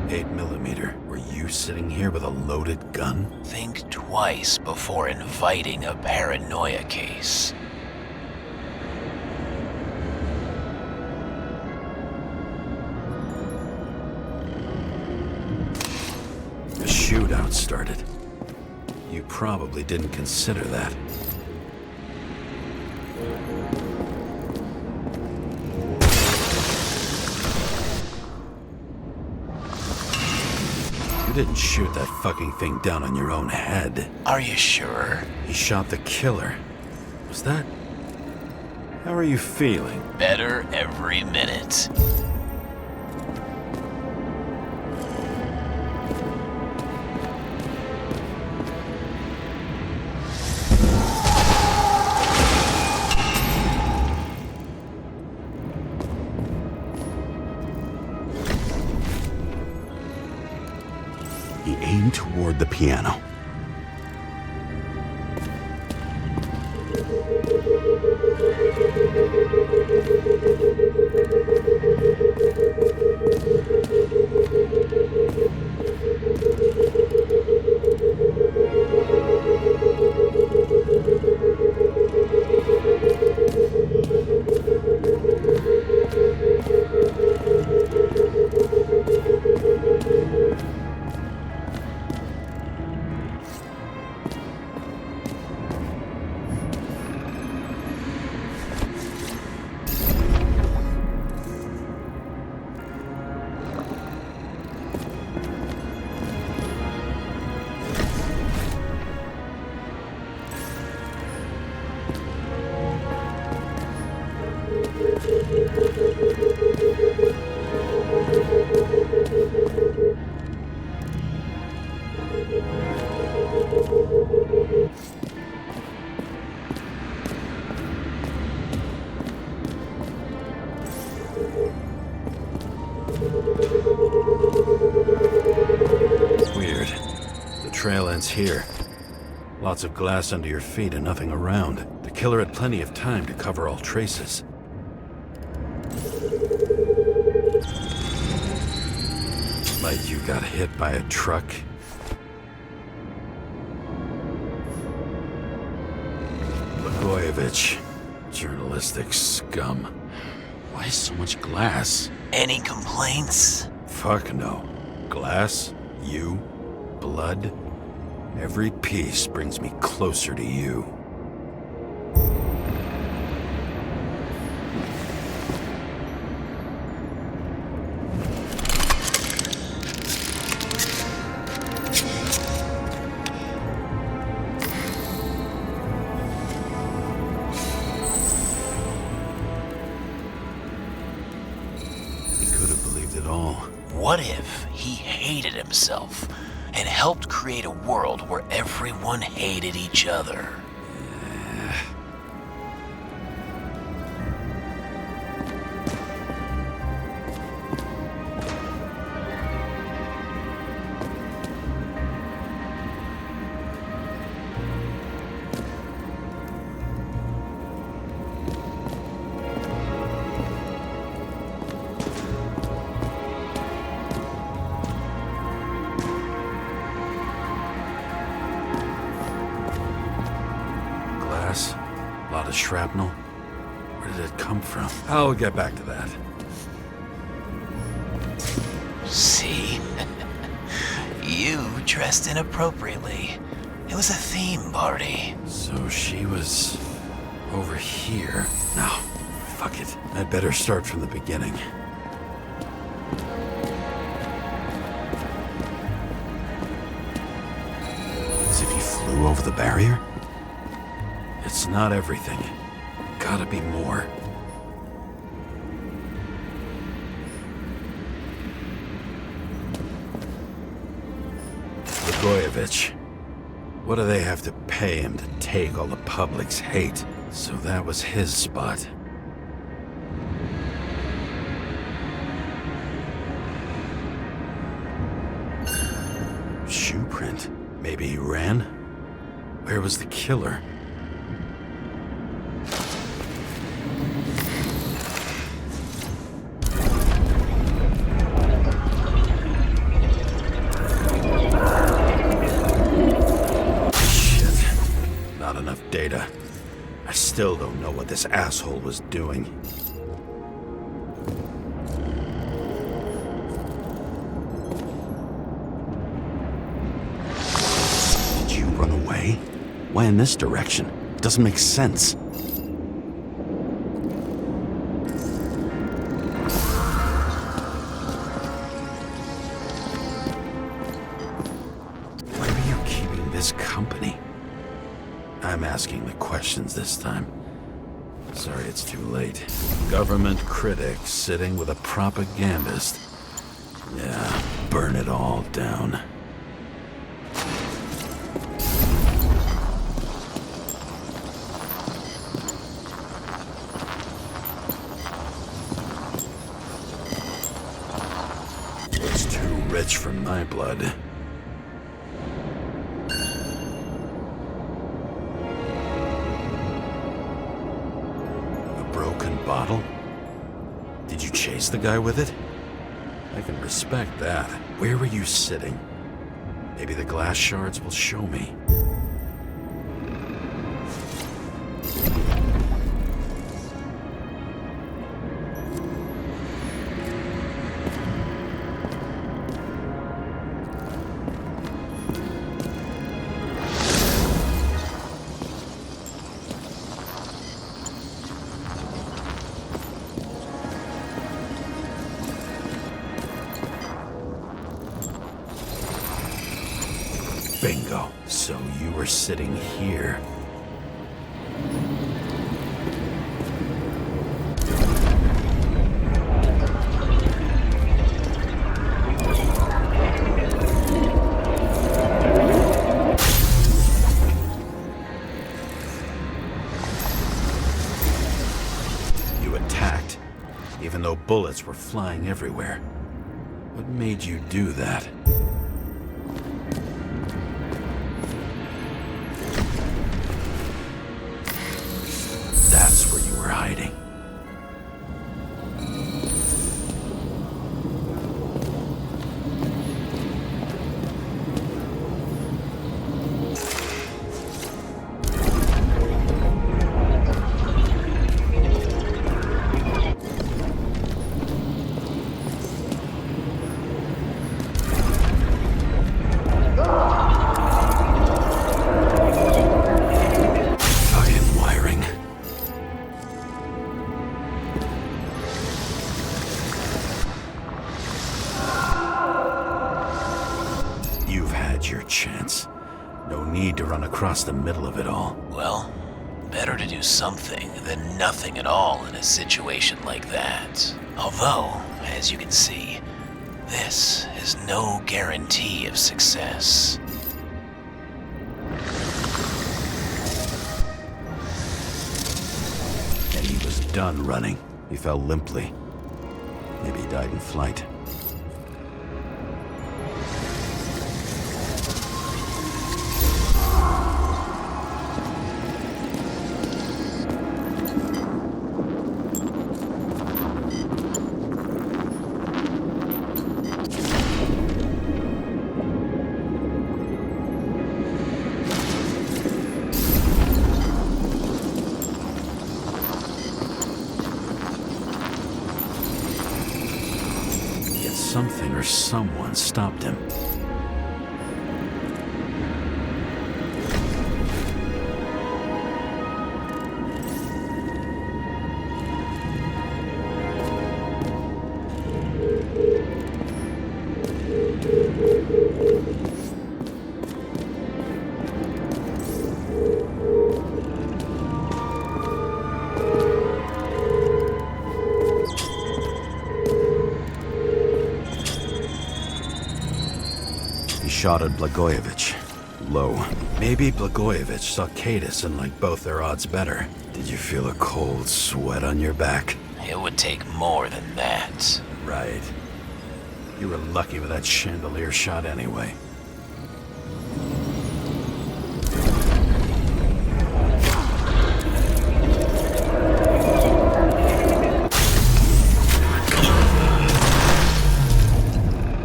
8mm. Were you sitting here with a loaded gun? Think twice before inviting a paranoia case. The shootout started. You probably didn't consider that. You didn't shoot that fucking thing down on your own head. Are you sure? He shot the killer. Was that... How are you feeling? Better every minute. He aimed toward the piano. Weird. The trail ends here. Lots of glass under your feet and nothing around. The killer had plenty of time to cover all traces. Like you got hit by a truck. Blagojevich. Journalistic scum. Why so much glass? Any complaints? Fuck no. Glass, you, blood. Every piece brings me closer to you. What if he hated himself and helped create a world where everyone hated each other? A lot of shrapnel. Where did it come from? I'll get back to that. See? You dressed inappropriately. It was a theme party. So she was over here. No, fuck it. I'd better start from the beginning. As if he flew over the barrier? It's not everything. Gotta be more. Blagojevich. What do they have to pay him to take all the public's hate? So that was his spot. Shoe print. Maybe he ran? Where was the killer? Data. I still don't know what this asshole was doing. Did you run away? Why in this direction? It doesn't make sense. Where are you keeping this company? I'm asking the questions this time. Sorry it's too late. Government critic sitting with a propagandist. Yeah, burn it all down. It's too rich for my blood. Bottle? Did you chase the guy with it? I can respect that. Where were you sitting? Maybe the glass shards will show me. Bingo. So you were sitting here. bullets were flying everywhere. What made you do that? That's where you were hiding. Your chance. No need to run across the middle of it all. Well, better to do something than nothing at all in a situation like that. Although, as you can see, this is no guarantee of success. And he was done running. He fell limply. Maybe he died in flight. Something or someone stopped him. Shot at Blagojevich. Low. Maybe Blagojevich saw Cadis and liked both their odds better. Did you feel a cold sweat on your back? It would take more than that. Right. You were lucky with that chandelier shot anyway.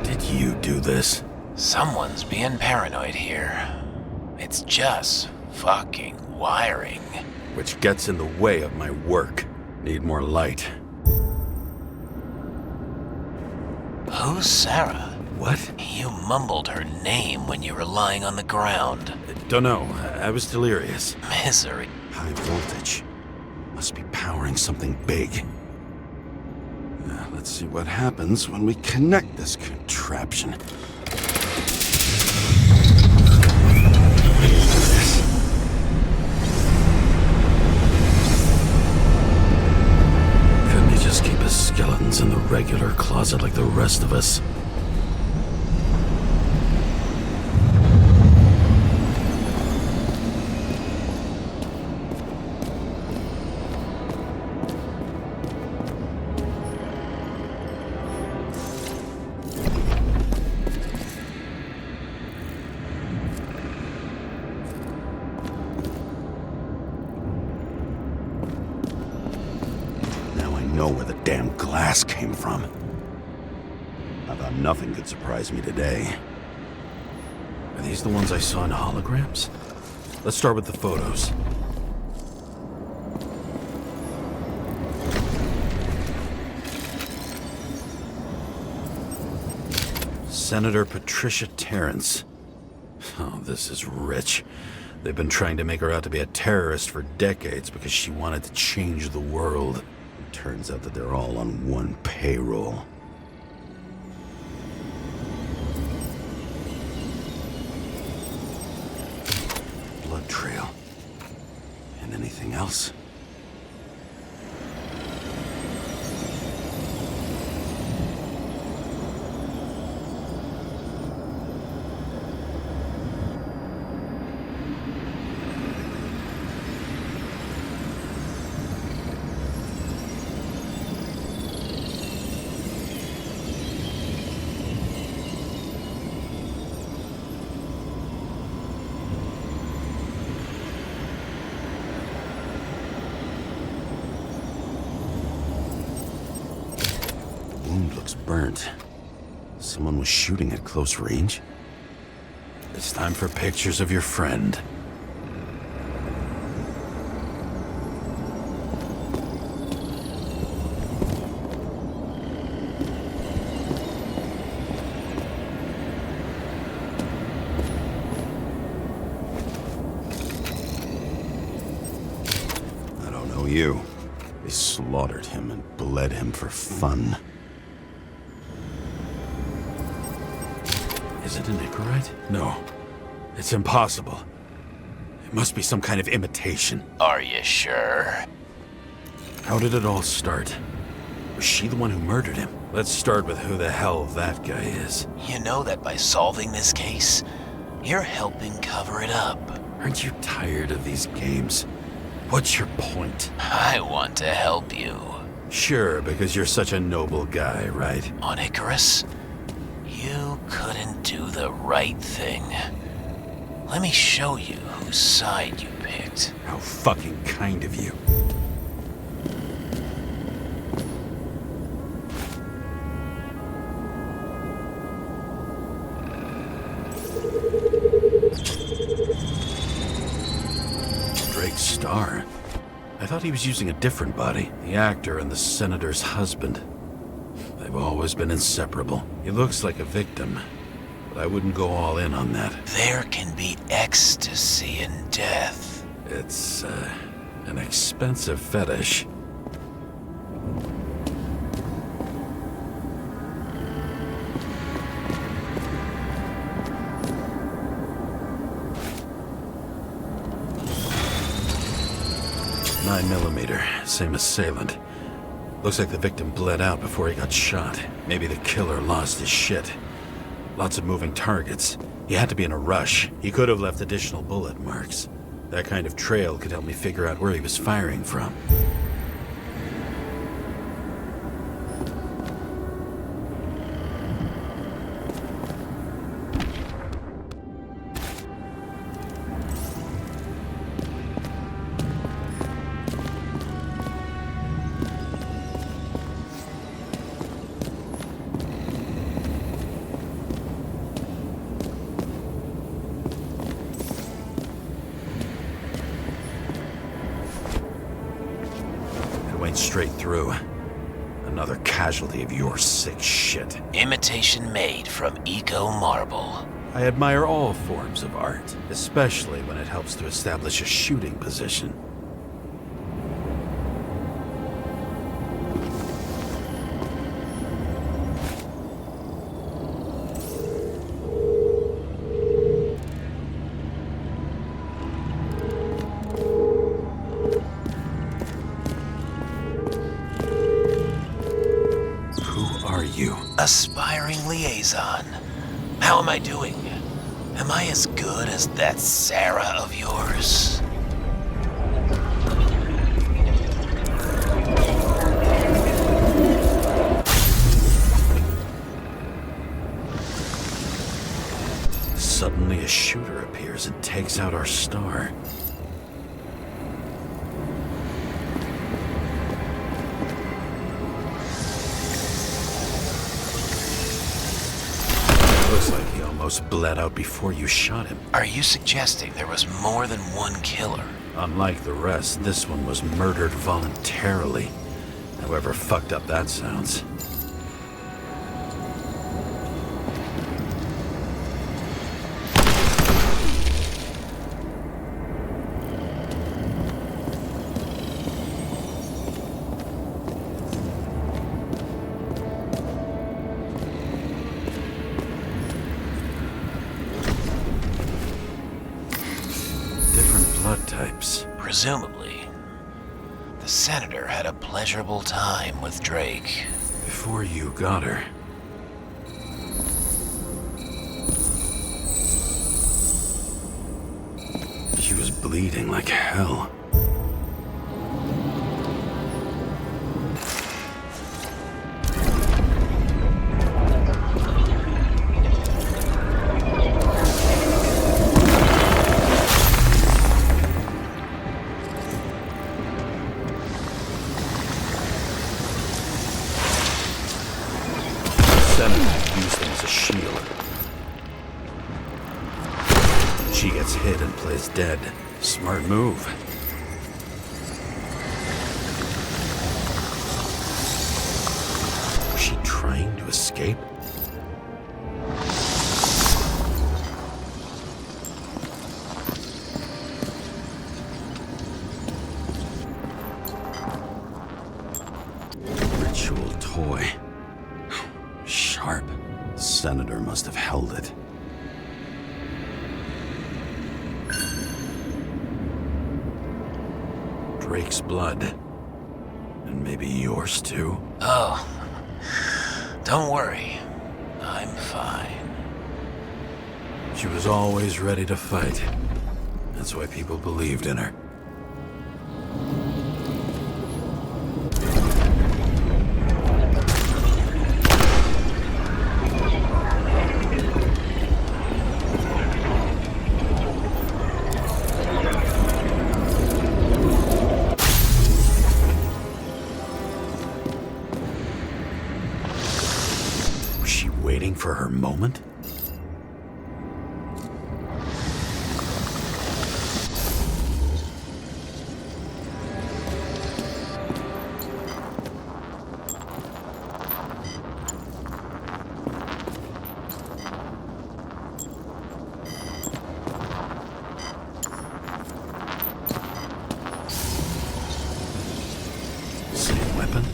Did you do this? Someone's being paranoid here. It's just fucking wiring. Which gets in the way of my work. Need more light. Who's Sarah? What? You mumbled her name when you were lying on the ground. Dunno. I was delirious. Misery. High voltage. Must be powering something big. Let's see what happens when we connect this contraption. Couldn't he just keep his skeletons in the regular closet like the rest of us? Know where the damn glass came from. I thought nothing could surprise me today. Are these the ones I saw in holograms? Let's start with the photos. Senator Patricia Terrence. Oh, this is rich. They've been trying to make her out to be a terrorist for decades because she wanted to change the world. Turns out that they're all on one payroll. Blood trail. And anything else? wound looks burnt. Someone was shooting at close range? It's time for pictures of your friend. I don't know you. They slaughtered him and bled him for fun. Is it an Icarite? No. It's impossible. It must be some kind of imitation. Are you sure? How did it all start? Was she the one who murdered him? Let's start with who the hell that guy is. You know that by solving this case, you're helping cover it up. Aren't you tired of these games? What's your point? I want to help you. Sure, because you're such a noble guy, right? On Icarus, you couldn't do the right thing. Let me show you whose side you picked. How fucking kind of you. Drake's star. I thought he was using a different body. The actor and the senator's husband. They've always been inseparable. He looks like a victim, but I wouldn't go all in on that. There can be ecstasy in death. It's, an expensive fetish. .9mm, same assailant. Looks like the victim bled out before he got shot. Maybe the killer lost his shit. Lots of moving targets. He had to be in a rush. He could have left additional bullet marks. That kind of trail could help me figure out where he was firing from. Straight through. Another casualty of your sick shit. Imitation made from eco marble. I admire all forms of art, especially when it helps to establish a shooting position. Aspiring liaison. How am I doing? Am I as good as that Sarah of yours? Suddenly a shooter appears and takes out our star. Looks like he almost bled out before you shot him. Are you suggesting there was more than one killer? Unlike the rest, this one was murdered voluntarily. However fucked up that sounds. Presumably, the senator had a pleasurable time with Drake. Before you got her. She was bleeding like hell. pit and plays dead. Smart move. Was she trying to escape? Ritual toy. Sharp. The senator must have held it. Drake's blood. And maybe yours too? Oh, don't worry. I'm fine. She was always ready to fight. That's why people believed in her. Waiting for her moment? Same weapon?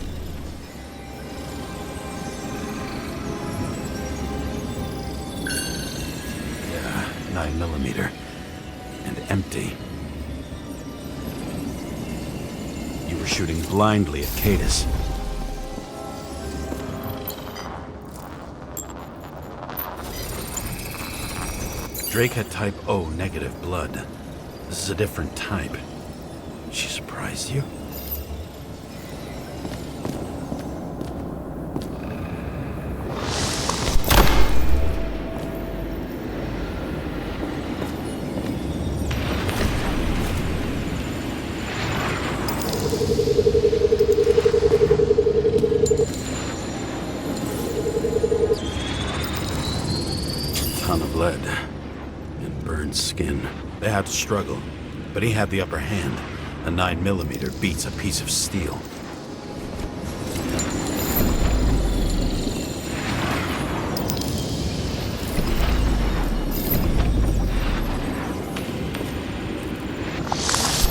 9mm. And empty. You were shooting blindly at Cadus. Drake had type O negative blood. This is a different type. She surprised you? Ton of lead and burned skin. They had to struggle, but he had the upper hand. A 9mm beats a piece of steel.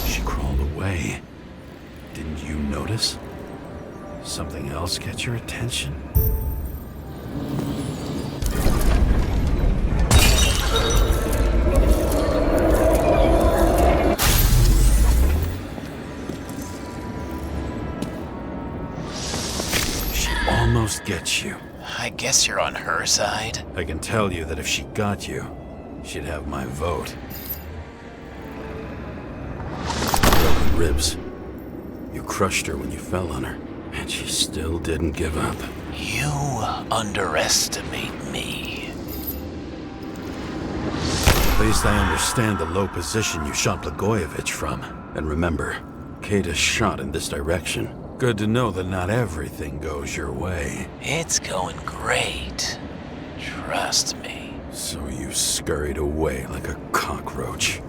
She crawled away. Didn't you notice? Something else get your attention? Almost gets you. I guess you're on her side. I can tell you that if she got you, she'd have my vote. Broken ribs. You crushed her when you fell on her, and she still didn't give up. You underestimate me. At least I understand the low position you shot Blagojevich from. And remember, Cadus shot in this direction. Good to know that not everything goes your way. It's going great. Trust me. So you scurried away like a cockroach.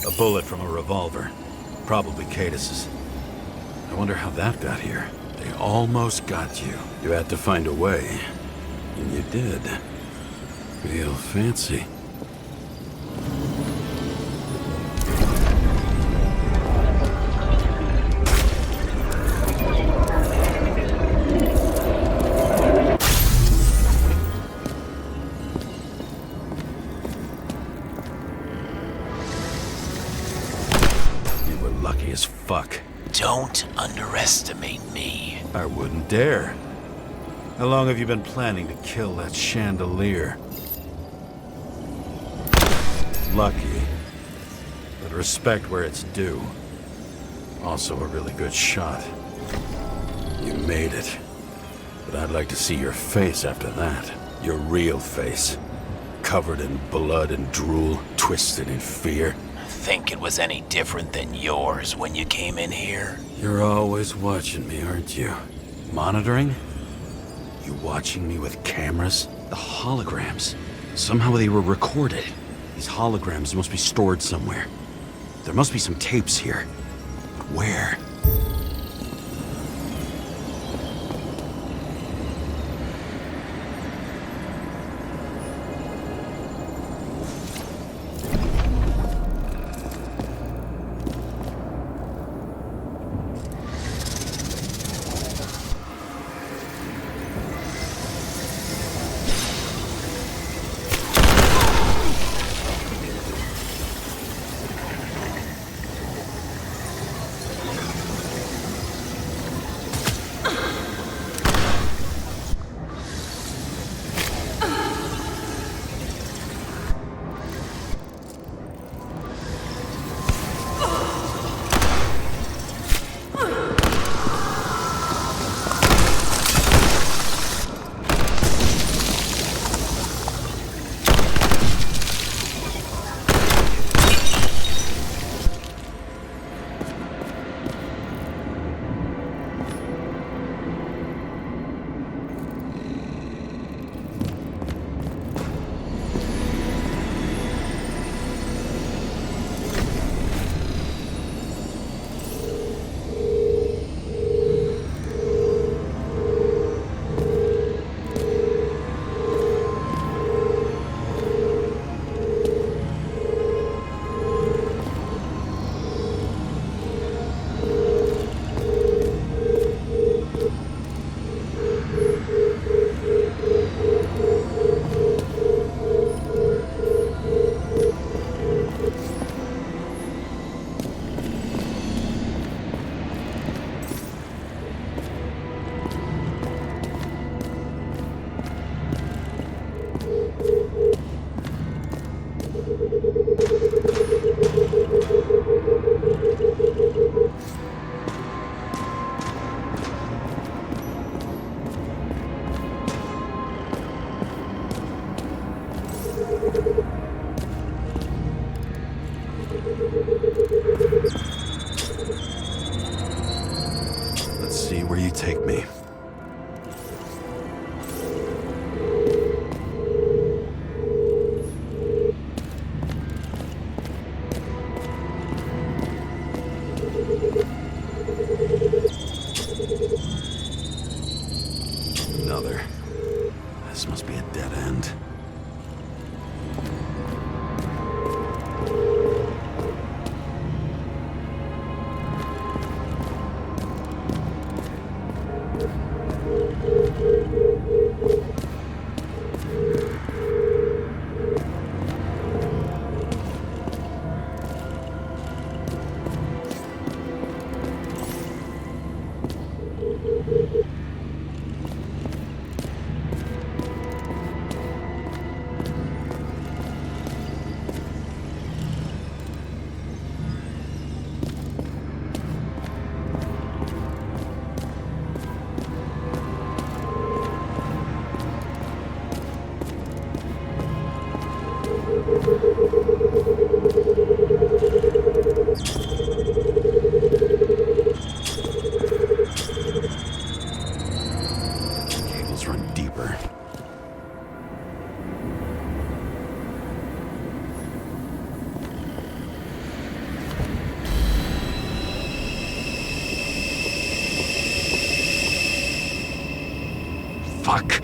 A bullet from a revolver. Probably Cadus's. I wonder how that got here. They almost got you. You had to find a way. And you did. Real fancy. Lucky as fuck. Don't underestimate me. I wouldn't dare. How long have you been planning to kill that chandelier? Lucky. But respect where it's due. Also a really good shot. You made it. But I'd like to see your face after that. Your real face. Covered in blood and drool, twisted in fear. Think it was any different than yours when you came in here? You're always watching me, aren't you? Monitoring? You watching me with cameras? The holograms. Somehow they were recorded. These holograms must be stored somewhere. There must be some tapes here. But where? Let's see where you take me. Another. This must be a dead end. Cables run deeper. Fuck.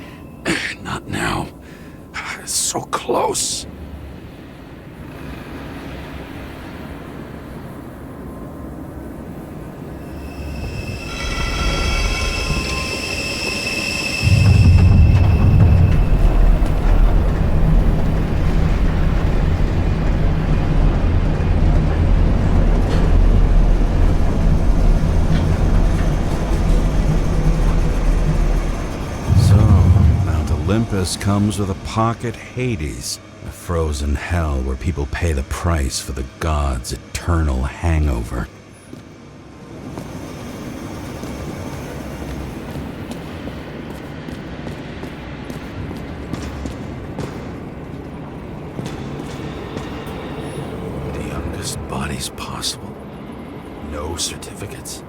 Not now. So close. Olympus comes with a pocket Hades, a frozen hell where people pay the price for the gods' eternal hangover. certificates.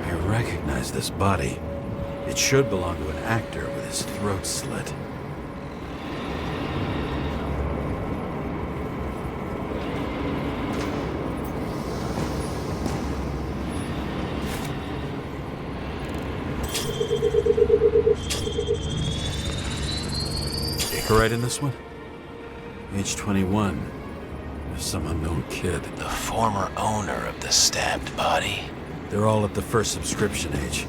I recognize this body. It should belong to an actor with his throat slit. Right in this one? Age 21. Some unknown kid. The former owner of the stabbed body. They're all at the first subscription age.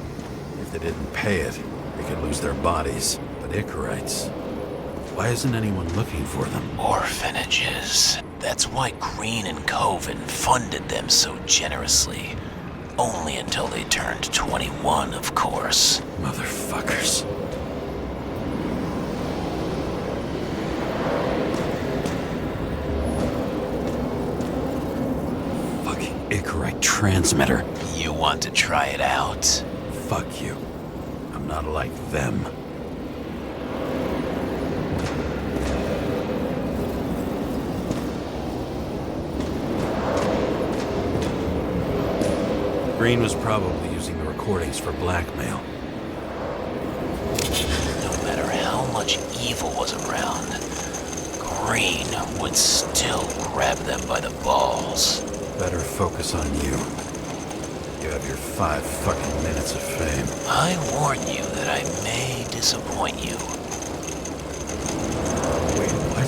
If they didn't pay it, they could lose their bodies. But Icarites, why isn't anyone looking for them? Orphanages. That's why Green and Coven funded them so generously. Only until they turned 21, of course. Motherfuckers. Icarite transmitter. You want to try it out? Fuck you. I'm not like them. Green was probably using the recordings for blackmail. No matter how much evil was around, Green would still grab them by the balls. Better focus on you. You have your 5 fucking minutes of fame. I warn you that I may disappoint you. Wait, what?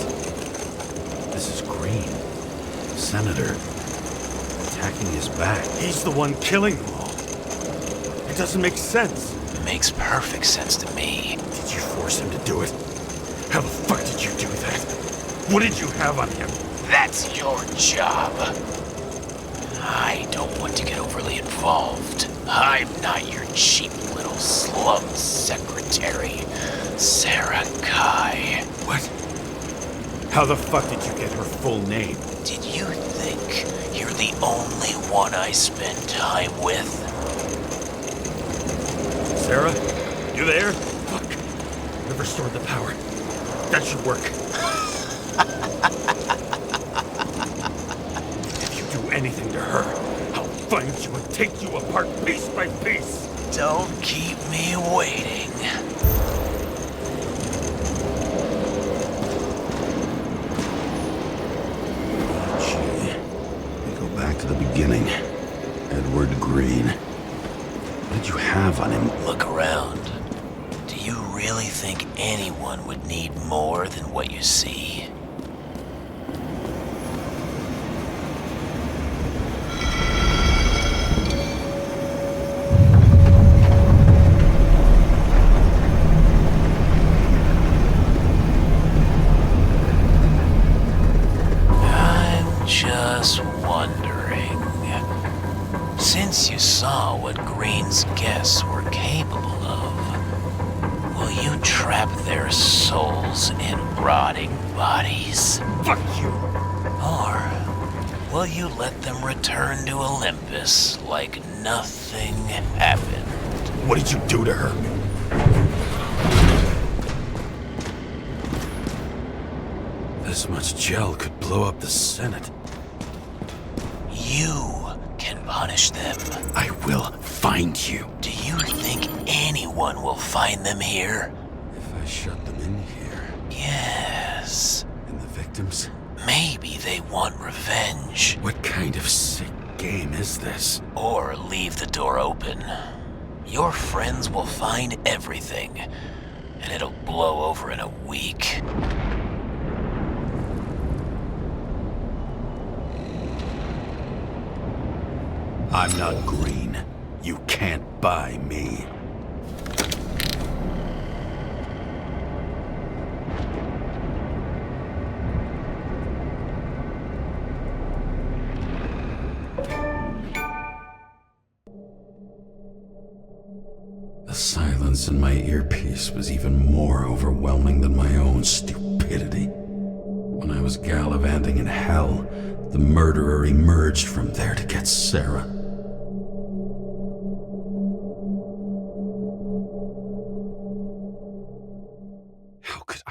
This is Green. Senator. Attacking his back. He's the one killing them all. It doesn't make sense. It makes perfect sense to me. Did you force him to do it? How the fuck did you do that? What did you have on him? That's your job. I don't want to get overly involved. I'm not your cheap little slum secretary, Sarah Kai. What? How the fuck did you get her full name? Did you think you're the only one I spend time with? Sarah, you there? Fuck. I've restored the power. That should work. Anything to her, I'll find you and take you apart piece by piece. Don't keep me waiting. Gee, we go back to the beginning. Edward Green. What did you have on him? Look around. Do you really think anyone would need more than what you see? Just wondering, since you saw what Green's guests were capable of, will you trap their souls in rotting bodies? Fuck you! Or will you let them return to Olympus like nothing happened? What did you do to her? This much gel could blow up the Senate. You can punish them. I will find you. Do you think anyone will find them here? If I shut them in here. Yes. And the victims? Maybe they want revenge. What kind of sick game is this? Or leave the door open. Your friends will find everything, and it'll blow over in a week. I'm not Green. You can't buy me. The silence in my earpiece was even more overwhelming than my own stupidity. When I was gallivanting in hell, the murderer emerged from there to get Sarah.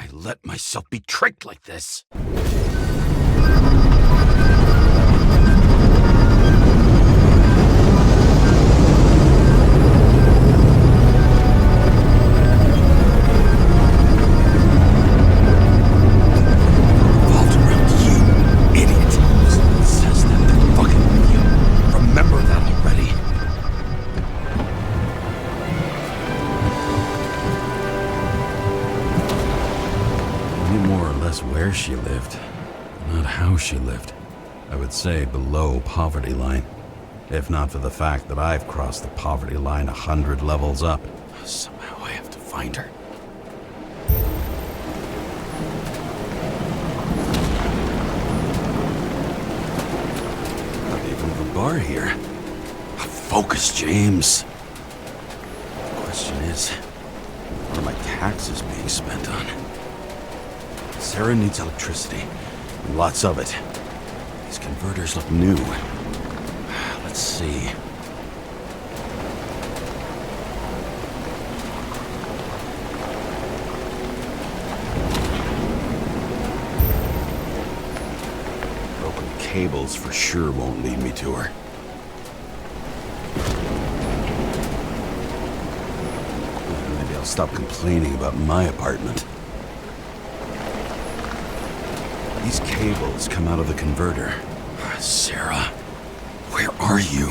I let myself be tricked like this? Where she lived, not how she lived. I would say below poverty line. If not for the fact that I've crossed the poverty line 100 levels up. Somehow I have to find her. Not even a bar here. Focus, James. The question is, what are my taxes being spent on? Sarah needs electricity, and lots of it. These converters look new. Let's see. Broken cables for sure won't lead me to her. Maybe I'll stop complaining about my apartment. These cables come out of the converter. Sarah, where are you?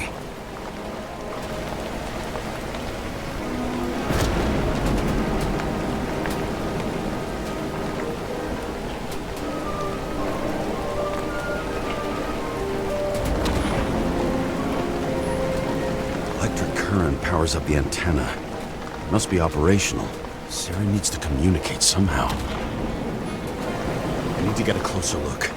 Electric current powers up the antenna. It must be operational. Sarah needs to communicate somehow. I need to get a closer look.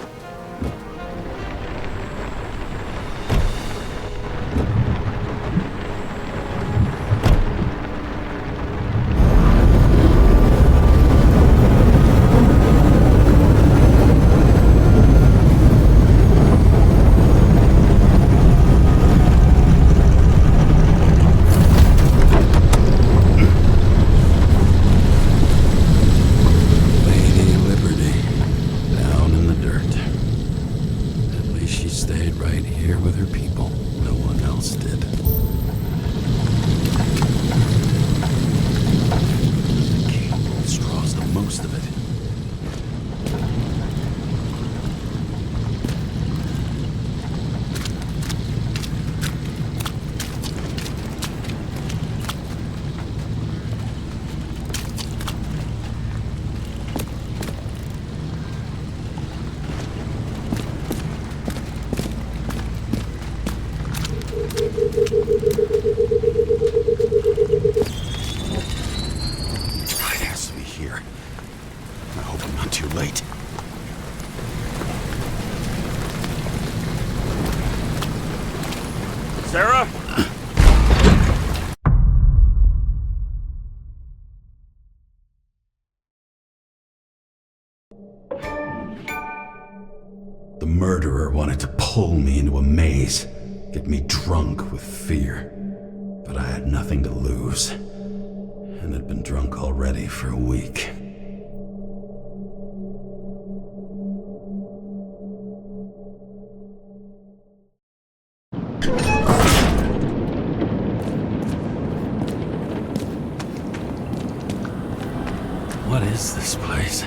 Sarah? The murderer wanted to pull me into a maze, get me drunk with fear. But I had nothing to lose, and had been drunk already for a week. What is this place?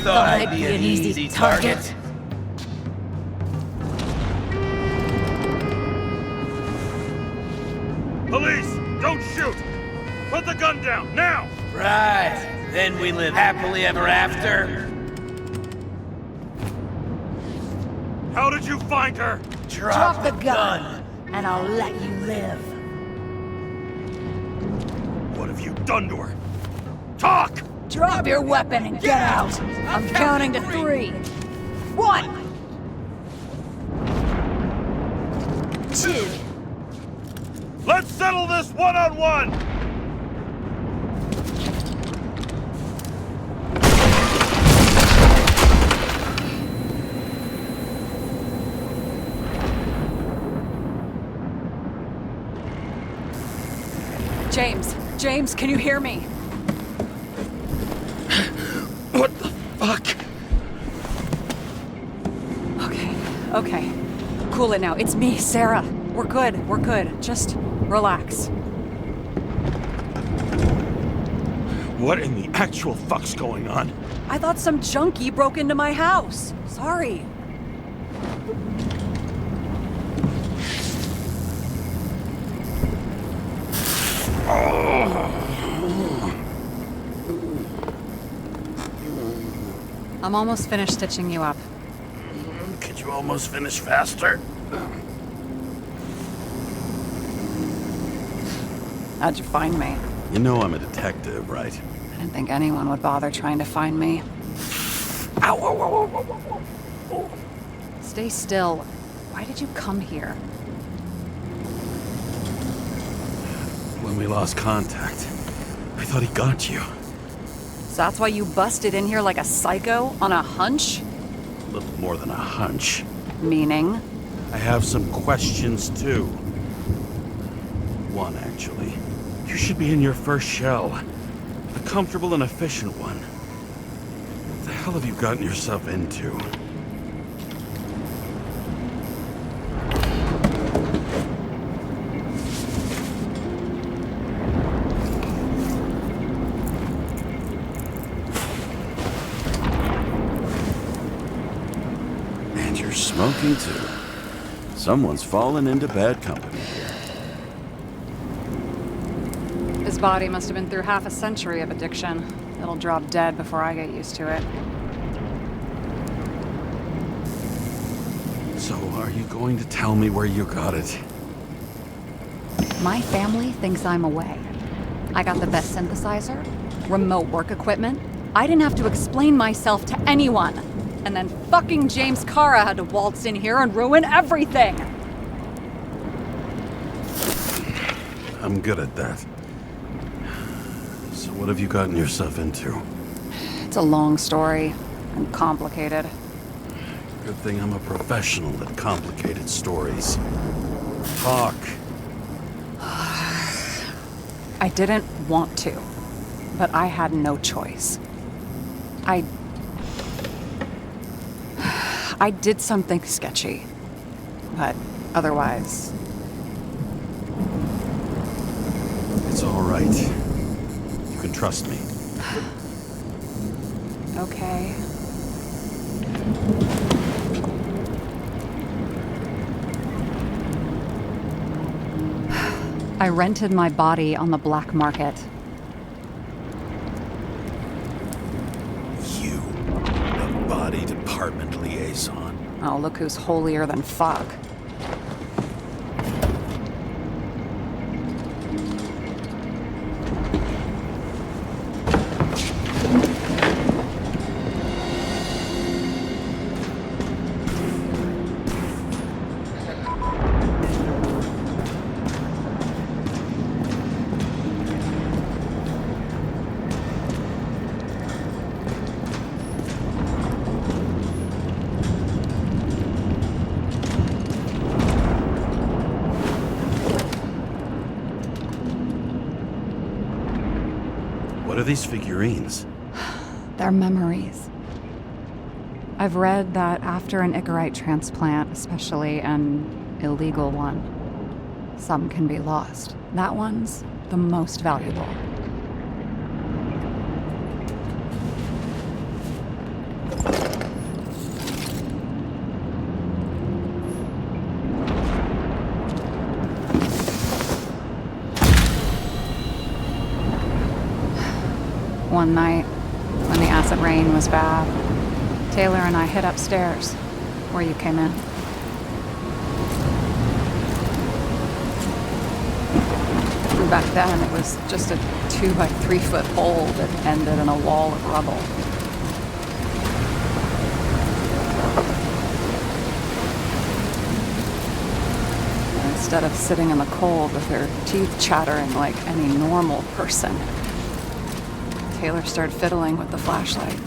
thought I'd be an easy target. Police, don't shoot! Put the gun down, now! Right. Then we live happily ever after. How did you find her? Drop the gun. and I'll let you live. What have you done to her? Talk! Drop your weapon and get out! I'm counting to 3. 1! 2. Let's settle this one-on-one! James, can you hear me? What the fuck? Okay. Cool it now. It's me, Sarah. We're good. Just relax. What in the actual fuck's going on? I thought some junkie broke into my house. Sorry. I'm almost finished stitching you up. Could you almost finish faster? How'd you find me? You know I'm a detective, right? I didn't think anyone would bother trying to find me. Ow! Stay still. Why did you come here? When we lost contact, I thought he got you. So that's why you busted in here like a psycho on a hunch? A little more than a hunch. Meaning? I have some questions, too. One, actually. You should be in your first shell. A comfortable and efficient one. What the hell have you gotten yourself into? And you're smoking, too. Someone's fallen into bad company here. His body must have been through half a century of addiction. It'll drop dead before I get used to it. So, are you going to tell me where you got it? My family thinks I'm away. I got the best synthesizer, remote work equipment. I didn't have to explain myself to anyone. And then fucking James Kara had to waltz in here and ruin everything. I'm good at that. So what have you gotten yourself into? It's a long story and complicated. Good thing I'm a professional at complicated stories. Talk. I didn't want to, but I had no choice. I did something sketchy, but otherwise... It's all right. You can trust me. Okay. I rented my body on the black market. You, the body department liaison. Oh, look who's holier than fuck. What are these figurines? They're memories. I've read that after an Icarite transplant, especially an illegal one, some can be lost. That one's the most valuable. One night, when the acid rain was bad, Taylor and I hid upstairs, where you came in. And back then, it was just a 2 by 3 foot hole that ended in a wall of rubble. And instead of sitting in the cold with her teeth chattering like any normal person, Taylor started fiddling with the flashlight.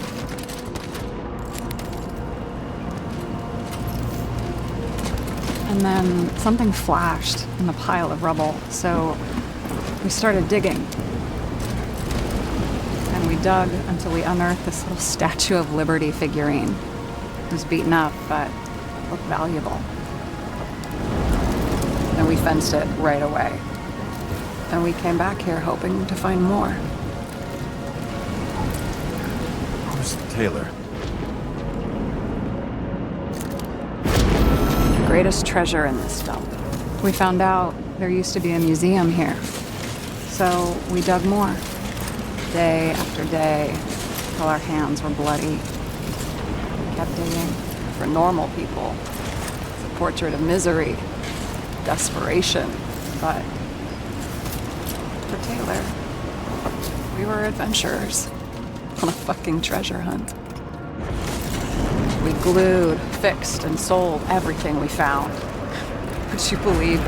And then something flashed in the pile of rubble, so we started digging. And we dug until we unearthed this little Statue of Liberty figurine. It was beaten up, but looked valuable. And we fenced it right away. And we came back here hoping to find more. Who's Taylor? The greatest treasure in this dump. We found out there used to be a museum here. So we dug more. Day after day, till our hands were bloody. We kept digging. For normal people, it's a portrait of misery, desperation. But for Taylor, we were adventurers on a fucking treasure hunt. We glued, fixed, and sold everything we found. Would you believe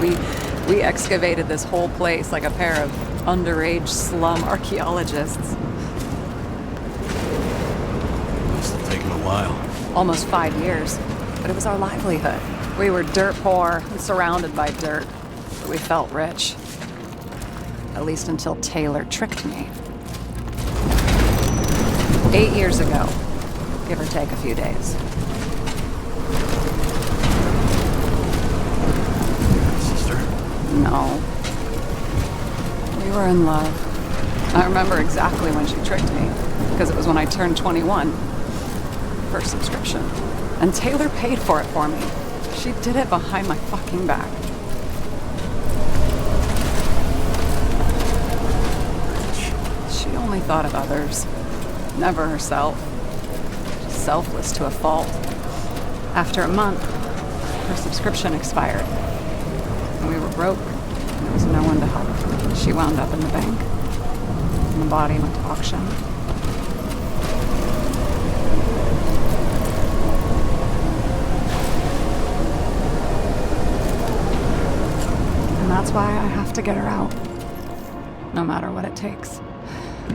we excavated this whole place like a pair of underage slum archaeologists? Must have taken a while. Almost 5 years, but it was our livelihood. We were dirt poor and surrounded by dirt, but we felt rich. At least until Taylor tricked me. 8 years ago, give or take a few days. Sister? No. We were in love. I remember exactly when she tricked me, because it was when I turned 21. First subscription. And Taylor paid for it for me. She did it behind my fucking back. She only thought of others, never herself. Selfless to a fault. After a month, her subscription expired. And we were broke, and there was no one to help. She wound up in the bank, and the body went to auction. And that's why I have to get her out, no matter what it takes.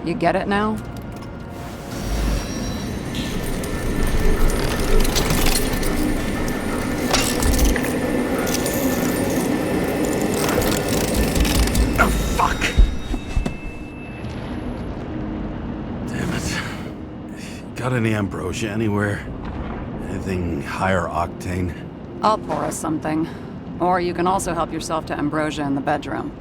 You get it now? Got any ambrosia anywhere? Anything higher octane? I'll pour us something. Or you can also help yourself to ambrosia in the bedroom.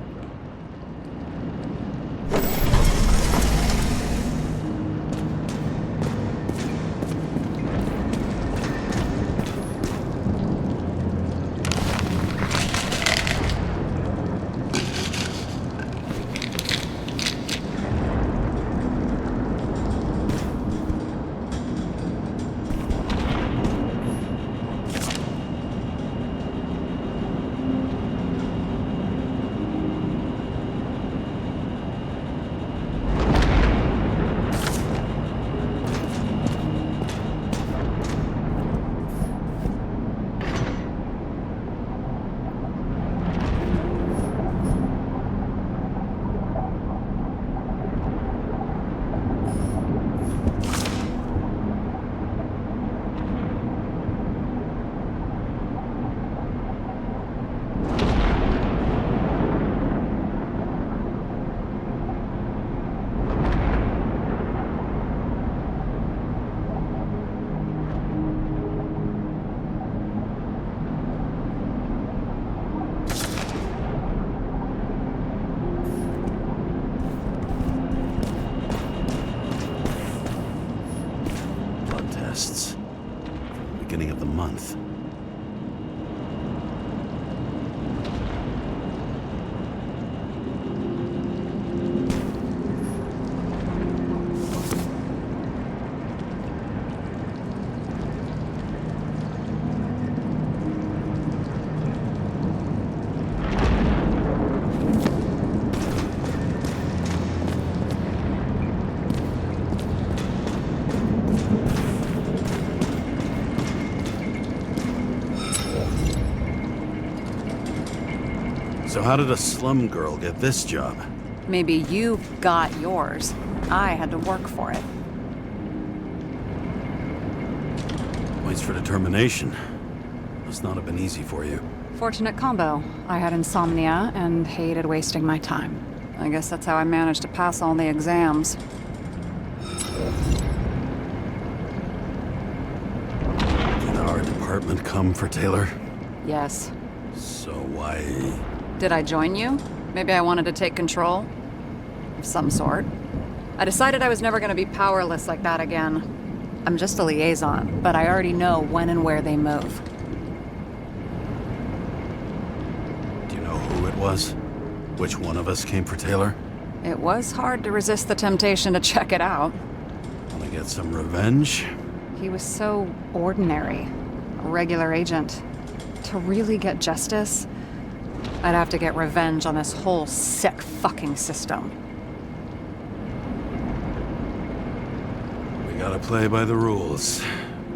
Beginning of the month. So how did a slum girl get this job? Maybe you got yours. I had to work for it. Points for determination. Must not have been easy for you. Fortunate combo. I had insomnia and hated wasting my time. I guess that's how I managed to pass all the exams. Did our department come for Taylor? Yes. So why... Did I join you? Maybe I wanted to take control? Of some sort. I decided I was never going to be powerless like that again. I'm just a liaison, but I already know when and where they move. Do you know who it was? Which one of us came for Taylor? It was hard to resist the temptation to check it out. Want to get some revenge? He was so ordinary. A regular agent. To really get justice, I'd have to get revenge on this whole sick fucking system. We gotta play by the rules.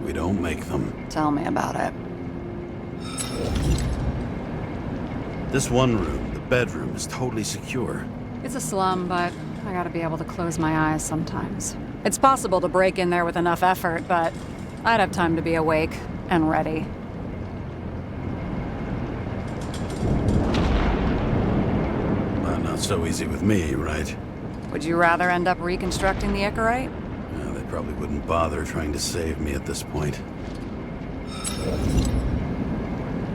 We don't make them. Tell me about it. This one room, the bedroom, is totally secure. It's a slum, but I gotta be able to close my eyes sometimes. It's possible to break in there with enough effort, but I'd have time to be awake and ready. Not so easy with me, right? Would you rather end up reconstructing the Icarite? No, they probably wouldn't bother trying to save me at this point.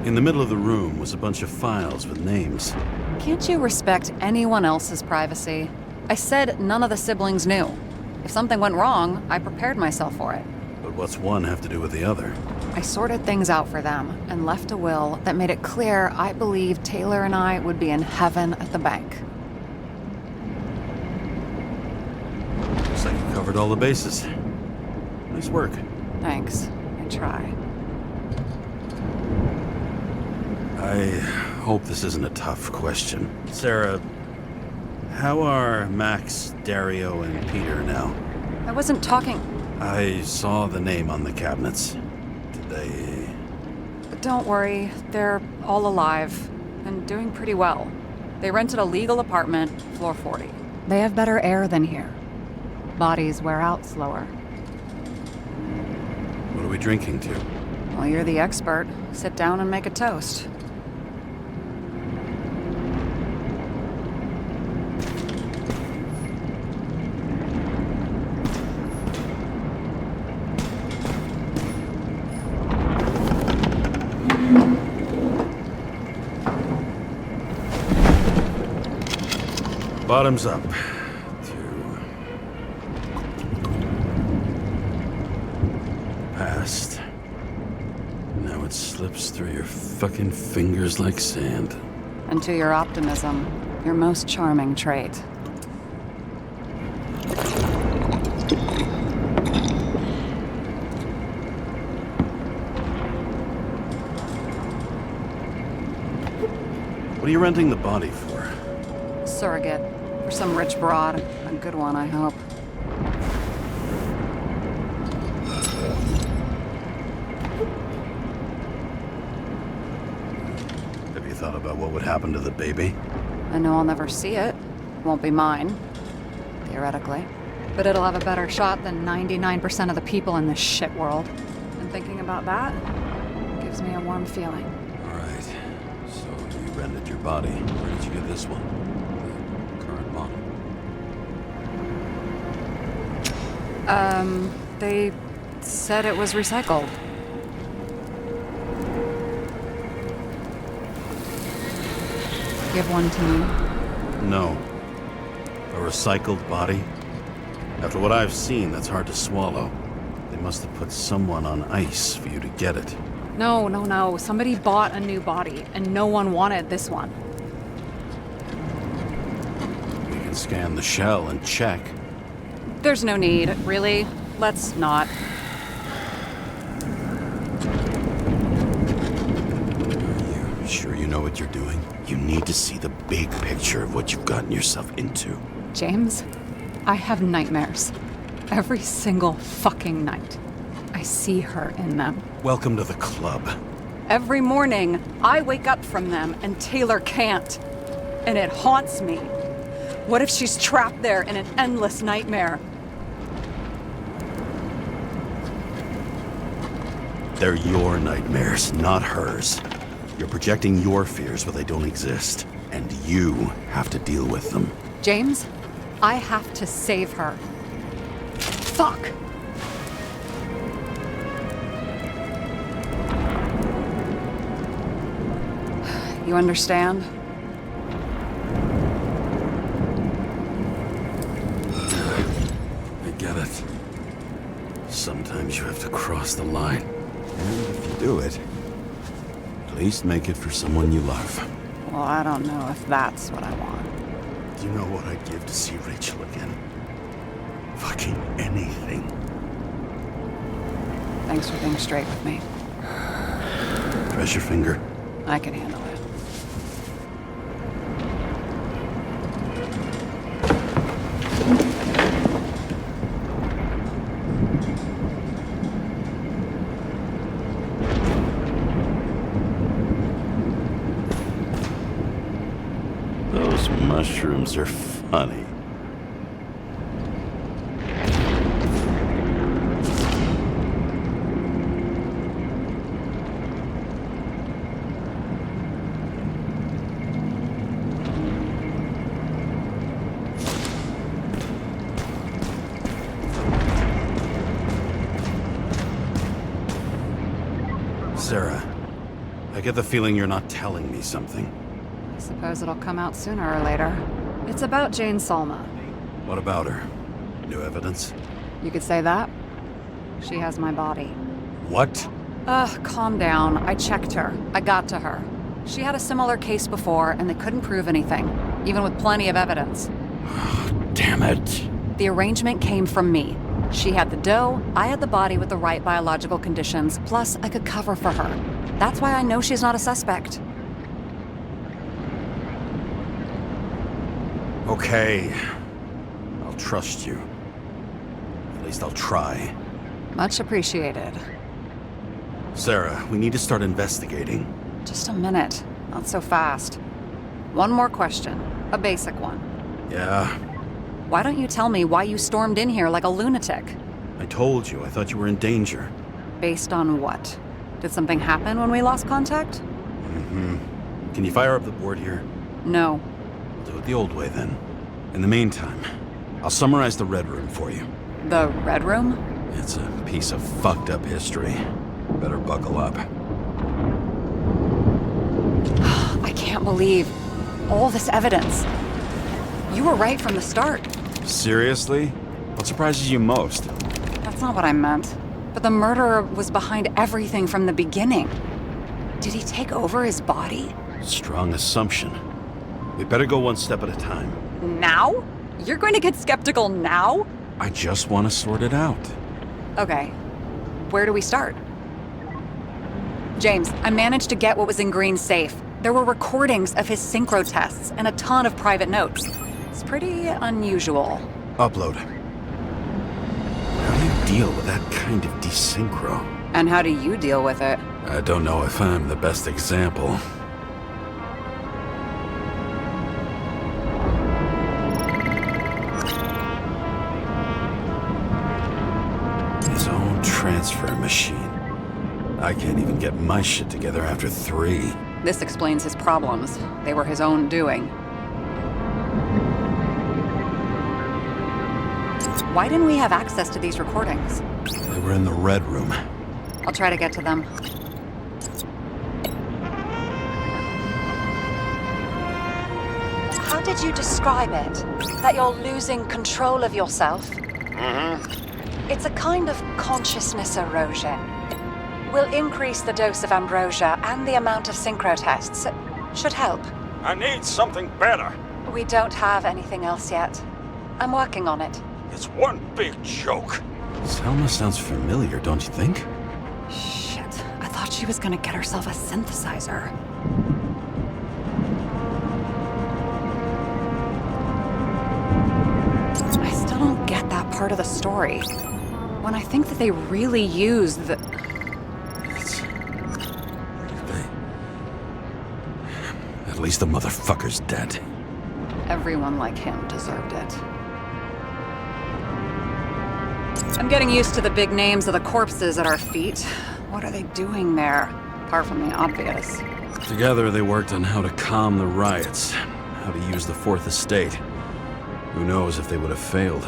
In the middle of the room was a bunch of files with names. Can't you respect anyone else's privacy? I said none of the siblings knew. If something went wrong, I prepared myself for it. But what's one have to do with the other? I sorted things out for them and left a will that made it clear I believed Taylor and I would be in heaven at the bank. Looks like you covered all the bases. Nice work. Thanks. I try. I hope this isn't a tough question. Sarah, how are Max, Dario, and Peter now? I wasn't talking... I saw the name on the cabinets. Did they... Don't worry, they're all alive and doing pretty well. They rented a legal apartment, floor 40. They have better air than here. Bodies wear out slower. What are we drinking to? Well, you're the expert. Sit down and make a toast. Bottoms up. Past. Now it slips through your fucking fingers like sand. And to your optimism, your most charming trait. What are you renting the body for? Surrogate. For some rich broad. A good one, I hope. Have you thought about what would happen to the baby? I know I'll never see it. Won't be mine. Theoretically. But it'll have a better shot than 99% of the people in this shit world. And thinking about that gives me a warm feeling. All right. So you rented your body. Where did you get this one? The current model. They said it was recycled. Give one to me. No. A recycled body? After what I've seen, that's hard to swallow. They must have put someone on ice for you to get it. No. Somebody bought a new body, and no one wanted this one. We can scan the shell and check. There's no need, really. Let's not. Are you sure you know what you're doing? You need to see the big picture of what you've gotten yourself into. James, I have nightmares. Every single fucking night. I see her in them. Welcome to the club. Every morning, I wake up from them and Taylor can't. and it haunts me. What if she's trapped there in an endless nightmare? They're your nightmares, not hers. You're projecting your fears where they don't exist, and you have to deal with them. James, I have to save her. Fuck! You understand? I get it. Sometimes you have to cross the line. And if you do it, at least make it for someone you love. Well, I don't know if that's what I want. Do you know what I'd give to see Rachel again? Fucking anything. Thanks for being straight with me. Press your finger. I can handle it. Those mushrooms are funny. Sarah, I get the feeling you're not telling me something. I suppose it'll come out sooner or later. It's about Jane Salma. What about her? New evidence? You could say that. She has my body. What? Calm down. I checked her. I got to her. She had a similar case before, and they couldn't prove anything, even with plenty of evidence. Damn it. The arrangement came from me. She had the dough, I had the body with the right biological conditions, plus I could cover for her. That's why I know she's not a suspect. Okay. I'll trust you. At least I'll try. Much appreciated. Sarah, we need to start investigating. Just a minute. Not so fast. One more question. A basic one. Yeah? Why don't you tell me why you stormed in here like a lunatic? I told you. I thought you were in danger. Based on what? Did something happen when we lost contact? Mm-hmm. Can you fire up the board here? No. We'll do it the old way then. In the meantime, I'll summarize the Red Room for you. The Red Room? It's a piece of fucked up history. Better buckle up. I can't believe all this evidence. You were right from the start. Seriously? What surprises you most? That's not what I meant. But the murderer was behind everything from the beginning. Did he take over his body? Strong assumption. We better go one step at a time. Now? You're going to get skeptical now? I just want to sort it out. Okay. Where do we start? James, I managed to get what was in Green's safe. There were recordings of his synchro tests and a ton of private notes. It's pretty unusual. Upload. How do you deal with that kind of desynchro? And how do you deal with it? I don't know if I'm the best example. His own transfer machine. I can't even get my shit together after 3. This explains his problems. They were his own doing. Why didn't we have access to these recordings? They were in the Red Room. I'll try to get to them. How did you describe it? That you're losing control of yourself? Mm-hmm. It's a kind of consciousness erosion. We'll increase the dose of ambrosia and the amount of synchro tests. It should help. I need something better. We don't have anything else yet. I'm working on it. It's one big joke. Selma sounds familiar, don't you think? Shit, I thought she was gonna get herself a synthesizer. I still don't get that part of the story. When I think that they really used the... At least the motherfucker's dead. Everyone like him deserved it. I'm getting used to the big names of the corpses at our feet. What are they doing there, apart from the obvious? Together they worked on how to calm the riots, how to use the Fourth Estate. Who knows if they would have failed.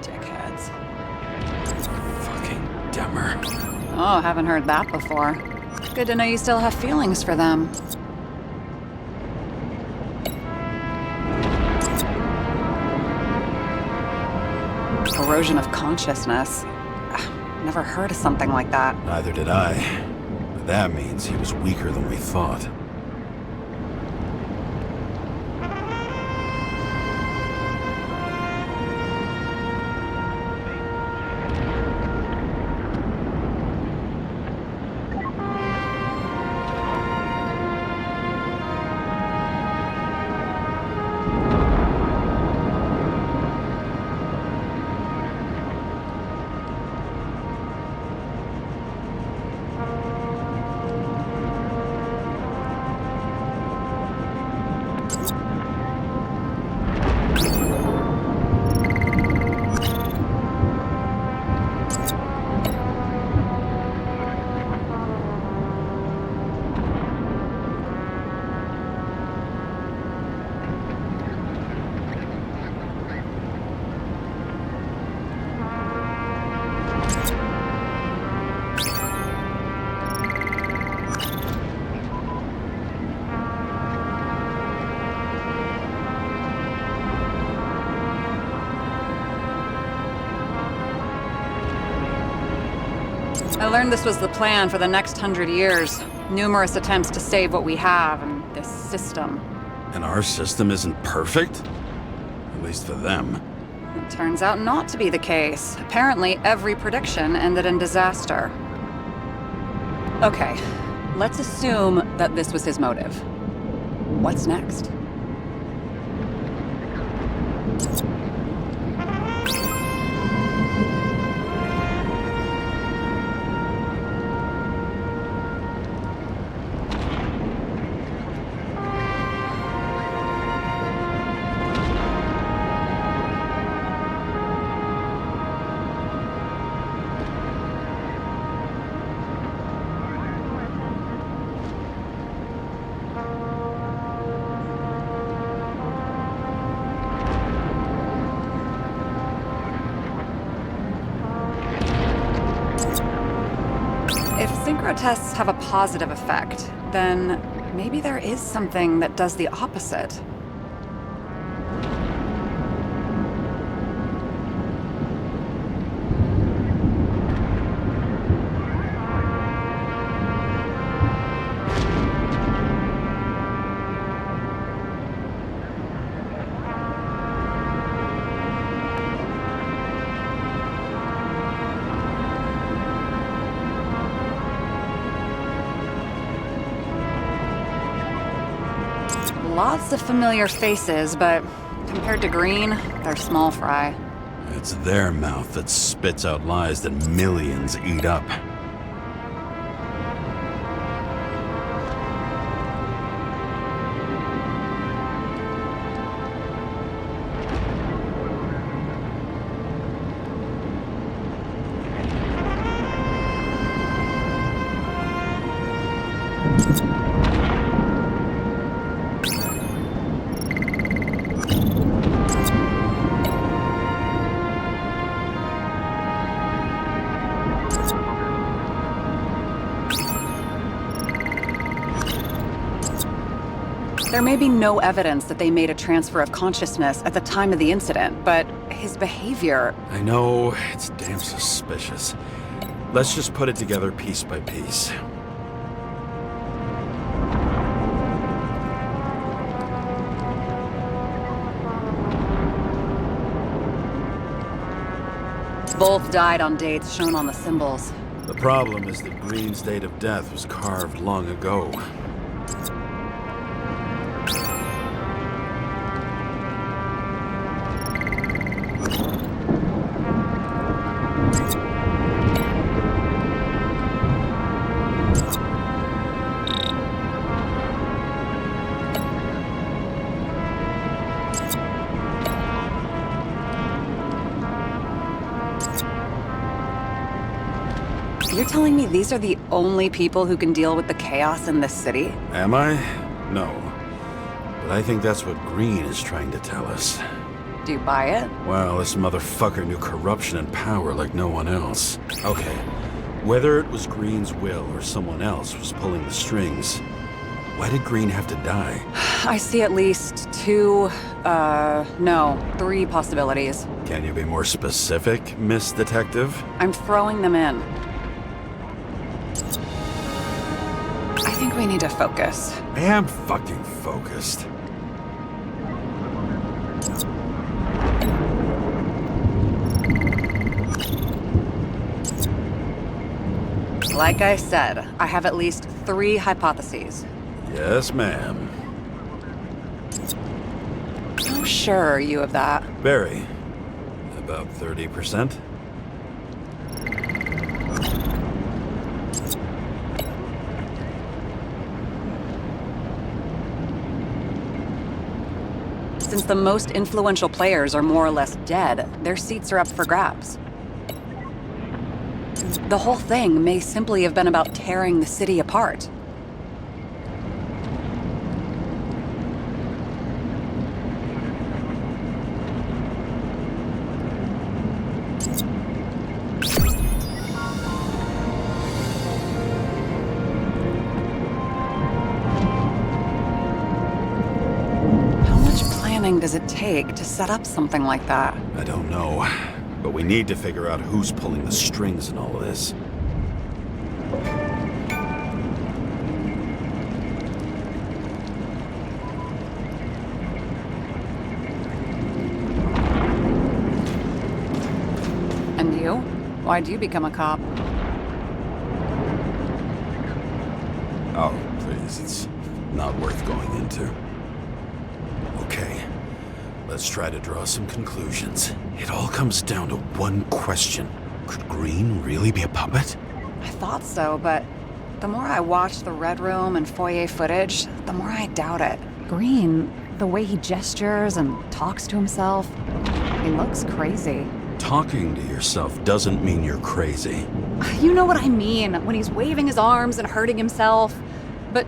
Dickheads. Fucking Demmer. Oh, haven't heard that before. Good to know you still have feelings for them. Erosion of consciousness. Never heard of something like that. Neither did I. But that means he was weaker than we thought. I learned this was the plan for the next 100 years. Numerous attempts to save what we have and this system. And our system isn't perfect? At least for them. It turns out not to be the case. Apparently, every prediction ended in disaster. Okay, let's assume that this was his motive. What's next? If synchro tests have a positive effect, then maybe there is something that does the opposite. Lots of familiar faces, but compared to Green, they're small fry. It's their mouth that spits out lies that millions eat up. There may be no evidence that they made a transfer of consciousness at the time of the incident, but his behavior... I know, it's damn suspicious. Let's just put it together piece by piece. Both died on dates shown on the symbols. The problem is that Green's date of death was carved long ago. You're telling me these are the only people who can deal with the chaos in this city? Am I? No. But I think that's what Green is trying to tell us. Do you buy it? Well, this motherfucker knew corruption and power like no one else. Okay, whether it was Green's will or someone else was pulling the strings, why did Green have to die? I see at least three possibilities. Can you be more specific, Miss Detective? I'm throwing them in. I think we need to focus. I am fucking focused. Like I said, I have at least 3 hypotheses. Yes, ma'am. How sure are you of that? Very. About 30%? Since the most influential players are more or less dead, their seats are up for grabs. The whole thing may simply have been about tearing the city apart. How much planning does it take to set up something like that? I don't know. But we need to figure out who's pulling the strings in all of this. And you? Why'd you become a cop? Oh, please, it's not worth going into. Okay, let's try to draw some conclusions. It all comes down to one question. Could Green really be a puppet? I thought so, but the more I watch the Red Room and foyer footage, the more I doubt it. Green, the way he gestures and talks to himself, he looks crazy. Talking to yourself doesn't mean you're crazy. You know what I mean, when he's waving his arms and hurting himself. But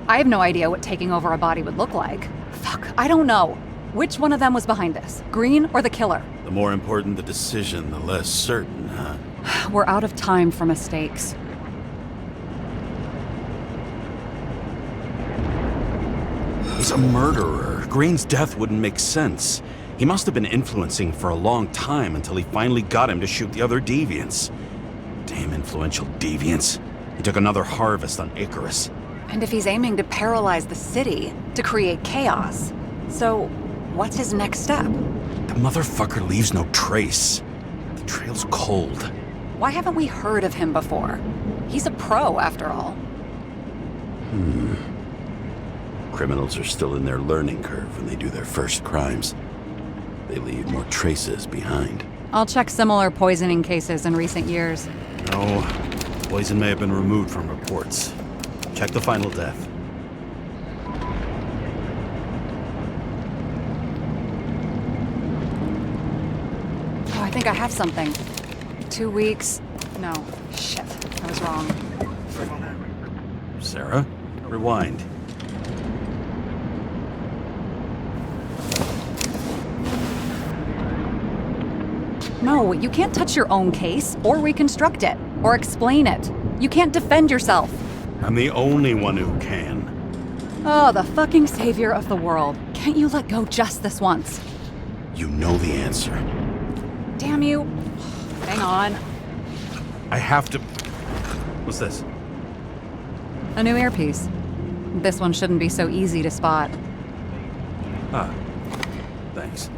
I have no idea what taking over a body would look like. Fuck, I don't know. Which one of them was behind this? Green or the killer? The more important the decision, the less certain, huh? We're out of time for mistakes. He's a murderer. Green's death wouldn't make sense. He must have been influencing for a long time until he finally got him to shoot the other deviants. Damn influential deviants. He took another harvest on Icarus. And if he's aiming to paralyze the city, to create chaos, so what's his next step? The motherfucker leaves no trace. The trail's cold. Why haven't we heard of him before? He's a pro, after all. Criminals are still in their learning curve when they do their first crimes. They leave more traces behind. I'll check similar poisoning cases in recent years. No, poison may have been removed from reports. Check the final death. Oh, I think I have something. 2 weeks. No, shit, I was wrong. Sarah, rewind. No, you can't touch your own case, or reconstruct it, or explain it. You can't defend yourself. I'm the only one who can. Oh, the fucking savior of the world. Can't you let go just this once? You know the answer. Damn you. Hang on. I have to... What's this? A new earpiece. This one shouldn't be so easy to spot. Ah, thanks.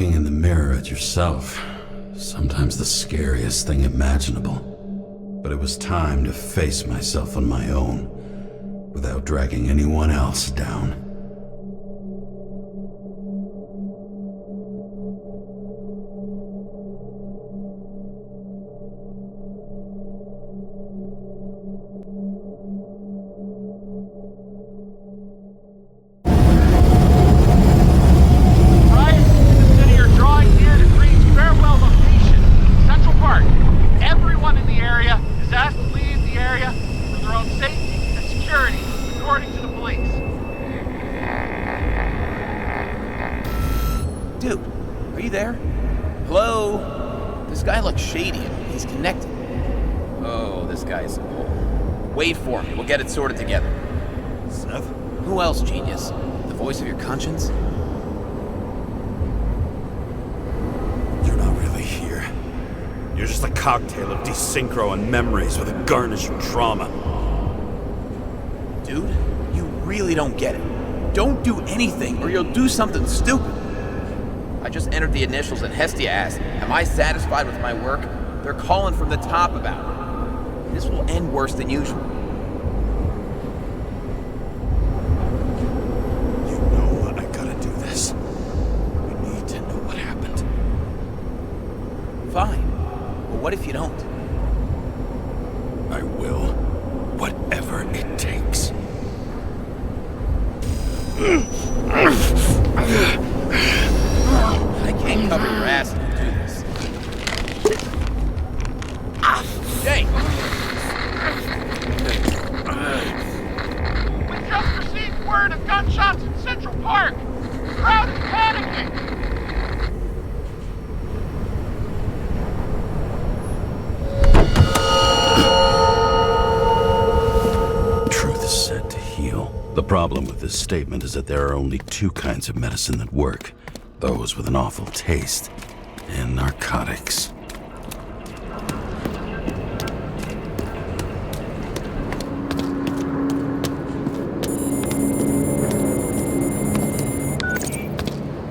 Looking in the mirror at yourself, sometimes the scariest thing imaginable. But it was time to face myself on my own, without dragging anyone else down. Dude, are you there? Hello? This guy looks shady. He's connected. Oh, this guy's a bull. Wait for me. We'll get it sorted together. Seth? Who else, genius? The voice of your conscience? You're not really here. You're just a cocktail of desynchro and memories with a garnish of trauma. Dude, you really don't get it. Don't do anything, or you'll do something stupid. I just entered the initials and Hestia asked, am I satisfied with my work? They're calling from the top about it. This will end worse than usual. You know I gotta do this. We need to know what happened. Fine. But what if you don't? I will. Whatever it takes. I can't cover your ass if you do this. Hey! We just received word of gunshots in Central Park. The crowd is panicking. Truth is said to heal. The problem with this statement is that there are only two kinds of medicine that work. Those with an awful taste, and narcotics.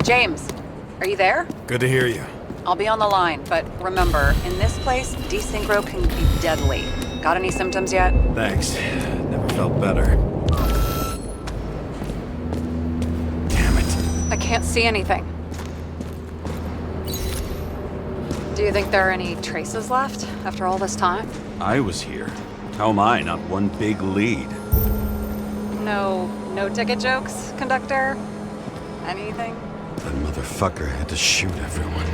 James, are you there? Good to hear you. I'll be on the line, but remember, in this place, desynchro can be deadly. Got any symptoms yet? Thanks. Never felt better. Damn it. I can't see anything. Do you think there are any traces left after all this time? I was here. How am I not one big lead? No ticket jokes, conductor? Anything? That motherfucker had to shoot everyone.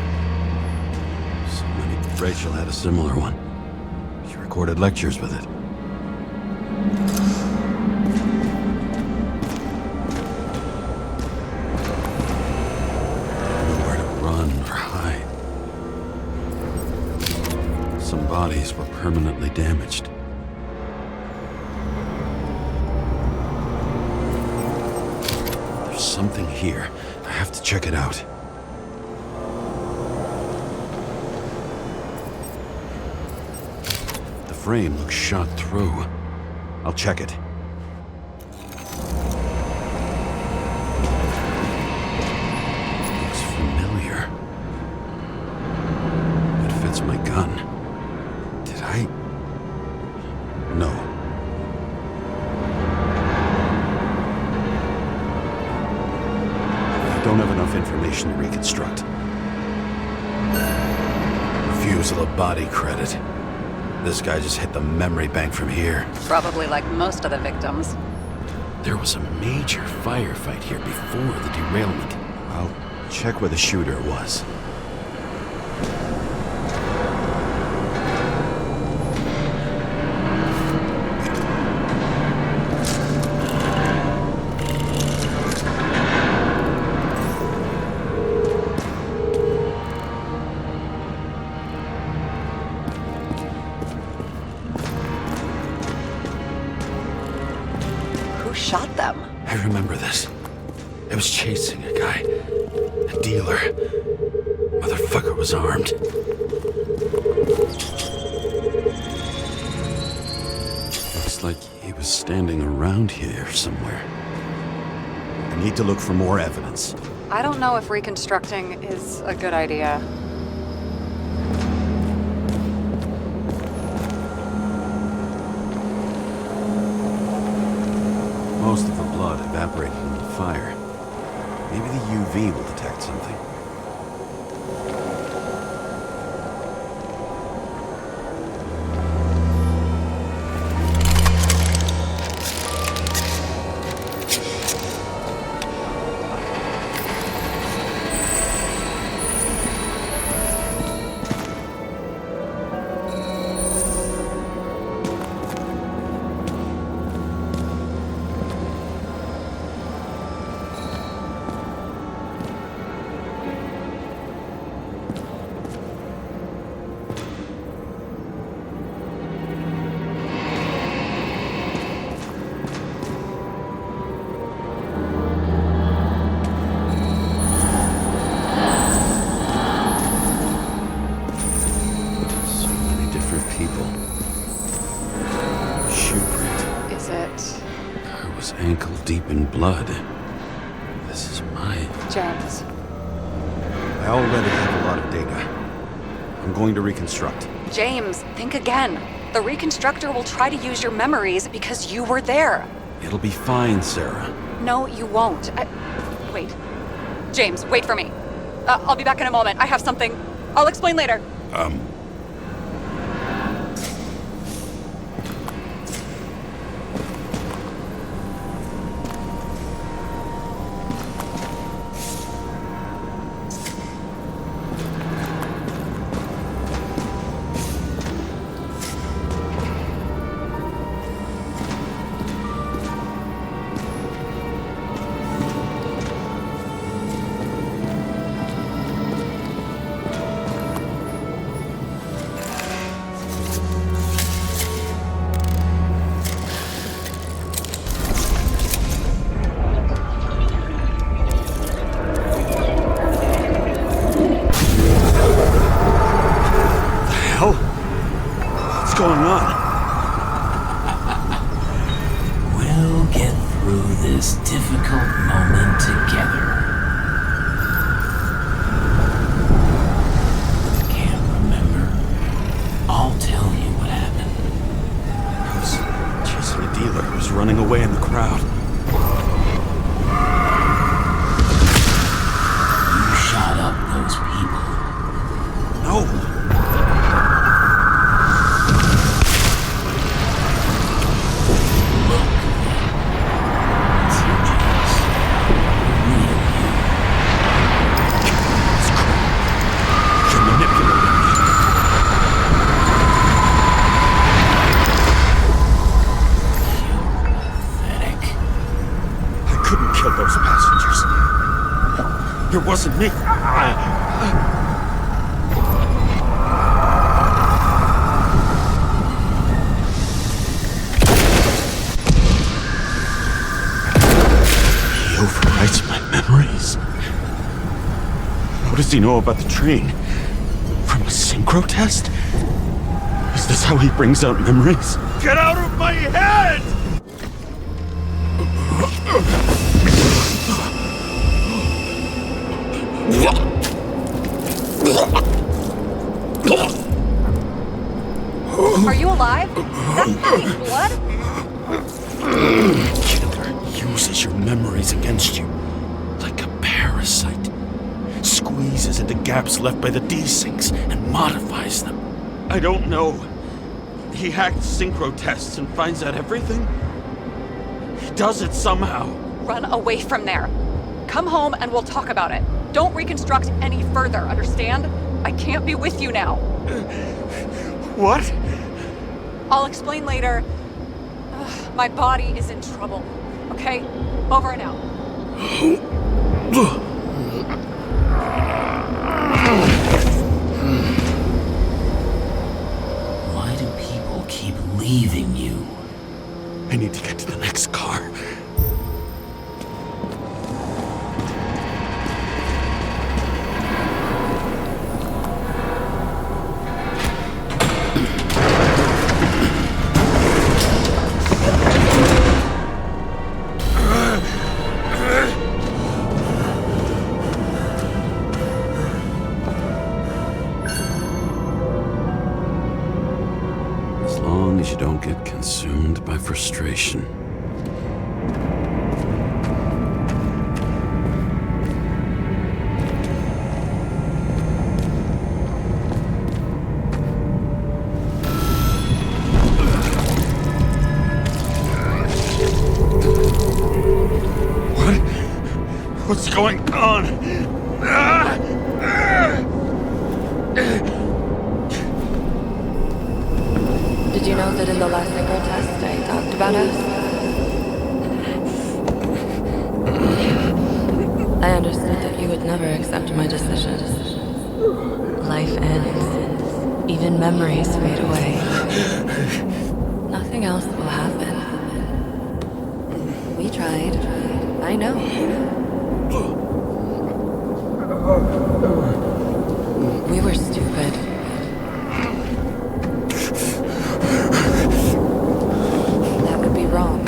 Rachel had a similar one. She recorded lectures with it. Nowhere to run or hide. Some bodies were permanently damaged. There's something here. I have to check it out. The frame looks shot through. I'll check it. Looks familiar. It fits my gun. Did I? No. I don't have enough information to reconstruct. Refusal of body credit. This guy just hit the memory bank from here. Probably like most of the victims. There was a major firefight here before the derailment. I'll check where the shooter was. Shot them. I remember this. I was chasing a guy. A dealer. Motherfucker was armed. Looks like he was standing around here somewhere. I need to look for more evidence. I don't know if reconstructing is a good idea. Most of the blood evaporated in the fire. Maybe the UV will detect something. Ankle deep in blood. This is mine. James. I already have a lot of data. I'm going to reconstruct. James, think again. The reconstructor will try to use your memories because you were there. It'll be fine, Sarah. No, you won't. Wait. James, wait for me. I'll be back in a moment. I have something. I'll explain later. Running away in the crowd. You shot up those people. No. Look. TJ's real you. It's crap. You're manipulating me. Those passengers. It wasn't me. He overwrites my memories. How does he know about the train? From a synchro test? Is this how he brings out memories? Get out of my head! Are you alive? Is that blood? Killer uses your memories against you like a parasite. Squeezes into gaps left by the desyncs and modifies them. I don't know. He hacked synchro tests and finds out everything. He does it somehow. Run away from there. Come home and we'll talk about it. Don't reconstruct any further, understand? I can't be with you now. What? I'll explain later. My body is in trouble. Okay? Over and out. Why do people keep leaving you? I need to get to the next car. least you don't get consumed by frustration. What's going on? Did you know that in the last single test I talked about us? I understood that you would never accept my decisions. Life ends. Even memories fade away. Nothing else will happen. We tried. I know. We were stupid. That would be wrong.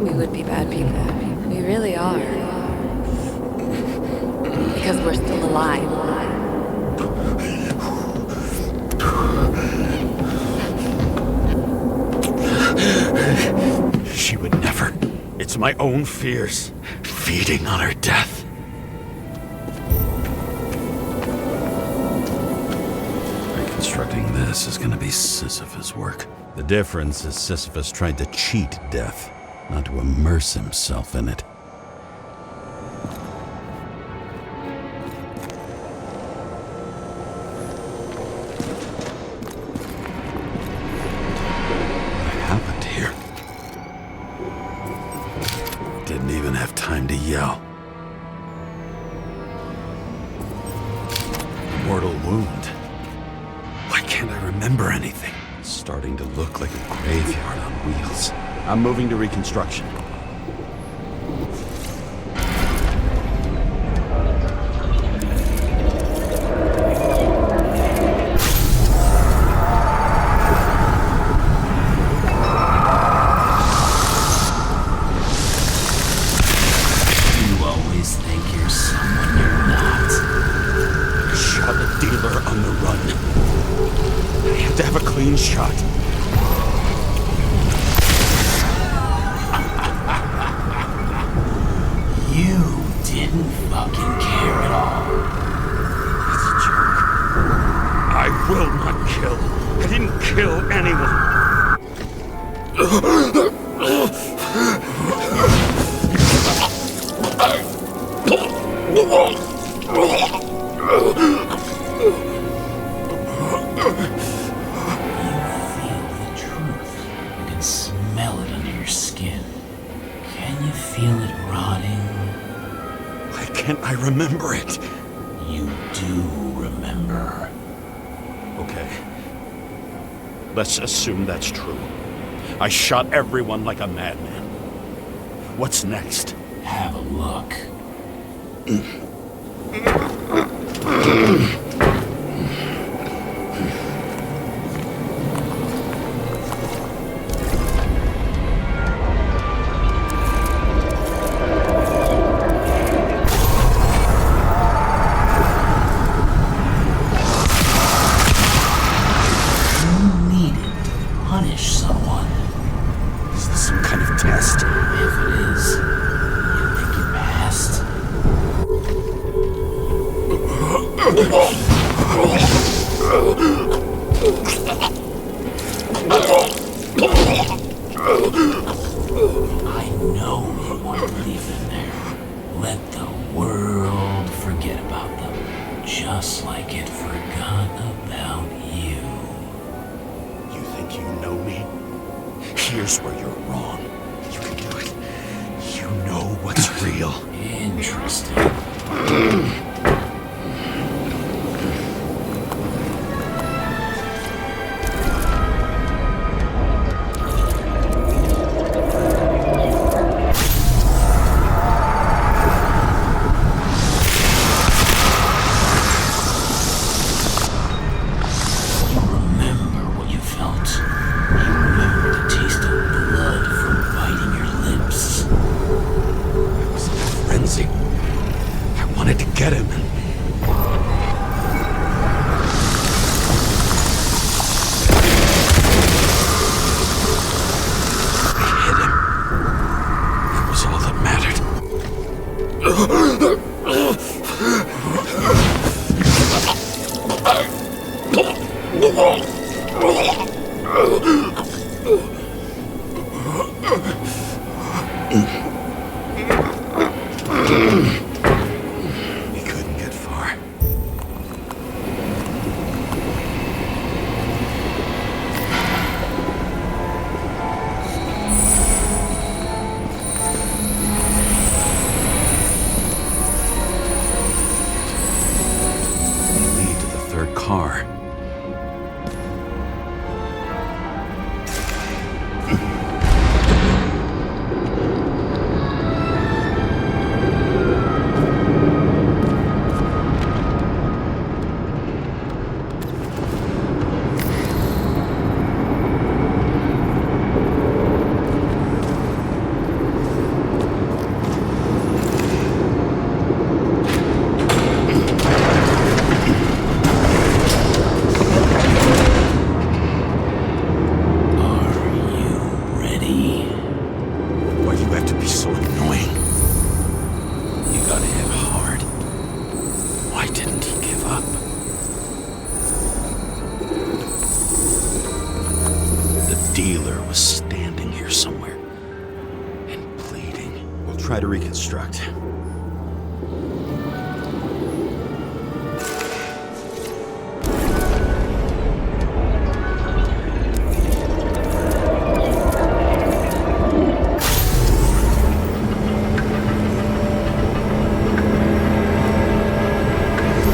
We would be bad people. We really are. Because we're still alive. She would never. It's my own fears feeding on her death. Reconstructing this is gonna be Sisyphus work. The difference is Sisyphus tried to cheat death, not to immerse himself in it. Didn't even have time to yell. Mortal wound. Why can't I remember anything? It's starting to look like a graveyard on wheels. I'm moving to reconstruction. Shot. You didn't fucking care at all. It's a joke. I will not kill. I didn't kill anyone. I remember it. You do remember. Okay. Let's assume that's true. I shot everyone like a madman. What's next? Have a look. I know you want to leave them there. Let the world forget about them, just like it forgot about you. You think you know me? Here's where you're wrong. You can do it. You know what's real. Interesting. Get him. We couldn't get far. Lead to the third car. Dealer was standing here somewhere and pleading. We'll try to reconstruct.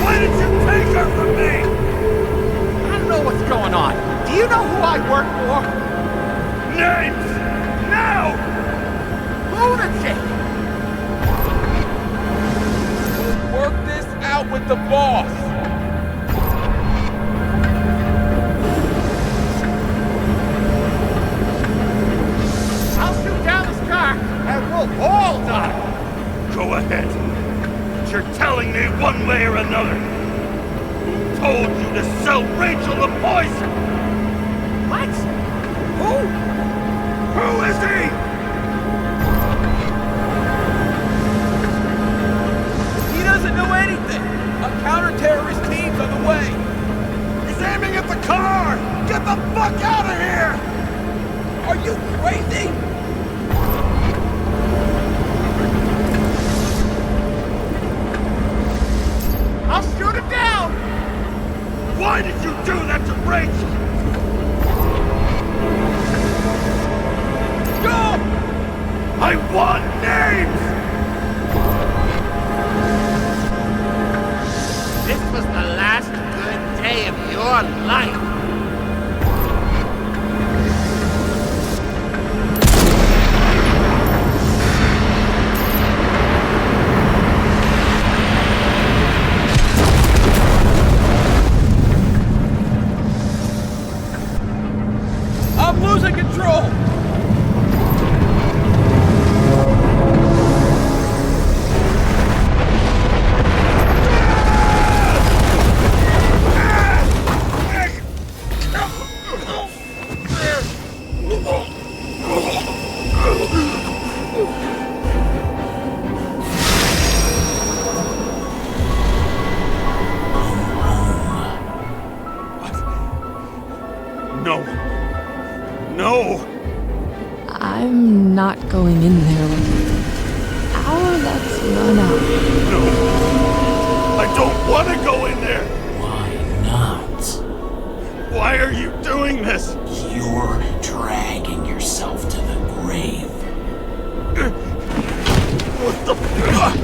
Why did you take her from me? I don't know what's going on. Do you know who I work for? Names! Now! Lunatic! Work this out with the boss! I'll shoot down this car and we'll all die! Go ahead. But you're telling me one way or another. Who told you to sell Rachel the poison? What? Who? Who is he? He doesn't know anything! A counter-terrorist team's on the way! He's aiming at the car! Get the fuck out of here! Are you crazy? I'll shoot him down! Why did you do that to Rachel? I want names! This was the last good day of your life! I'm losing control! No. No! I'm not going in there with you. Our luck's run out. No. I don't want to go in there! Why not? Why are you doing this? You're dragging yourself to the grave. What the fuck?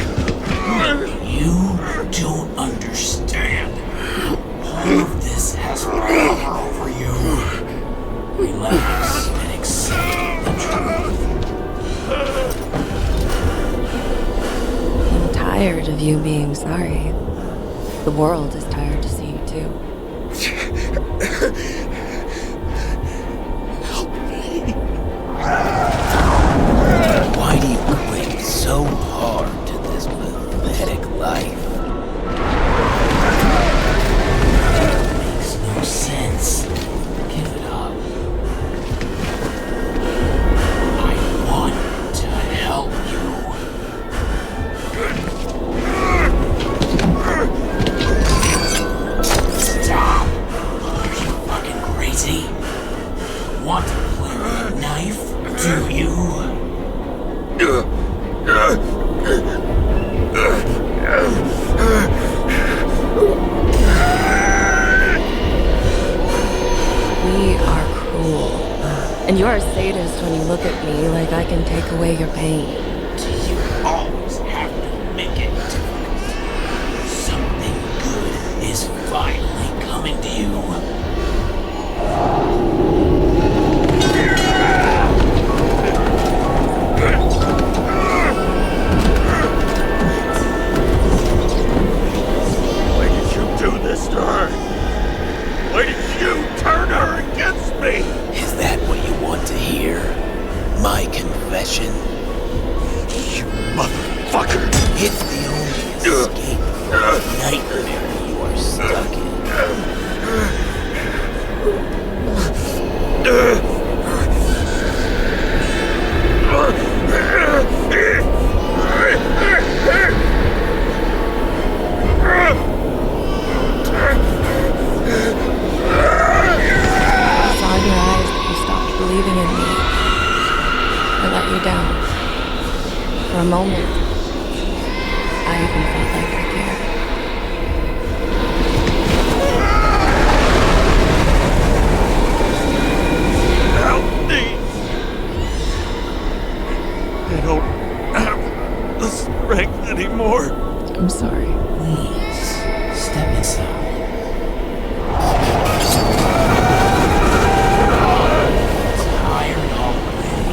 You don't understand. All of this has power over you. Relax and accept the truth. I'm tired of you being sorry. The world is tired to see you too. Why do you cling so hard to this pathetic life? It makes no sense. Give it up. I want to help you. Stop. Are you And you're a sadist when you look at me like I can take away your pain. Do you always have to make it difficult? Something good is finally coming to you. Why did you do this to her? Why did you turn her against me? Is that what you want to hear? My confession? You motherfucker! It's the only escape from the nightmare you are stuck in. I saw in your eyes that you stopped believing in me. I let you down. For a moment, I even felt like I cared. Help me! I don't have the strength anymore. I'm sorry. Please, step inside. Tired already.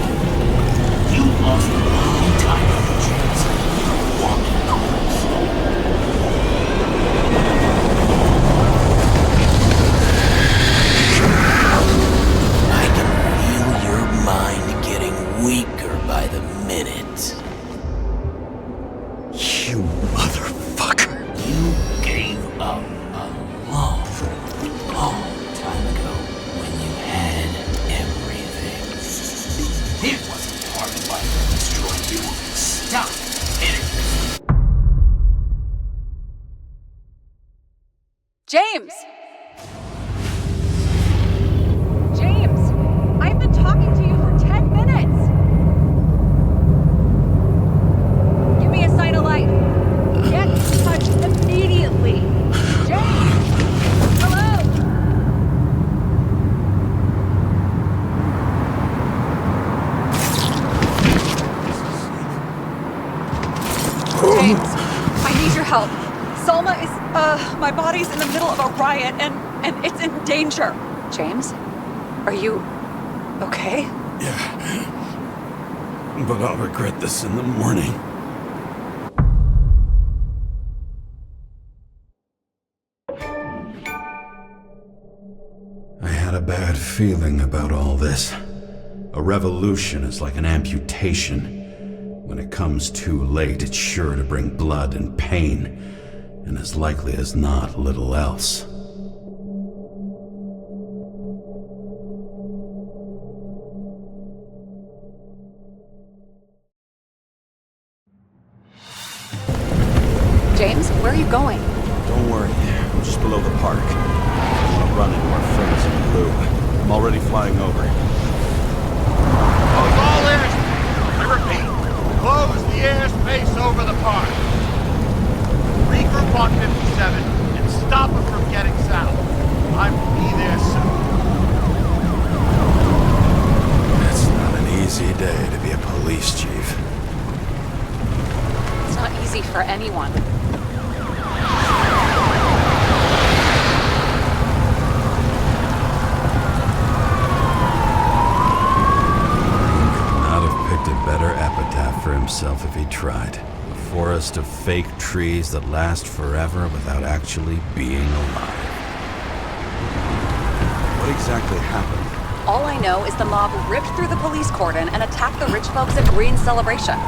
You lost a long time on the chance of walking corpse. I can feel your mind getting weaker by the minute. You motherfucker! You gave up a long, long time ago when you had everything. It wasn't part of life that destroyed you. Stop hitting. James! James! I've been talking to you for 10 minutes! Give me a sign of life. Get in touch immediately. James! Hello? James, I need your help. Salma is, my body's in the middle of a riot and it's in danger. James, are you okay? Yeah. But I'll regret this in the morning. I had a bad feeling about all this. A revolution is like an amputation. When it comes too late, it's sure to bring blood and pain, and as likely as not, little else. James, where are you going? Don't worry, I'm just below the park. I'll run into our friends in blue. I'm already flying over. Close all airspace. I repeat, close the airspace over the park. Regroup on 57 and stop them from getting south. I will be there soon. It's not an easy day to be a police chief. It's not easy for anyone. Not have picked a better epitaph for himself if he tried. A forest of fake trees that last forever without actually being alive. What exactly happened? All I know is the mob ripped through the police cordon and attacked the rich folks at Green's celebration.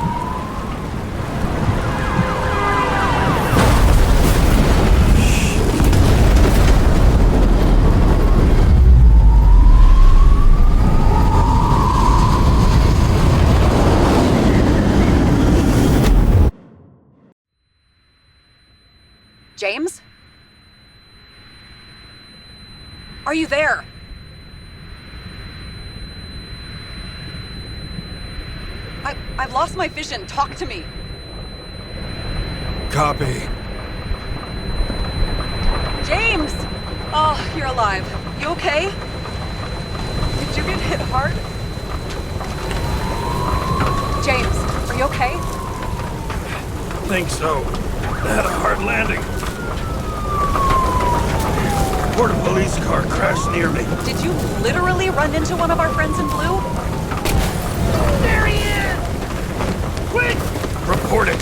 James? Are you there? I've lost my vision. Talk to me. Copy. James! Oh, you're alive. You okay? Did you get hit hard? James, are you okay? Think so. I had a hard landing. Border police car crashed near me. Did you literally run into one of our friends in blue? There he is! Quick! Report it.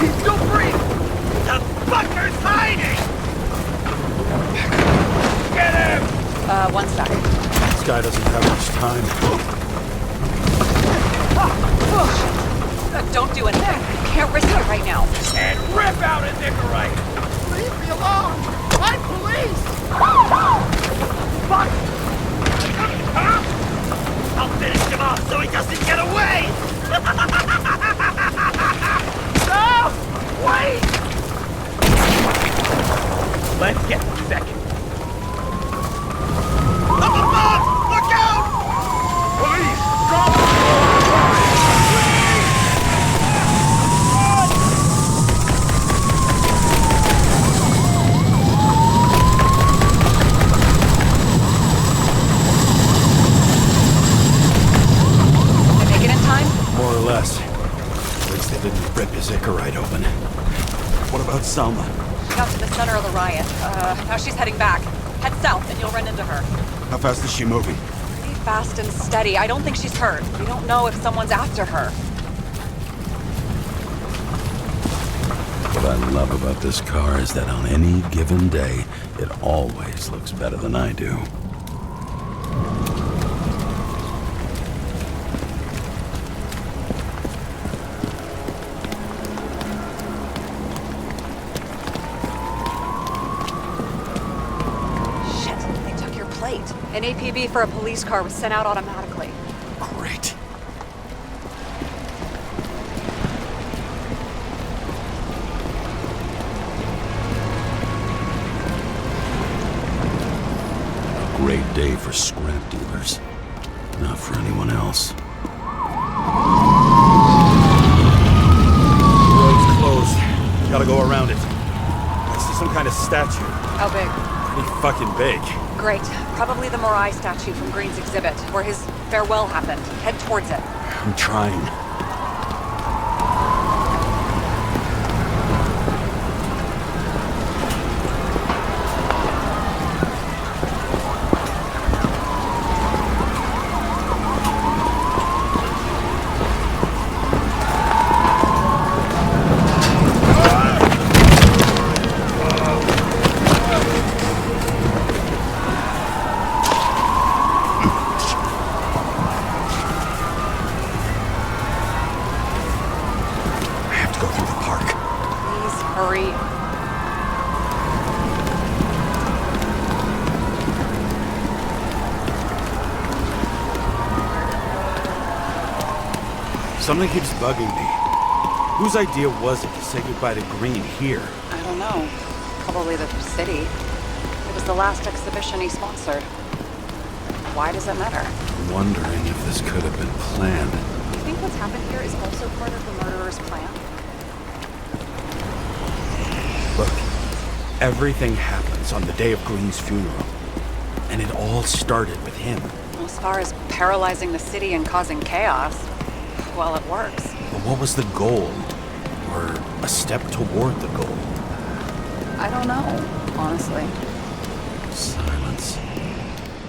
He's still free! The fucker's hiding! Get him! One sec. This guy doesn't have much time. Don't do anything. Can't risk it right now. And rip out a Nicorite! Leave me alone! I'm police! Fuck! I'll finish him off so he doesn't get away! No! Wait! Let's get second. Up above! Look out! Police! Drop! More or less. At least they didn't rip his Icarite open. What about Salma? She got to the center of the riot. Now she's heading back. Head south and you'll run into her. How fast is she moving? Pretty fast and steady. I don't think she's hurt. We don't know if someone's after her. What I love about this car is that on any given day, it always looks better than I do. An APB for a police car was sent out automatically. Great. A great day for scrap dealers. Not for anyone else. Road's closed. Gotta go around it. I see some kind of statue. How big? Pretty fucking big. Great. Probably the Morai statue from Green's exhibit, where his farewell happened. Head towards it. I'm trying. Something keeps bugging me. Whose idea was it to say goodbye to Green here? I don't know. Probably the city. It was the last exhibition he sponsored. Why does it matter? I'm wondering if this could have been planned. Do you think what's happened here is also part of the murderer's plan? Look, everything happens on the day of Green's funeral. And it all started with him. Well, as far as paralyzing the city and causing chaos, well, it works. But what was the goal? Or a step toward the goal? I don't know, honestly. Silence.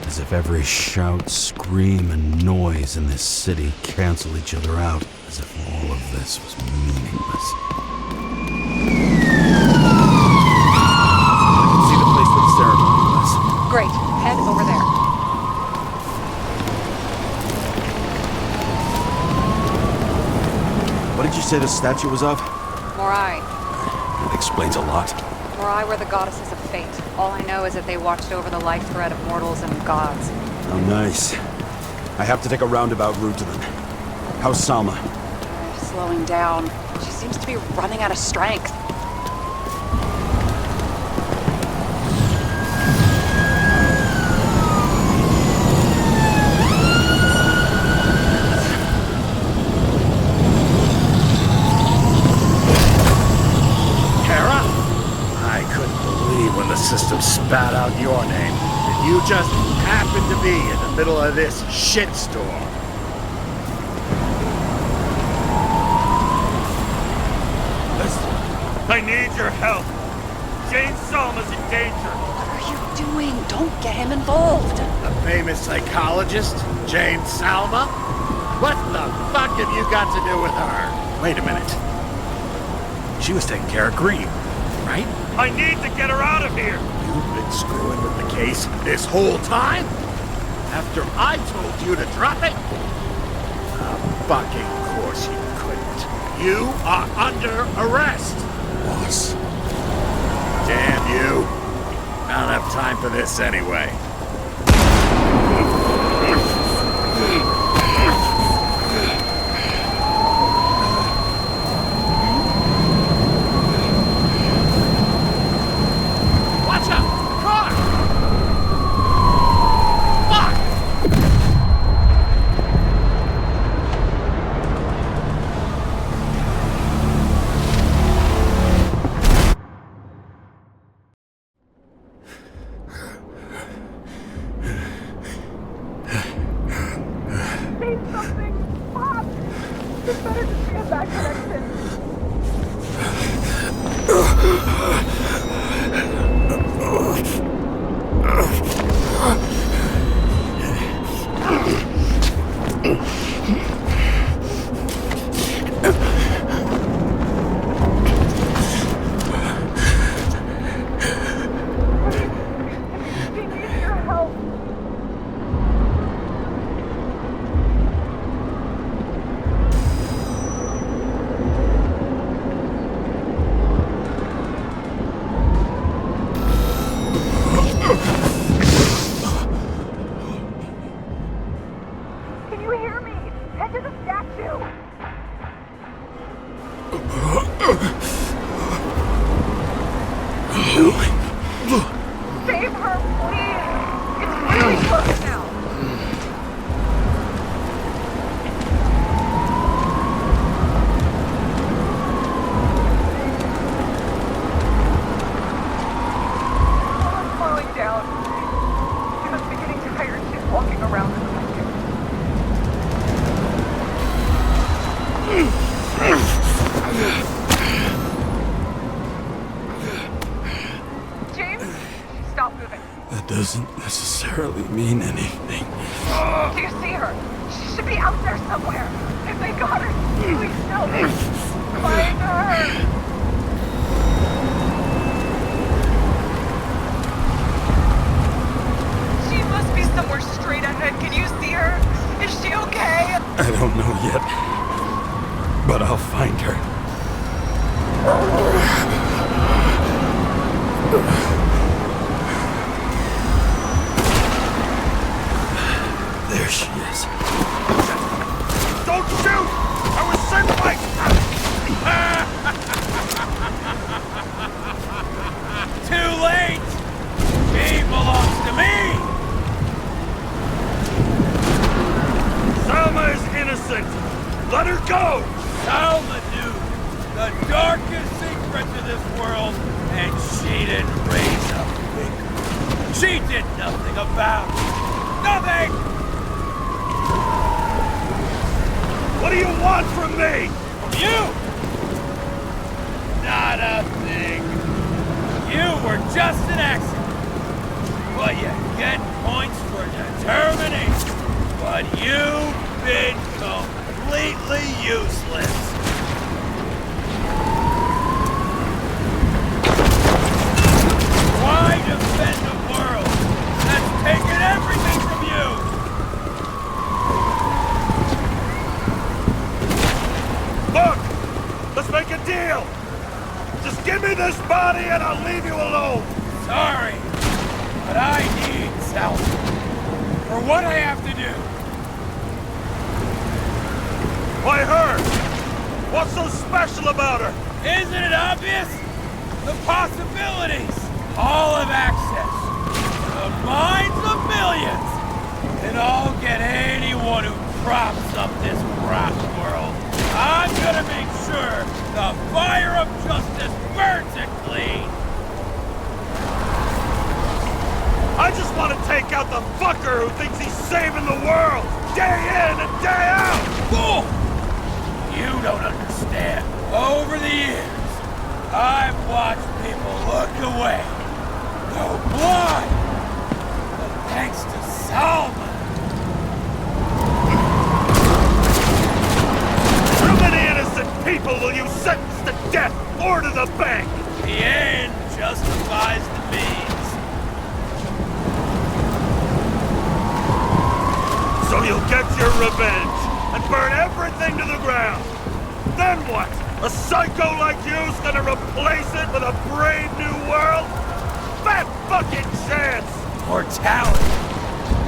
As if every shout, scream, and noise in this city cancel each other out. As if all of this was meaningless. I can see the place where the ceremony was. Great. Head over there. What did you say the statue was of? Morai. That explains a lot. Morai were the goddesses of fate. All I know is that they watched over the life thread of mortals and gods. Oh, nice. I have to take a roundabout route to them. How's Salma? Slowing down. She seems to be running out of strength. System spat out your name. And you just happen to be in the middle of this shitstorm. Listen, I need your help. James Salma's in danger. What are you doing? Don't get him involved. A famous psychologist, James Salma? What the fuck have you got to do with her? Wait a minute. She was taking care of Green, right? I need to get her out of here. You've been screwing with the case this whole time? After I told you to drop it? Of fucking course you couldn't. You are under arrest. Boss. Damn you. I don't have time for this anyway. Watch out! Car! Fuck! Say something! Bob! It's better to see a bad connection. She needs your help. Can you hear me? Head to the statue. Save her, please. It's really close now. Someone's slowing down. She must be getting tired. She's walking around in the vacuum. James, stop moving. That doesn't necessarily mean anything. Do you see her? She should be out there somewhere. If they got her, please tell me. Find her. She must be somewhere straight ahead. Can you see her? Is she okay? I don't know yet, but I'll find her. There she is. Don't shoot! I was sent by... Too late! She belongs to me! Salma is innocent! Let her go! Salma knew the darkest secret to this world, and she didn't raise a finger. She did nothing about it. Nothing! What do you want from me? You! Not a thing. You were just an accident. But you get points for determination. But you've been completely useless. Why defend a world that's taken everything from you? Look! Let's make a deal! Just give me this body and I'll leave you alone! Sorry, but I need Salma for what I have to do. Why her? What's so special about her? Isn't it obvious? The possibilities! All have access to the minds of millions! And I'll get anyone who props up this rock world. I'm gonna make sure the fire of justice burns it clean! I just want to out the fucker who thinks he's saving the world, day in and day out! Fool! You don't understand. Over the years, I've watched people look away, go blind. But thanks to Salma, how many innocent people will you sentence to death or to the bank? the end justifies the means. So you'll get your revenge and burn everything to the ground. Then what? A psycho like you's gonna replace it with a brave new world? That fucking chance! Mortality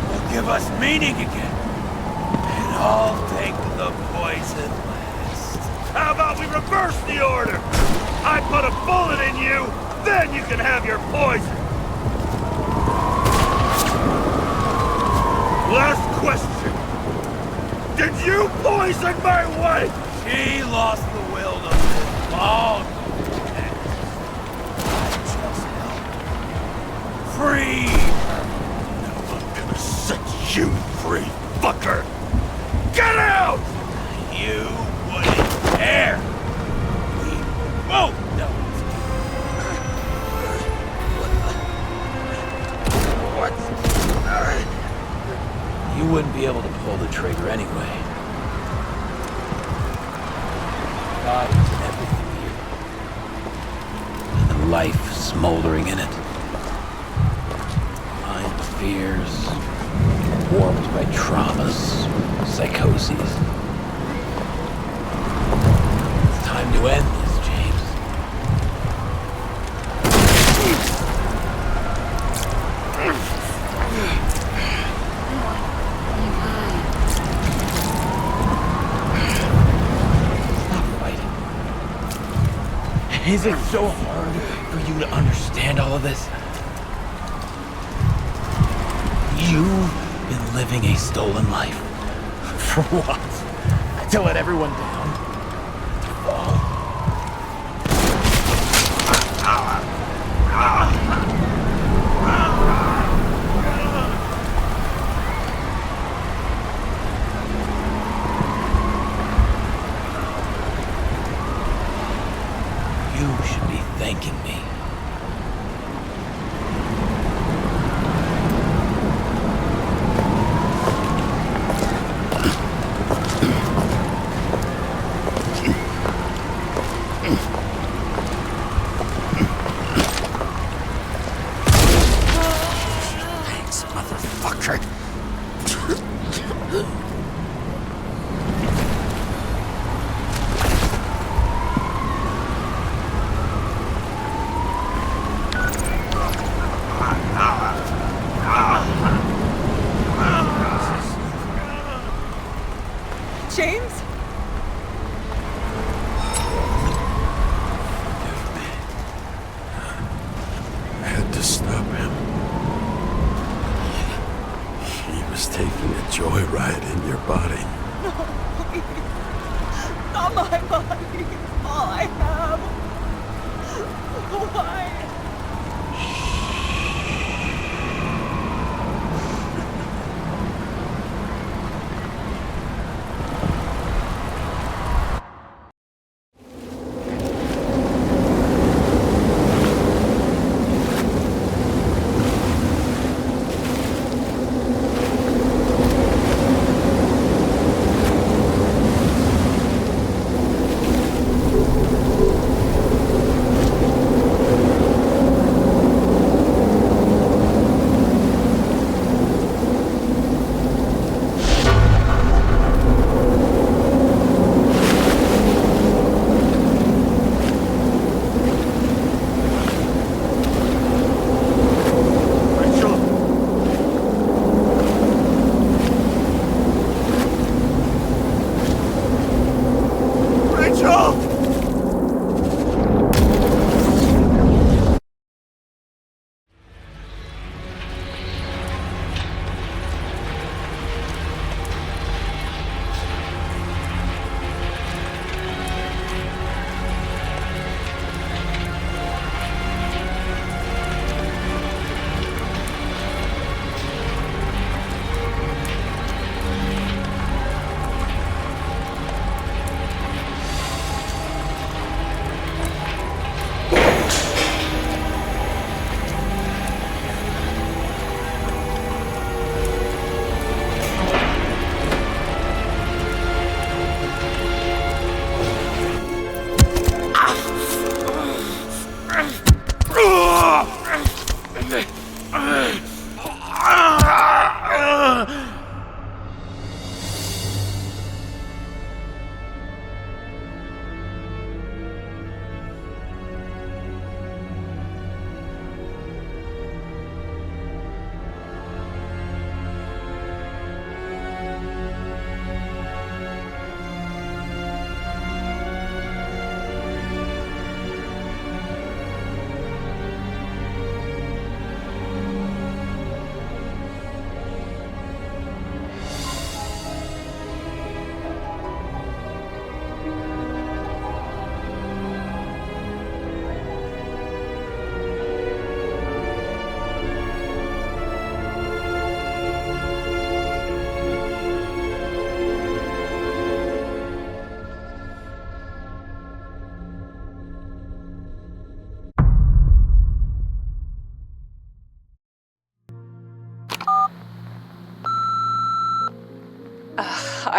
will give us meaning again. And I'll take the poison last. How about we reverse the order? I put a bullet in you, then you can have your poison. Last question. Did you poison my wife? She lost the will to live long. I just helped free her. I'm gonna set you free, fucker! Get out! You wouldn't care. We both know it. What? You wouldn't be able to pull the trigger anyway. Body's everything here. And the life smoldering in it. Mind fears, warped by traumas, psychoses. It's time to end this, James. Is it so hard for you to understand all of this? You've been living a stolen life. For what? To let everyone down? To fall? You should be thanking me. Thanks, motherfucker. James? I had to stop him. He was taking a joyride in your body. No, please. Not my body. All I have. Why?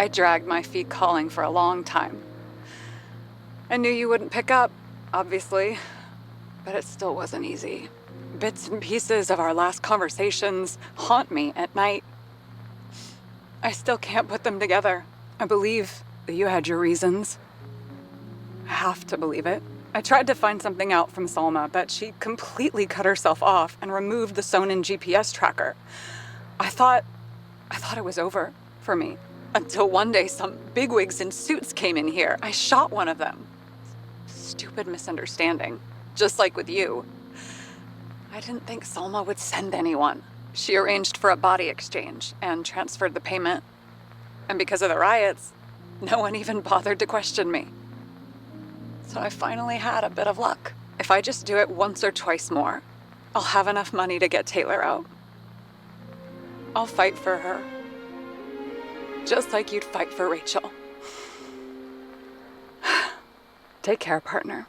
I dragged my feet calling for a long time. I knew you wouldn't pick up, obviously, but it still wasn't easy. Bits and pieces of our last conversations haunt me at night. I still can't put them together. I believe that you had your reasons. I have to believe it. I tried to find something out from Salma, but she completely cut herself off and removed the Sonin GPS tracker. I thought it was over for me. Until one day some bigwigs in suits came in here. I shot one of them. Stupid misunderstanding. Just like with you. I didn't think Salma would send anyone. She arranged for a body exchange and transferred the payment. And because of the riots, no one even bothered to question me. So I finally had a bit of luck. If I just do it once or twice more, I'll have enough money to get Taylor out. I'll fight for her. Just like you'd fight for Rachel. Take care, partner.